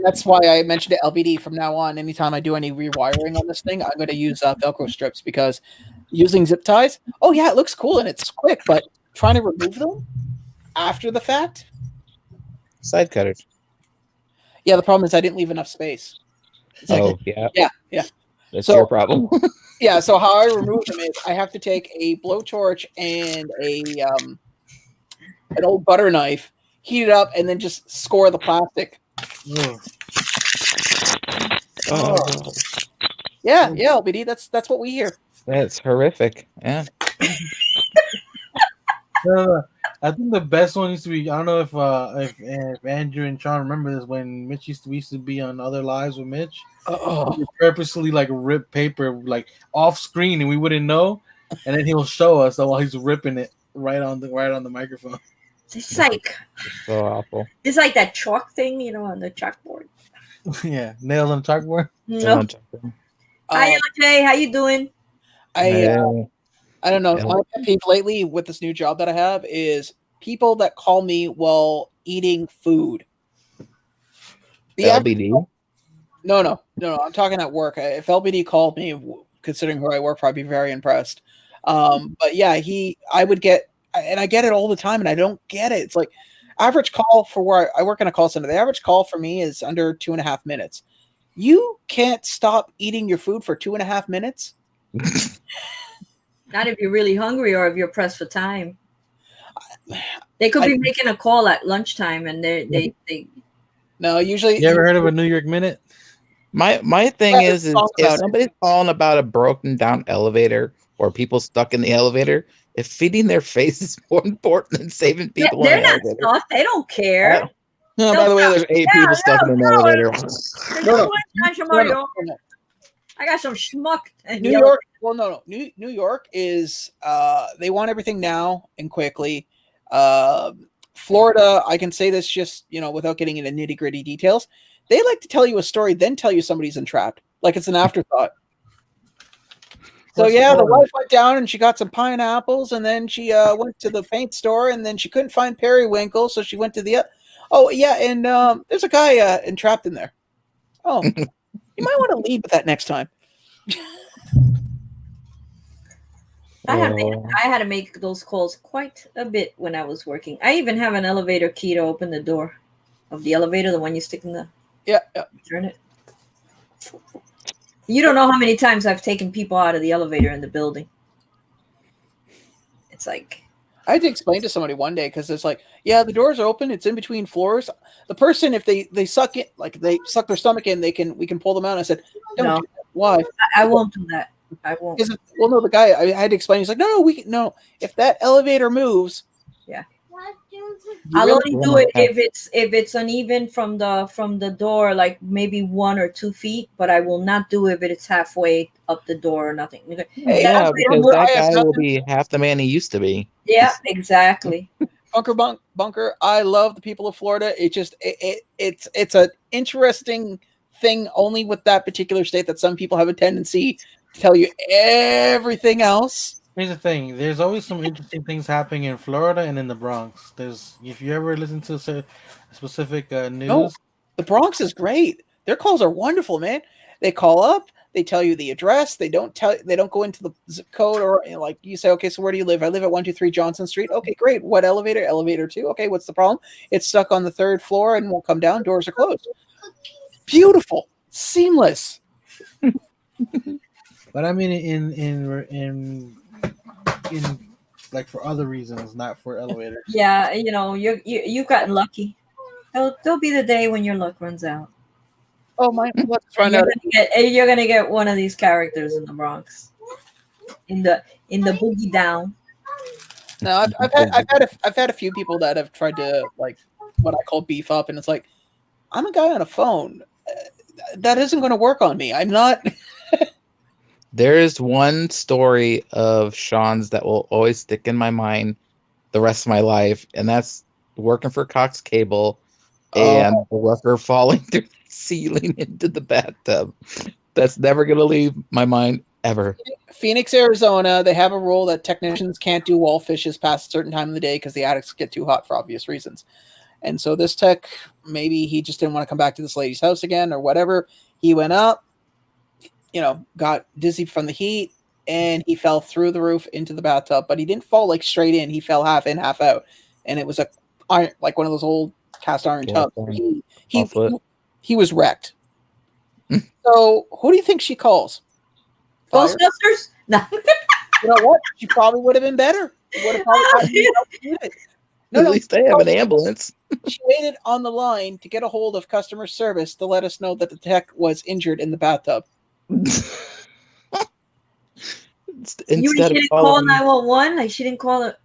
that's why I mentioned it LBD from now on. Anytime I do any rewiring on this thing, I'm going to use Velcro strips because using zip ties, oh yeah, it looks cool and it's quick, but trying to remove them after the fact, Side cutters. yeah, the problem is I didn't leave enough space. It's like, Oh, yeah. yeah. That's So- your problem. Yeah, so how I remove them is I have to take a blowtorch and an old butter knife, heat it up, and then just score the plastic. Ugh. Oh, Yeah, LBD, that's what we hear. that's horrific. Yeah. No. I think the best one used to be. I don't know if Andrew and Sean remember this when Mitch we used to be on Other Lives with Mitch. Oh, He purposely like rip paper like off screen and we wouldn't know, and then he'll show us while he's ripping it right on the microphone. It's like So awful. it's like that chalk thing, on the chalkboard. Yeah, nails on the chalkboard. No. Hi, LJ. How you doing? I don't know. Yeah. My pet peeve lately with this new job that I have is people that call me while eating food. The LBD. No. I'm talking at work. If LBD called me, considering where I work, probably be very impressed. But yeah, I would get, and I get it all the time, and I don't get it. It's like average call for where I work in a call center. The average call for me is under 2.5 minutes. You can't stop eating your food for 2.5 minutes. Not if you're really hungry or if you're pressed for time. They could be making a call at lunchtime, and they No, usually. You ever heard of a New York Minute? My thing Yeah, is talk if about it. somebody's calling about a broken down elevator or people stuck in the elevator, if feeding their face is more important than saving people they're in the not elevator. stuck. They don't care. No, by the way, there's 8 people stuck in an elevator. No. I got some schmuck. New York. Well, no. New York is they want everything now and quickly. Florida, I can say this just without getting into nitty gritty details. They like to tell you a story, then tell you somebody's entrapped, like it's an afterthought. So yeah, the wife went down and she got some pineapples, and then she went to the paint store, and then she couldn't find periwinkle, so she went to the. Oh yeah, and there's a guy entrapped in there. Oh, you might want to lead with that next time. I had to make those calls quite a bit when I was working. I even have an elevator key to open the door of the elevator, the one you stick in the. Yeah. Turn it. You don't know how many times I've taken people out of the elevator in the building. It's like I had to explain to somebody one day because it's like, yeah, the doors are open. It's in between floors. The person, if they suck it, like they suck their stomach in, we can pull them out. I said, don't do that. Why? I won't do that. I won't. Well, no, the guy I had to explain. He's like, no. If that elevator moves, yeah. I'll only do it if it's uneven from the door, like maybe 1 or 2 feet. But I will not do it if it's halfway up the door or nothing. Hey, Yeah, because that guy will be half the man he used to be. Yeah, exactly. Bunker. I love the people of Florida. It just it's an interesting thing only with that particular state that some people have a tendency to tell you everything else. Here's the thing. There's always some interesting things happening in Florida and in the Bronx. If you ever listen to specific news. No, the Bronx is great. Their calls are wonderful, man. They call up, they tell you the address. They don't go into the zip code or like you say, okay, so where do you live? I live at 123 Johnson Street. Okay, great. What elevator? Elevator 2. Okay, what's the problem? It's stuck on the 3rd floor and won't come down. Doors are closed. Beautiful, seamless. But I mean, in like for other reasons, not for elevators. Yeah, you've gotten lucky. There'll be the day when your luck runs out. Oh my! Let's find out. You're gonna get one of these characters in the Bronx. in the boogie down. No, I've had a few people that have tried to like what I call beef up, and it's like I'm a guy on a phone. That isn't going to work on me. I'm not. There is one story of Sean's that will always stick in my mind the rest of my life, and that's working for Cox Cable and the worker falling through the ceiling into the bathtub. That's never going to leave my mind ever. Phoenix, Arizona, they have a rule that technicians can't do wall fishes past a certain time of the day because the attics get too hot for obvious reasons. And so this tech, maybe he just didn't want to come back to this lady's house again or whatever. He went up, got dizzy from the heat, and he fell through the roof into the bathtub. But he didn't fall like straight in. He fell half in, half out. And it was like one of those old cast iron tubs. He was wrecked. So who do you think she calls? Ghostbusters? No. You know what? She probably would have been better. Would have probably At least they have an ambulance. She waited on the line to get a hold of customer service to let us know that the tech was injured in the bathtub. She didn't call 911? Like she didn't call it?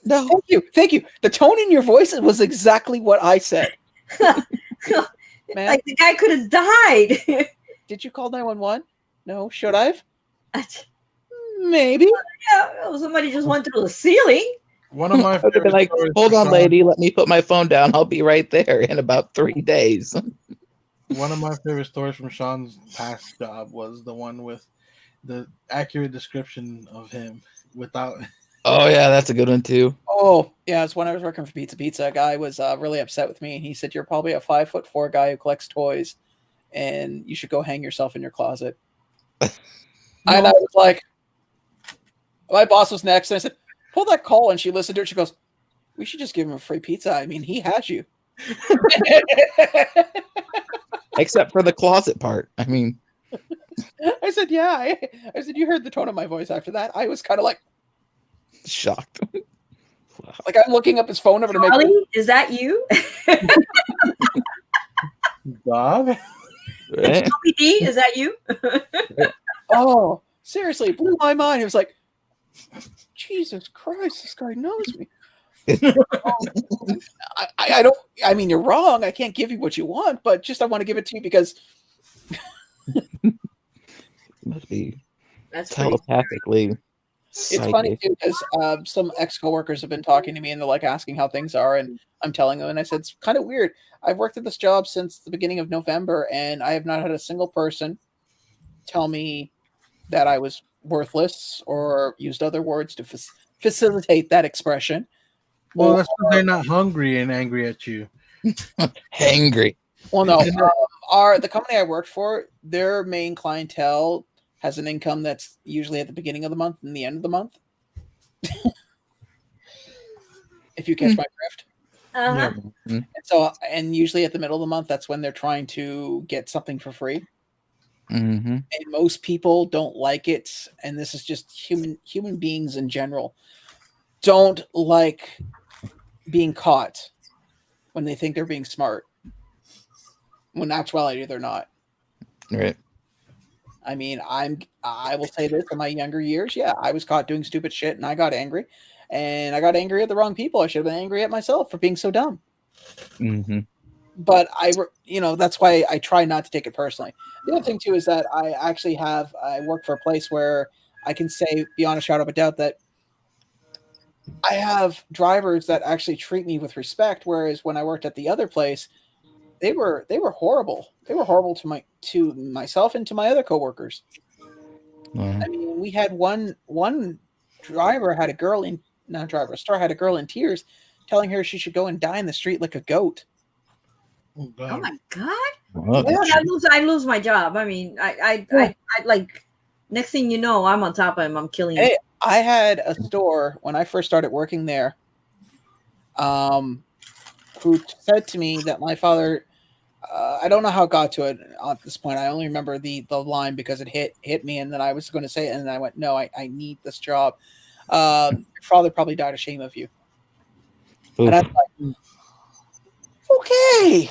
No. Thank you. The tone in your voice was exactly what I said. Man, like the guy could have died. Did you call 911? No. Should I have? Maybe. Yeah, somebody just went through the ceiling. One of my favorite like, hold on, lady, let me put my phone down. I'll be right there in about 3 days. One of my favorite stories from Sean's past job was the one with the accurate description of him without. Oh yeah, that's a good one too. Oh yeah, it's when I was working for Pizza. A guy was really upset with me. He said, "You're probably a 5'4" guy who collects toys, and you should go hang yourself in your closet." And I was like, my boss was next, and I said, "Pull that call," and she listened to it. She goes, "We should just give him a free pizza. I mean, he has you." Except for the closet part. I mean, I said, "Yeah." I said, "You heard the tone of my voice after that." I was kind of like shocked. Wow. Like I'm looking up his phone number to make. Charlie, is that you? Bob? Right? D, is that you? Oh, seriously, it blew my mind. It was like, Jesus Christ, this guy knows me. I don't. I mean, you're wrong. I can't give you what you want, but just I want to give it to you because must be That's telepathically. It's funny too because some ex-coworkers have been talking to me and they're like asking how things are, and I'm telling them, and I said it's kind of weird. I've worked at this job since the beginning of November, and I have not had a single person tell me that I was worthless or used other words to facilitate that expression. Well, that's because they're not hungry and angry at you. Hangry. Well, no. The company I worked for, their main clientele has an income that's usually at the beginning of the month and the end of the month. If you catch my drift. Uh-huh. Yeah. And usually at the middle of the month, that's when they're trying to get something for free. Mm-hmm. And most people don't like it, and this is just human beings in general don't like being caught when they think they're being smart. When in actuality they're not. Right. I mean, I will say this: in my younger years, yeah, I was caught doing stupid shit, and I got angry, and I got angry at the wrong people. I should have been angry at myself for being so dumb. Mm-hmm. But that's why I try not to take it personally. The other thing too is that I work for a place where I can say beyond a shadow of a doubt that I have drivers that actually treat me with respect. Whereas when I worked at the other place, they were horrible. They were horrible to myself and to my other coworkers. Mm-hmm. I mean, we had one driver had a girl in had a girl in tears, telling her she should go and die in the street like a goat. Oh my God! Well, I lose my job. I mean, I like next thing you know, I'm on top of him. I'm killing him. Hey, I had a store when I first started working there, who said to me that my father, I don't know how it got to it at this point. I only remember the line because it hit me, and then I was going to say it, and then I went, no, I need this job. Your father probably died of shame of you. Oof. And I'm like, okay.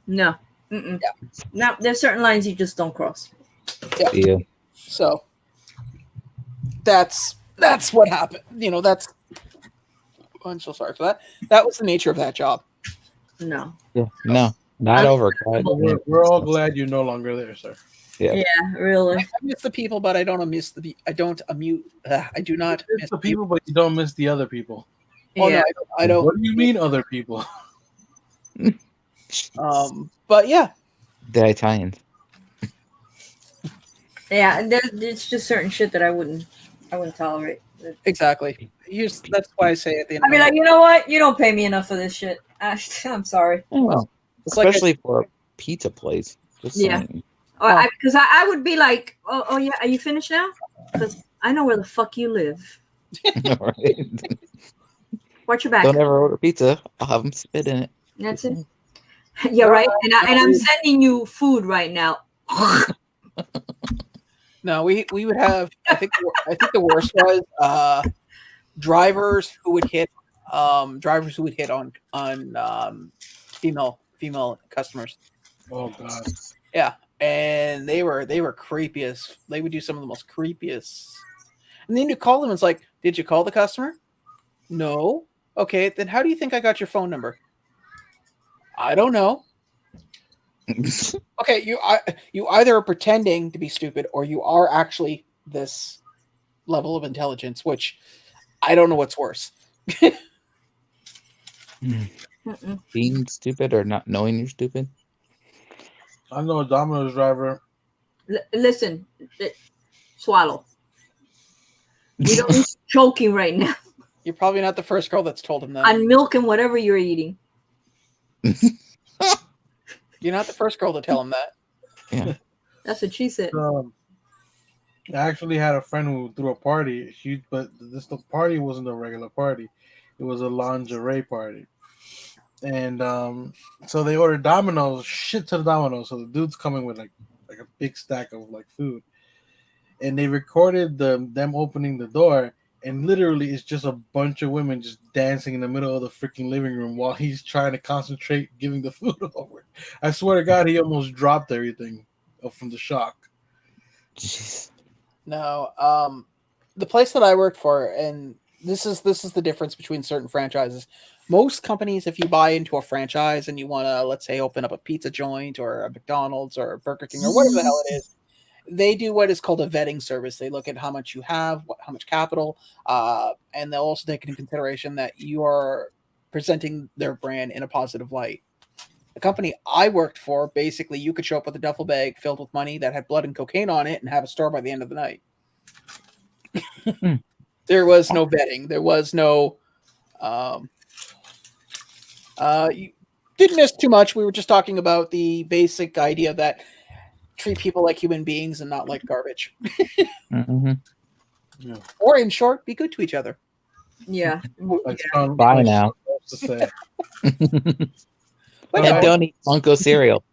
No. Mm-mm. Yeah. No, there's certain lines you just don't cross. Yeah. Yeah. So, that's what happened. I'm so sorry for that. That was the nature of that job. No. Yeah, no, not over. We're all glad you're no longer there, sir. Yeah, really. I miss the people, but I don't miss the. I don't ammute. I do not miss miss the people, but you don't miss the other people. Oh Yeah. no, I don't. What do you mean, other people? But yeah, The Italians. Yeah, and there's just certain shit that I wouldn't tolerate. exactly. That's why I say at the end. I'd be like, you know what? You don't pay me enough for this shit. I'm sorry. Well, especially for a pizza place. Just Yeah. saying. Because I would be like, oh yeah, are you finished now? Because I know where the fuck you live. Right. Watch your back. Don't ever order pizza. I'll have them spit in it. That's it. Yeah, right. And I'm sending you food right now. No, we would have. I think the worst was drivers who would hit on female customers. Oh god. Yeah, and they were creepiest. They would do some of the most creepiest. And then you call them. It's like, did you call the customer? No. Okay, then how do you think I got your phone number? I don't know. Okay, you either are pretending to be stupid or you are actually this level of intelligence, which I don't know what's worse. Being stupid or not knowing you're stupid. I know a Domino's driver. Listen, swallow. We don't need choking right now. You're probably not the first girl that's told him that. On milk and whatever you're eating. You're not the first girl to tell him that. Yeah. That's what she said. I actually had a friend who threw a party. The party wasn't a regular party; it was a lingerie party. And so they ordered Domino's, shit to the Domino's. So the dude's coming with like a big stack of like food, and they recorded them opening the door, and literally it's just a bunch of women just dancing in the middle of the freaking living room while he's trying to concentrate giving the food over. I swear to God, he almost dropped everything from the shock. Jeez. No, the place that I worked for, and this is the difference between certain franchises. Most companies, if you buy into a franchise and you want to, let's say, open up a pizza joint or a McDonald's or a Burger King or whatever the hell it is, they do what is called a vetting service. They look at how much you have, how much capital, and they'll also take into consideration that you are presenting their brand in a positive light. The company I worked for, basically, you could show up with a duffel bag filled with money that had blood and cocaine on it and have a store by the end of the night. There was no vetting. There was no... you didn't miss too much. We were just talking about the basic idea that treat people like human beings and not like garbage. Mm-hmm. Yeah. Or in short, be good to each other. Yeah. Like, Bye now. To say. But And don't eat Funko cereal.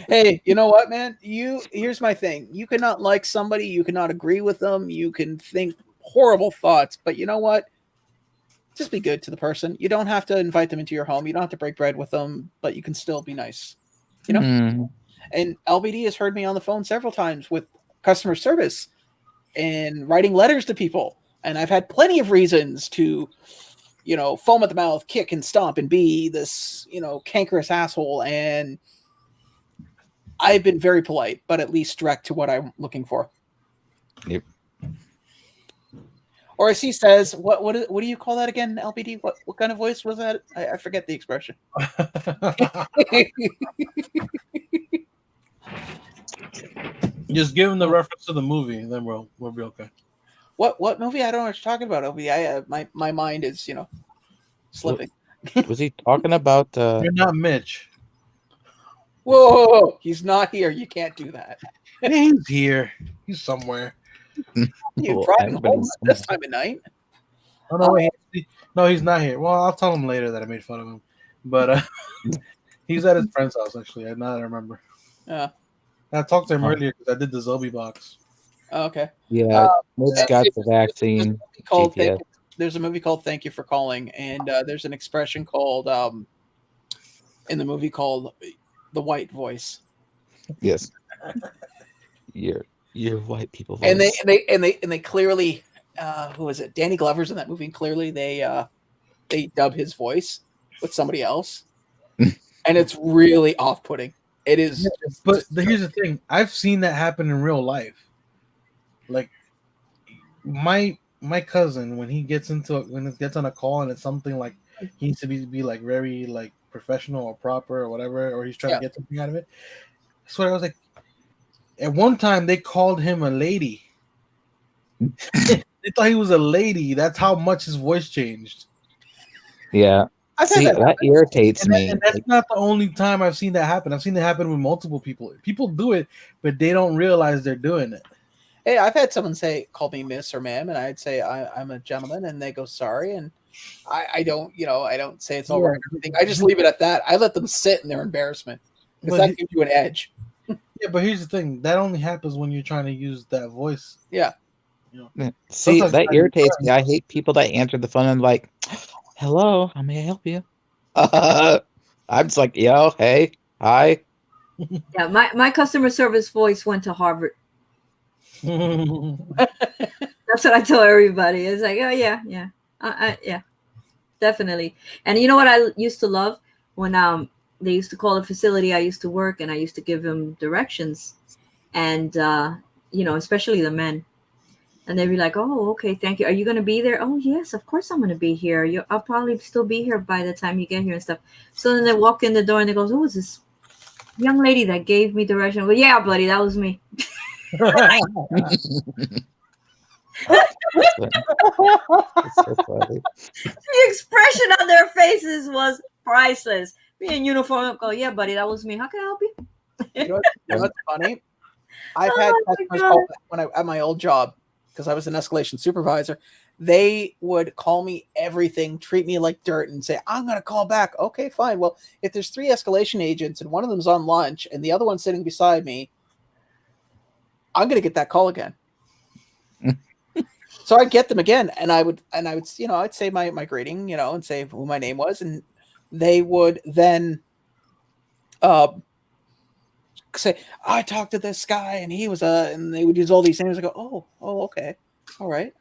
hey, you know what, man? Here's my thing. You cannot like somebody, you cannot agree with them, you can think horrible thoughts, but you know what? Just be good to the person. You don't have to invite them into your home. You don't have to break bread with them, but you can still be nice. You know? Mm. And LBD has heard me on the phone several times with customer service and writing letters to people. And I've had plenty of reasons to, foam at the mouth, kick and stomp and be this, cankerous asshole. And I've been very polite, but at least direct to what I'm looking for. Yep. Or as he says, what do you call that again, LBD? What kind of voice was that? I forget the expression. Just give him the reference to the movie, and then we'll be okay. What movie? I don't know what you're talking about, LBD. My mind is slipping. Was he talking about? You're not Mitch. Whoa! He's not here. You can't do that. Yeah, he's here. He's somewhere. You're Well, driving home everybody's at this time of night. Oh no, wait. No, he's not here. Well, I'll tell him later that I made fun of him. But he's at his friend's house actually. Now that I remember. Yeah. I talked to him earlier because I did the Zombie box. Okay. Yeah, Mitch got the vaccine. There's a movie called Thank You for Calling, and there's an expression called in the movie called the white voice. Yes. You're Your white people voice. And they clearly, who was it? Danny Glover's in that movie. And clearly, they dub his voice with somebody else, and it's really off-putting. It is. But here's the thing: I've seen that happen in real life. Like my cousin, when it gets on a call and it's something like he needs to be like very like professional or proper or whatever, or he's trying to get something out of it. That's what I was like. At one time, they called him a lady. They thought he was a lady. That's how much his voice changed. Yeah. See, that irritates me. And that's not the only time I've seen that happen. I've seen it happen with multiple people. People do it, but they don't realize they're doing it. Hey, I've had someone call me miss or ma'am, and I'd say I'm a gentleman, and they go sorry, and I don't say it's all right. I just leave it at that. I let them sit in their embarrassment because that gives you an edge. Yeah, but here's the thing: that only happens when you're trying to use that voice. Yeah. See, that irritates me. I hate people that answer the phone and like, "Hello, how may I help you?" I'm just like, "Yo, hey, hi." Yeah, my customer service voice went to Harvard. That's what I tell everybody. It's like, oh yeah, yeah, definitely. And you know what I used to love when they used to call the facility I used to work, and I used to give them directions, and especially the men, and they'd be like, "Oh, okay, thank you. Are you going to be there?" "Oh, yes, of course I'm going to be here. I'll probably still be here by the time you get here and stuff." So then they walk in the door and they go, "Who was this young lady that gave me direction?" "Well, yeah, buddy, that was me." It's so funny. The expression on their faces was priceless. Me in uniform go, "Yeah, buddy, that was me. How can I help you?" You know what's funny? I've had customers call when at my old job, because I was an escalation supervisor. They would call me everything, treat me like dirt, and say, "I'm going to call back." Okay, fine. Well, if there's 3 escalation agents and one of them's on lunch and the other one's sitting beside me, I'm going to get that call again. So I'd get them again, and I would, I'd say my greeting, and say who my name was, and they would then say, "I talked to this guy, and he was and they would use all these names. I go, oh, okay, all right.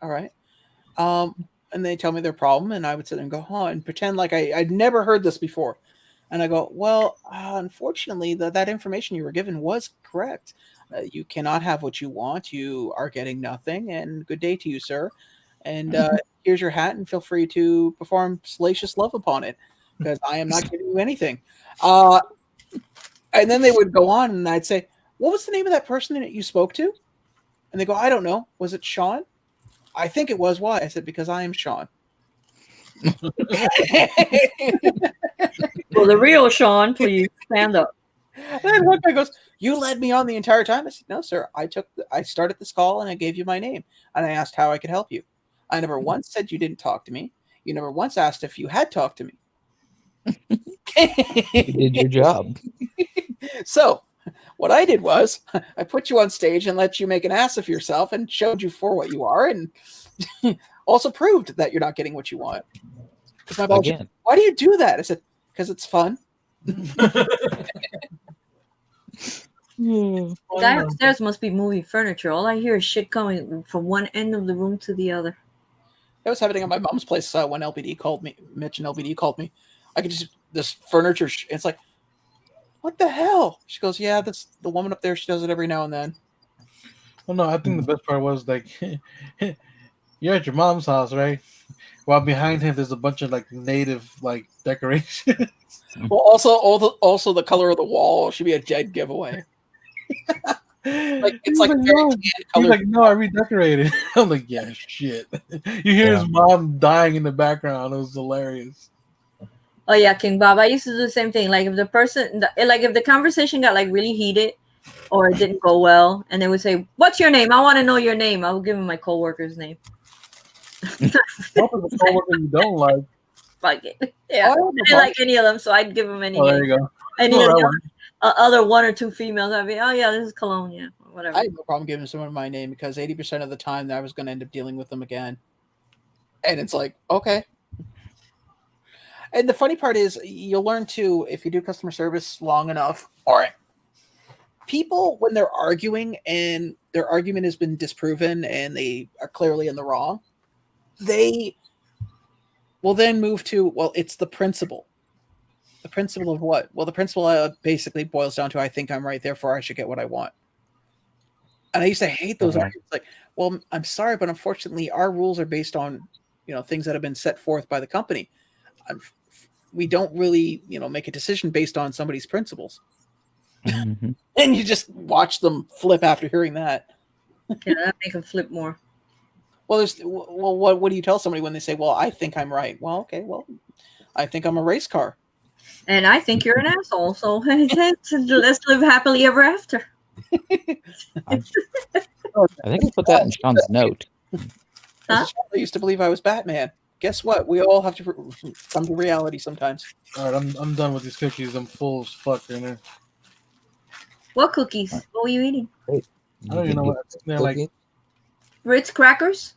And they tell me their problem, and I would sit there and go, and pretend like I'd never heard this before. And I go, "Well, unfortunately, that information you were given was correct. You cannot have what you want. You are getting nothing. And good day to you, sir. And here's your hat, and feel free to perform salacious love upon it, because I am not giving you anything." And then they would go on, and I'd say, "What was the name of that person that you spoke to?" And they go, "I don't know. Was it Sean?" "I think it was." "Why?" I said, "Because I am Sean." Well, the real Sean, please stand up. And then one guy goes, "You led me on the entire time." I said, "No, sir. I started this call, and I gave you my name, and I asked how I could help you. I never once said you didn't talk to me. You never once asked if you had talked to me." You did your job. So what I did was I put you on stage and let you make an ass of yourself, and showed you for what you are, and also proved that you're not getting what you want. Because my boss, "Why do you do that?" I said, "Because it's fun." Guy upstairs must be moving furniture. All I hear is shit coming from one end of the room to the other. That was happening at my mom's place when LBD called me. Mitch and LBD called me. I could just this furniture. It's like, "What the hell?" She goes, "Yeah, that's the woman up there. She does it every now and then." Well, no, I think the best part was like, you're at your mom's house, right? While behind him, there's a bunch of like native like decorations. Well, also the color of the wall should be a dead giveaway. It's like no. He's like, "No, I redecorated." I'm like, "Yeah, shit." You hear his mom dying in the background. It was hilarious. Oh yeah, King Bob. I used to do the same thing. Like if the person, if the conversation got like really heated, or it didn't go well, and they would say, "What's your name? I want to know your name." I would give him my coworker's name. The coworker you don't like. Fuck it. Yeah, I didn't like any of them, so I'd give them any. Oh, there you go. Any of the other 1 or 2 females, I'd be, "Oh yeah, this is Cologne, yeah, whatever." I had no problem giving someone my name, because 80% of the time I was going to end up dealing with them again. And it's like, okay. And the funny part is, you'll learn too, if you do customer service long enough. All right. people, when they're arguing and their argument has been disproven and they are clearly in the wrong, they will then move to, well, it's the principle. The principle of what? Well, the principle basically boils down to, I think I'm right, therefore I should get what I want. And I used to hate those arguments. Like, well, I'm sorry, but unfortunately, our rules are based on, things that have been set forth by the company. We don't really, make a decision based on somebody's principles. Mm-hmm. And you just watch them flip after hearing that. Yeah, that make them flip more. Well, what do you tell somebody when they say, well, I think I'm right? Well, okay, well, I think I'm a race car. And I think you're an asshole, so let's live happily ever after. I think I put that in Sean's note. As a child, I used to believe I was Batman. Guess what? We all have to come to reality sometimes. All right, I'm done with these cookies. I'm full as fuck right now. What cookies? What were you eating? I don't even know what. They're like Ritz crackers?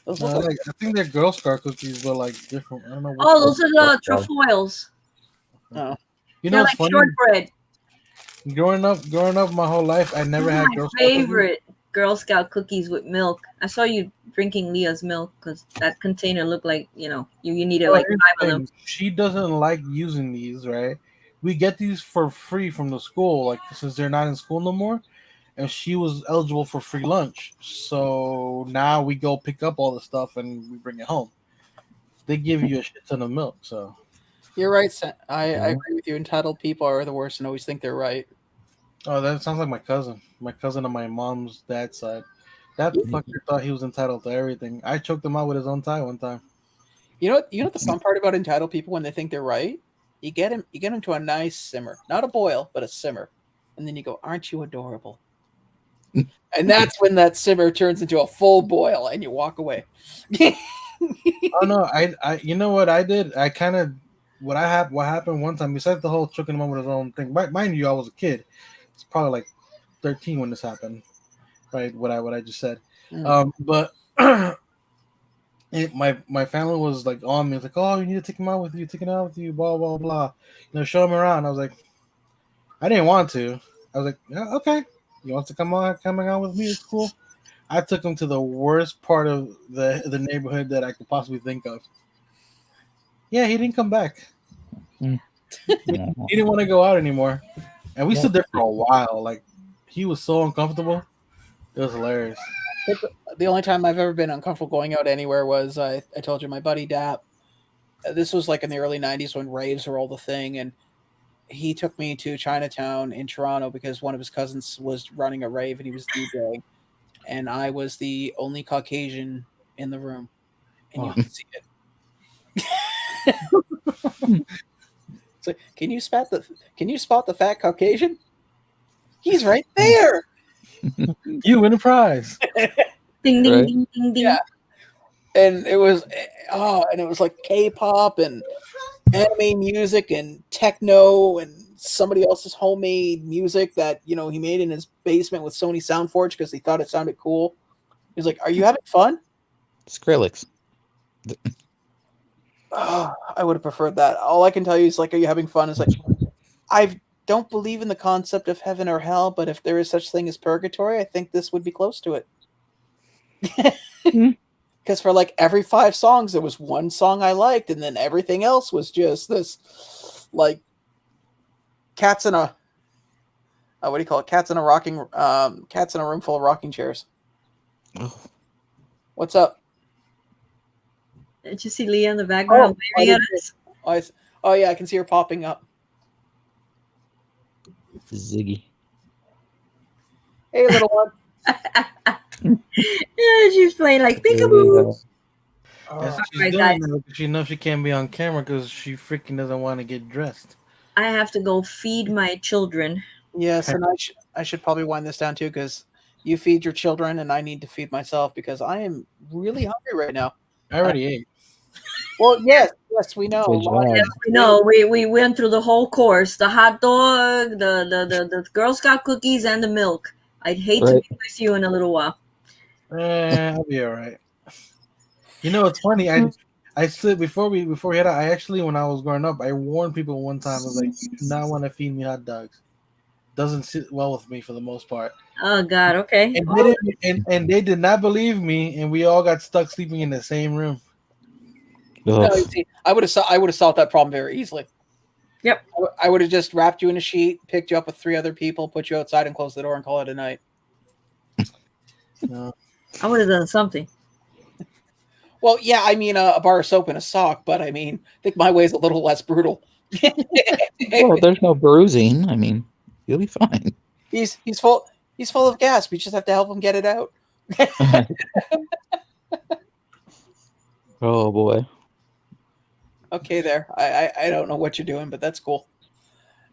Those look I think they're Girl Scout cookies, but like different. I don't know. Oh, those are the trefoils. Oh. You know They're what's like funny? shortbread. Growing up, my whole life, I never had My Girl Scout cookies. favorite Girl Scout cookies with milk. I saw you drinking Leah's milk because that container looked like you needed like 5 of them. She doesn't like using these, right? We get these for free from the school, like since they're not in school no more, and she was eligible for free lunch. So now we go pick up all the stuff and we bring it home. They give you a shit ton of milk, so. You're right, I agree with you. Entitled people are the worst and always think they're right. Oh, that sounds like my cousin. My cousin on my mom's dad's side. That fucker thought he was entitled to everything. I choked him out with his own tie one time. You know what the fun part about entitled people when they think they're right? You get him to a nice simmer. Not a boil, but a simmer. And then you go, aren't you adorable? And that's when that simmer turns into a full boil and you walk away. Oh no, I you know what I did? I kind of what happened one time, besides the whole choking him out with his own thing. Mind you, I was a kid. It's probably like 13 when this happened. Right, what I just said. But my family was like on me. It's like, oh, you need to take him out with you, blah blah blah. Show him around. I was like, I didn't want to. I was like, yeah, okay. You want to coming out with me? It's cool. I took him to the worst part of the neighborhood that I could possibly think of. Yeah, he didn't come back. He didn't want to go out anymore, and we stood there for a while. Like, he was so uncomfortable. It was hilarious. The only time I've ever been uncomfortable going out anywhere was I told you my buddy Dap. This was like in the early 90s when raves were all the thing, and he took me to Chinatown in Toronto because one of his cousins was running a rave and he was DJing, and I was the only Caucasian in the room, and you could see it. So, can you spot the fat Caucasian? He's right there. You win a prize. Ding ding Right. ding ding ding. Yeah. And it was like K-pop and anime music and techno and somebody else's homemade music that he made in his basement with Sony Soundforge because he thought it sounded cool. He was like, "Are you having fun?" Skrillex. Oh, I would have preferred that. All I can tell you is like, "Are you having fun?" It's like, I don't believe in the concept of heaven or hell, but if there is such thing as purgatory, I think this would be close to it. Because for like every 5 songs, there was one song I liked, and then everything else was just this, like, cats in a what do you call it? Cats in a room full of rocking chairs. Oh. What's up? Did you see Leah in the background waving at us? Oh yeah, I can see her popping up. Ziggy. Hey, little one. Yeah, she's playing like peekaboo. That's what she's Alright, doing guys. now because she knows she can't be on camera because she freaking doesn't want to get dressed. I have to go feed my children. Yes, and I should probably wind this down too because you feed your children and I need to feed myself because I am really hungry right now. I already ate. Well, yes, we know. Good job. Yes, we know. We went through the whole course: the hot dog, the Girl Scout cookies, and the milk. I'd hate to be with you in a little while. I'll be all right. You know, it's funny. I said before we head out, I actually, when I was growing up, I warned people one time. I was like, "You do not want to feed me hot dogs." doesn't sit well with me for the most part. Oh God. Okay. And they and they did not believe me, and we all got stuck sleeping in the same room. No, you see, I would have solved that problem very easily. Yep. I would have just wrapped you in a sheet, picked you up with 3 other people, put you outside, and closed the door and call it a night. No. I would have done something. Well, yeah, I mean a bar of soap and a sock, but I mean, I think my way is a little less brutal. Well, there's no bruising. I mean, you'll be fine. He's full of gas. We just have to help him get it out. Oh boy. Okay, there. I don't know what you're doing, but that's cool.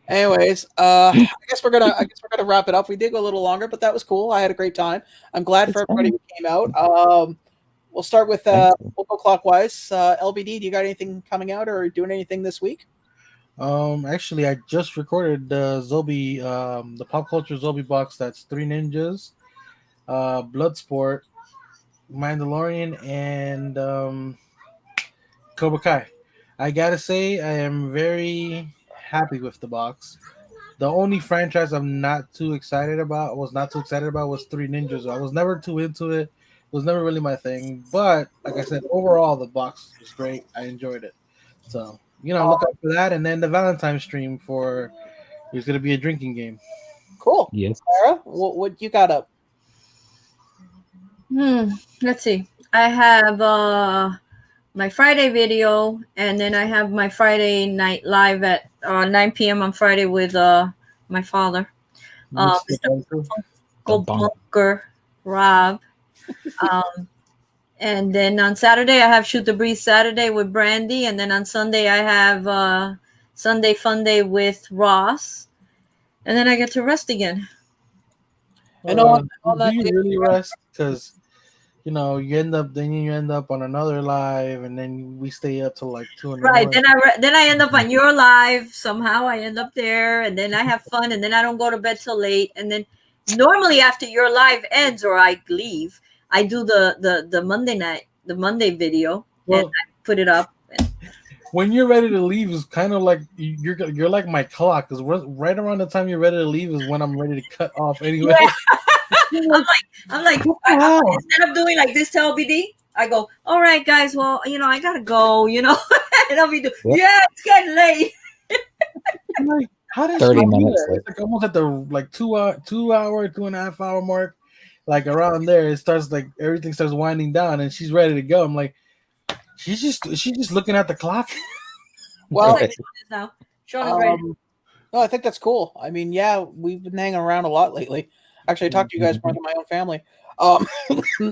Anyways, I guess we're gonna wrap it up. We did go a little longer, but that was cool. I had a great time. I'm glad for everybody who came out. We'll start with we'll go clockwise. LBD, do you got anything coming out or doing anything this week? Actually, I just recorded the Zombie, the pop culture Zombie box. That's Three Ninjas, Bloodsport, Mandalorian, and Cobra Kai. I gotta say, I am very happy with the box. The only franchise I'm not too excited about was Three Ninjas. I was never too into it. It was never really my thing. But like I said, overall the box was great. I enjoyed it. So look out for that. And then the Valentine's stream for there's gonna be a drinking game. Cool. Yes. Sarah, what you got up? Let's see. I have my Friday video, and then I have my Friday night live at 9 p.m. on Friday with my father, Mr. Bunker Rob. And then on Saturday I have Shoot the Breeze Saturday with Brandy, and then on Sunday I have Sunday Fun Day with Ross, and then I get to rest again. And do you really rest? Because you end up on another live, and then we stay up till like 2 in the Right. morning. Then I end up on your live somehow. I end up there, and then I have fun, and then I don't go to bed till late. And then normally after your live ends or I leave, I do the Monday night, the Monday video, and I put it up. When you're ready to leave is kind of like you're like my clock, because right around the time you're ready to leave is when I'm ready to cut off anyway. Yeah. I'm like instead of doing like this to LBD, I go, all right, guys, well, I gotta go, and LBD, yeah, it's getting late. I'm like, how does 30 minutes it's like almost at the 2.5 hour mark, like around there, it starts like everything starts winding down, and she's ready to go. I'm like, she's just looking at the clock. Well, now Sean is ready. no, I think that's cool. I mean, yeah, we've been hanging around a lot lately. Actually, I talked to you guys more than my own family.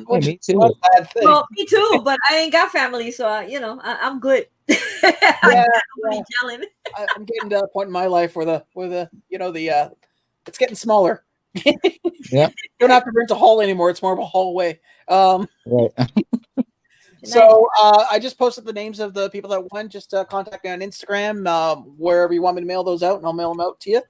Which me too. is a bad thing. Well, me too, but I ain't got family, so I'm good. Yeah, Telling. I'm getting to a point in my life where the it's getting smaller. Yeah. Don't have to rent a hall anymore. It's more of a hallway. Right. So I just posted the names of the people that won. Just contact me on Instagram, wherever you want me to mail those out, and I'll mail them out to you.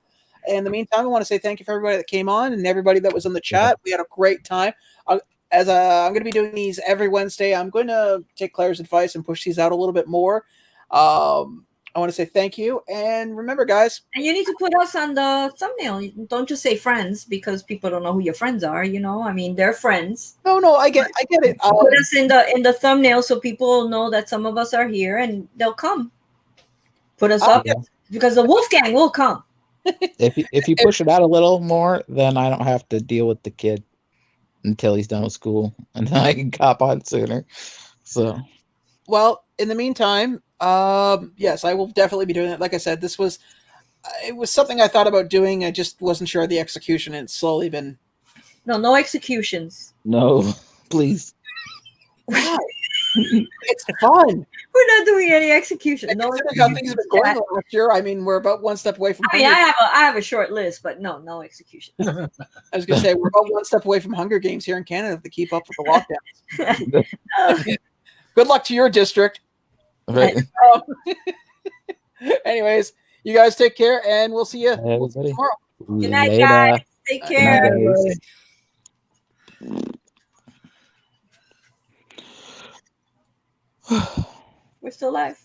In the meantime, I want to say thank you for everybody that came on and everybody that was in the chat. We had a great time. I'm going to be doing these every Wednesday. I'm going to take Claire's advice and push these out a little bit more. I want to say thank you. And remember, guys. And you need to put us on the thumbnail. Don't just say friends, because people don't know who your friends are. I mean, they're friends. No, I get it. Put us in the thumbnail so people know that some of us are here and they'll come. Put us up because the Wolfgang will come. If you push it out a little more, then I don't have to deal with the kid until he's done with school, and then I can cop on sooner. So, well, in the meantime, yes, I will definitely be doing it. Like I said, it was something I thought about doing. I just wasn't sure of the execution, and it's slowly been. No executions. No, please. Wow. It's fun. We're not doing any execution. No, how things have been going last year. I mean, we're about one step away from. I mean, I have a short list, but no execution. I was going to say we're about one step away from Hunger Games here in Canada to keep up with the lockdowns. Good luck to your district. Right. Anyways, you guys take care, and we'll see you tomorrow. Good night, guys. Take care. We're still live.